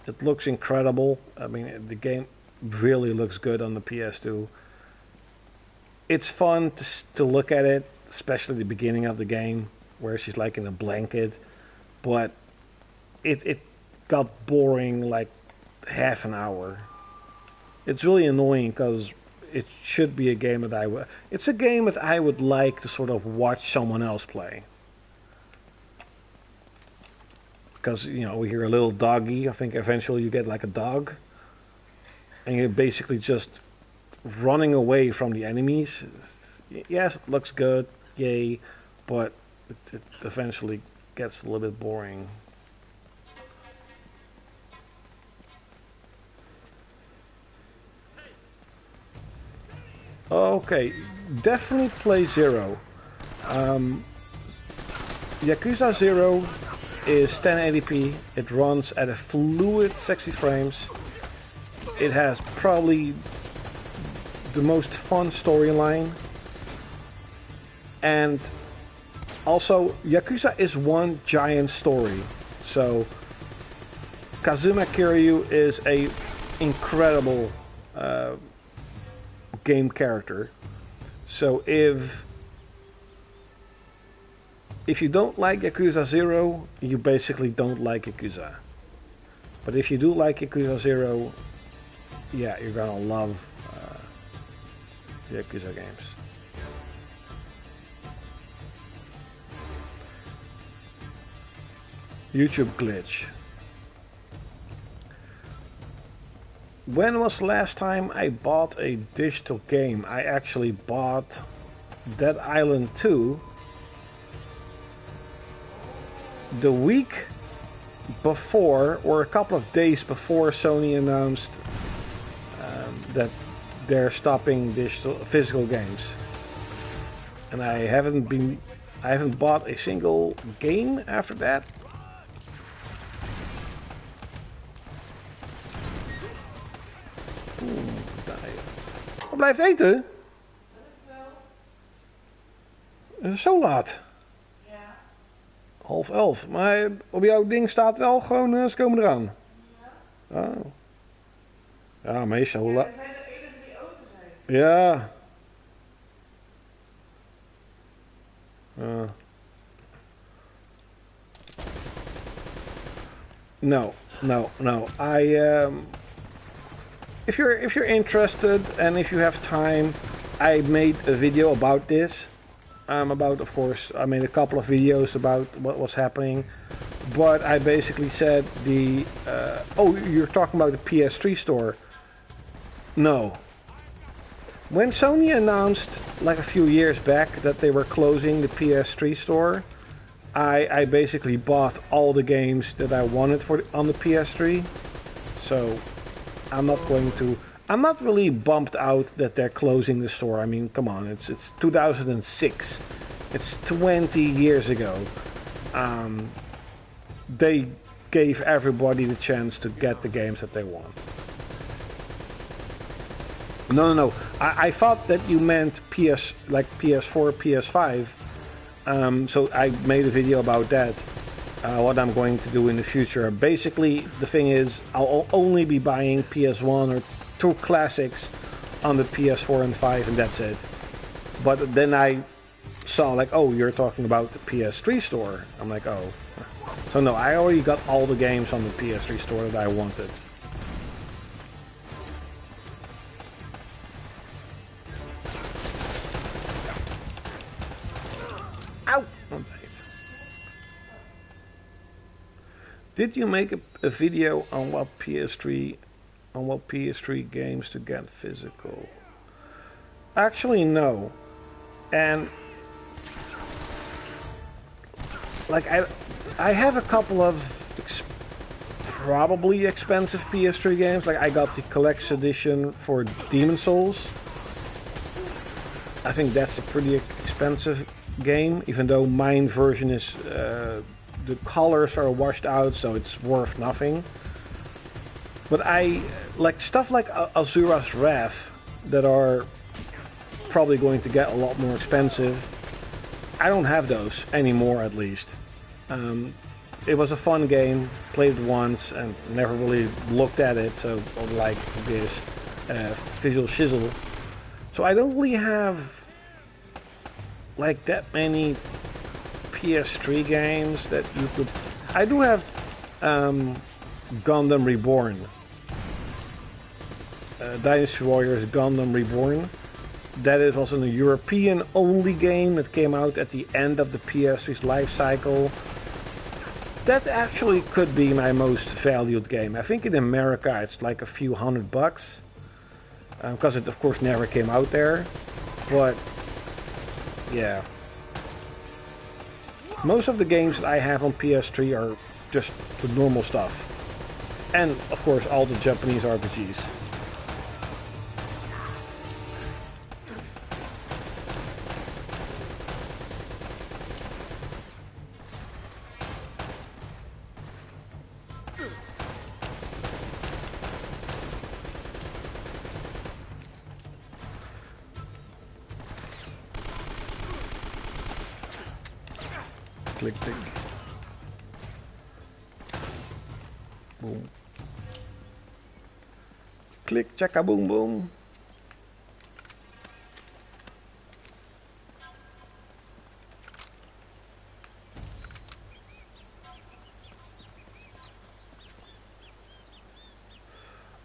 it looks incredible. I mean, the game really looks good on the PS2. It's fun to look at it, especially the beginning of the game, where she's like in a blanket. But it got boring like half an hour. It's really annoying because it should be a game that it's a game that I would like to sort of watch someone else play. Because, you know, we hear a little doggy. I think eventually you get like a dog. And you're basically just running away from the enemies. Yes, it looks good. Yay. But it eventually gets a little bit boring. Okay. Definitely play Zero. Yakuza 0 is 1080p. It runs at a fluid 60 frames. It has probably the most fun storyline. And also, Yakuza is one giant story. So, Kazuma Kiryu is a incredible game character. So if you don't like Yakuza 0, you basically don't like Yakuza. But if you do like Yakuza 0, yeah, you're gonna love Yakuza games. YouTube glitch. When was the last time I bought a digital game? I actually bought Dead Island 2 the week before, or a couple of days before Sony announced that they're stopping physical games. And I haven't bought a single game after that. Wat blijft eten? Het is zo laat. Ja. 10:30. Maar op jouw ding staat wel gewoon, ze komen eraan. Ja. Oh. Ja, meestal. Ja, er zijn de enige die open zijn. Ja. No. If you're interested and if you have time, I made a video about this. Of course, I made a couple of videos about what was happening, but I basically said oh, you're talking about the PS3 store. No. When Sony announced like a few years back that they were closing the PS3 store, I basically bought all the games that I wanted on the PS3. So I'm not really bummed out that they're closing the store. I mean, come on, it's 2006. It's 20 years ago. They gave everybody the chance to get the games that they want. No. I thought that you meant PS4, PS5. So I made a video about that. What I'm going to do in the future. Basically, the thing is, I'll only be buying PS1 or 2 classics on the PS4 and 5, and that's it. But then I saw like, oh, you're talking about the PS3 store. I'm like, oh. So no, I already got all the games on the PS3 store that I wanted. Ow! Did you make a video on what PS3 games to get physical? Actually, no. And like I have a couple of probably expensive PS3 games. Like I got the collection edition for Demon's Souls. I think that's a pretty expensive game, even though mine version is the colors are washed out, so it's worth nothing. But I like stuff like Azura's Wrath that are probably going to get a lot more expensive. I don't have those anymore, at least. It was a fun game, played it once and never really looked at it, so like this visual shizzle. So I don't really have like that many PS3 games that you could. I do have Gundam Reborn, Dynasty Warriors Gundam Reborn. That is also a European only game that came out at the end of the PS3's life cycle. That actually could be my most valued game. I think in America it's like a few $100, because it of course never came out there. But yeah, most of the games that I have on PS3 are just the normal stuff, and of course all the Japanese RPGs. click, click. Boom. Click, chaka, boom, boom.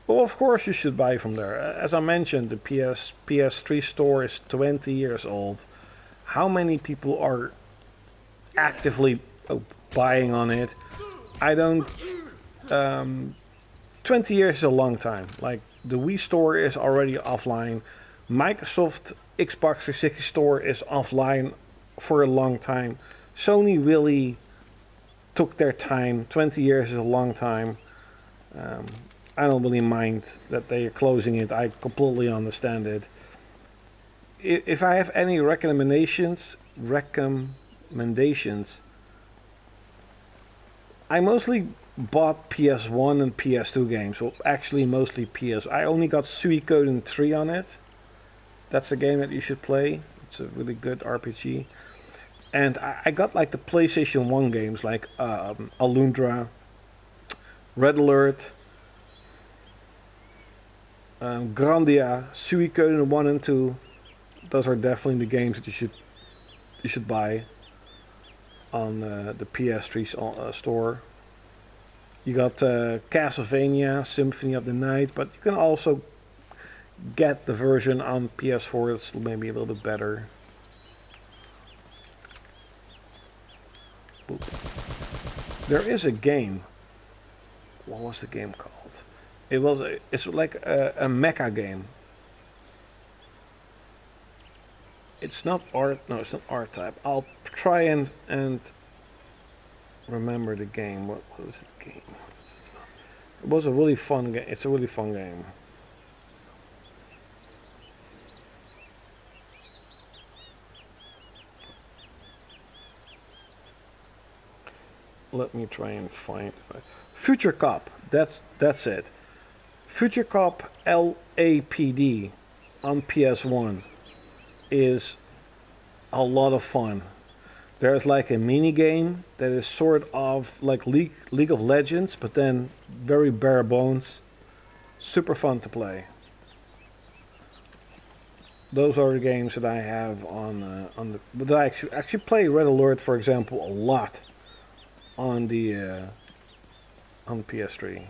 Well, of course you should buy from there. As I mentioned, the PS3 store is 20 years old. How many people are actively buying on it? I don't... 20 years is a long time. Like, the Wii store is already offline. Microsoft Xbox 360 store is offline for a long time. Sony really took their time. 20 years is a long time. I don't really mind that they are closing it. I completely understand it. If I have any recommendations, I mostly bought PS1 and PS2 games. Well, actually mostly PS. I only got Suikoden 3 on it. That's a game that you should play. It's a really good RPG. And I got like the PlayStation 1 games like Alundra, Red Alert, Grandia, Suikoden 1 and 2. Those are definitely the games that you should buy on the PS3 store. You got Castlevania, Symphony of the Night, but you can also get the version on PS4 that's maybe a little bit better. Boop. There is a game. What was the game called? It's like a mecha game. It's not art. No, it's not art type. I'll try and remember the game. What was the game? It was a really fun game. It's a really fun game. Let me try and find Future Cop. That's it. Future Cop LAPD on PS1 is a lot of fun. There's like a mini game that is sort of like League of Legends, but then very bare bones. Super fun to play. Those are the games that I have on the. But I actually play Red Alert, for example, a lot on the PS3.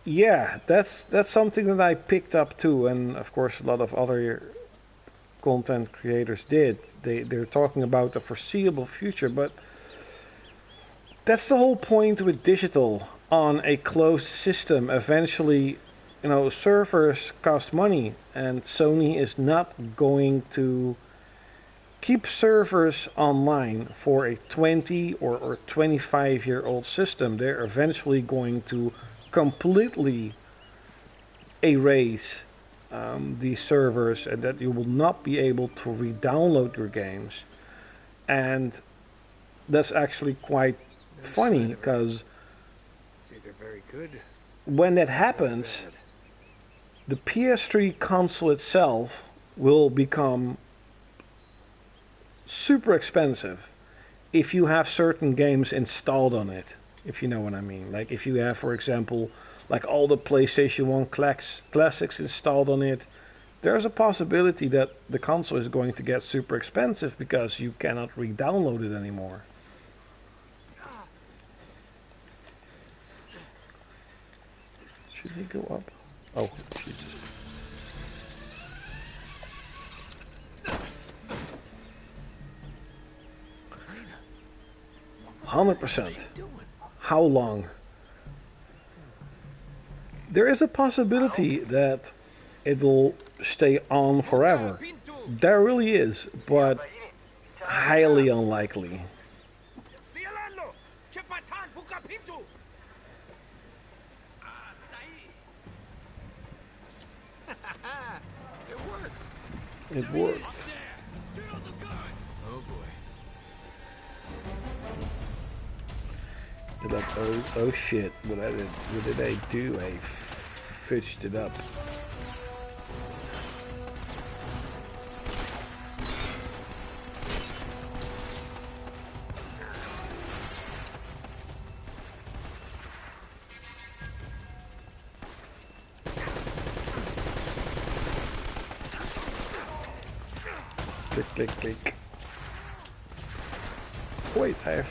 Yeah, that's something that I picked up too, and of course a lot of other content creators did. They're talking about the foreseeable future, but that's the whole point with digital on a closed system. Eventually, you know, servers cost money, and Sony is not going to keep servers online for a 20 or 25-year-old system. They're eventually going to completely erase these servers, and that you will not be able to re-download your games. And that's actually quite funny, because when that happens, the PS3 console itself will become super expensive if you have certain games installed on it, if you know what I mean. Like if you have, for example, like all the PlayStation 1 classics installed on it, there's a possibility that the console is going to get super expensive because you cannot re-download it anymore. Should he go up? Oh, Jesus. %. How long? There is a possibility that it will stay on forever. There really is, but highly unlikely. It worked. Oh boy. Oh shit! What did I do? I fitched it up. Click, click, click. Wait, I have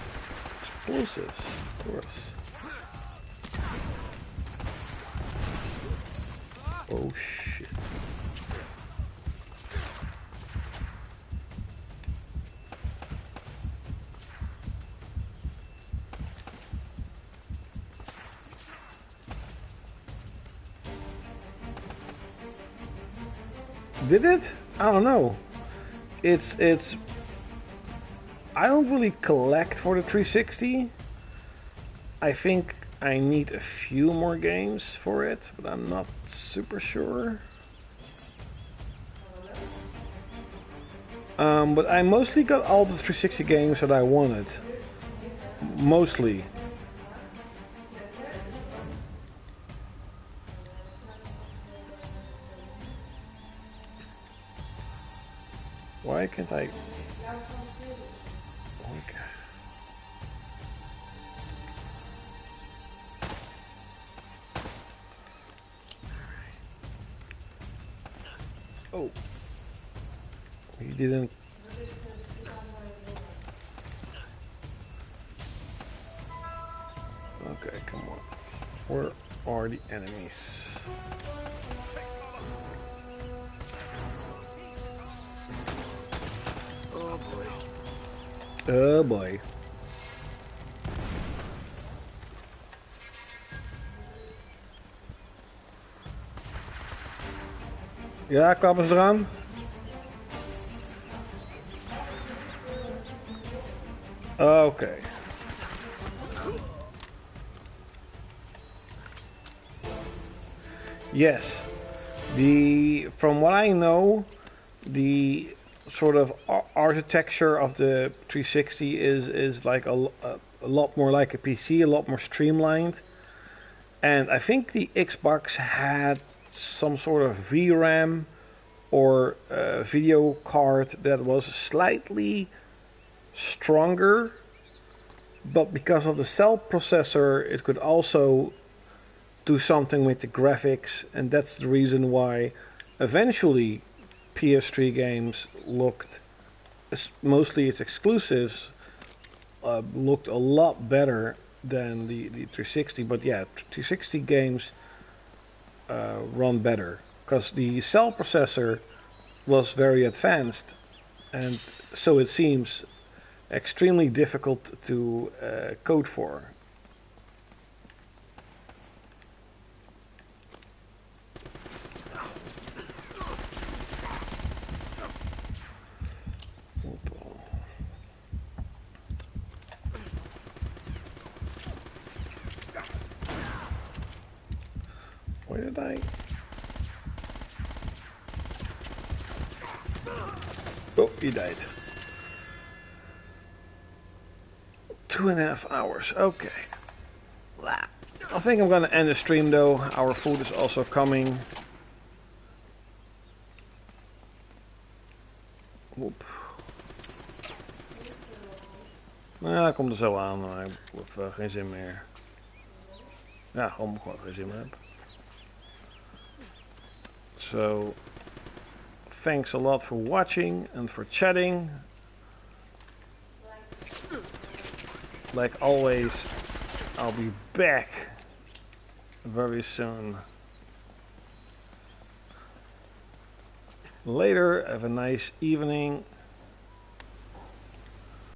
explosives, of course. Oh shit. Did it? I don't know. It's I don't really collect for the 360. I think I need a few more games for it, but I'm not super sure. But I mostly got all the 360 games that I wanted. Mostly. Why can't I? Okay. Oh. He didn't. Okay, come on. Where are the enemies? Oh boy. Oh boy. Ja, kwamen ze eraan? Okay. Yes. From what I know, the sort of architecture of the 360 is like a lot more like a PC, a lot more streamlined. And I think the Xbox had some sort of VRAM or video card that was slightly stronger, but because of the cell processor, it could also do something with the graphics, and that's the reason why eventually PS3 games looked, mostly its exclusives, looked a lot better than the 360. But yeah, 360 games run better because the cell processor was very advanced, and so it seems extremely difficult to code for. Where did I? Oh, he died. 2.5 hours. Okay. I think I'm gonna end the stream though. Our food is also coming. Oep. Nou, hij komt er zo aan, maar ik heb geen zin meer. Ja, gewoon geen zin meer heb. So, thanks a lot for watching and for chatting. Like always, I'll be back very soon. Later, have a nice evening.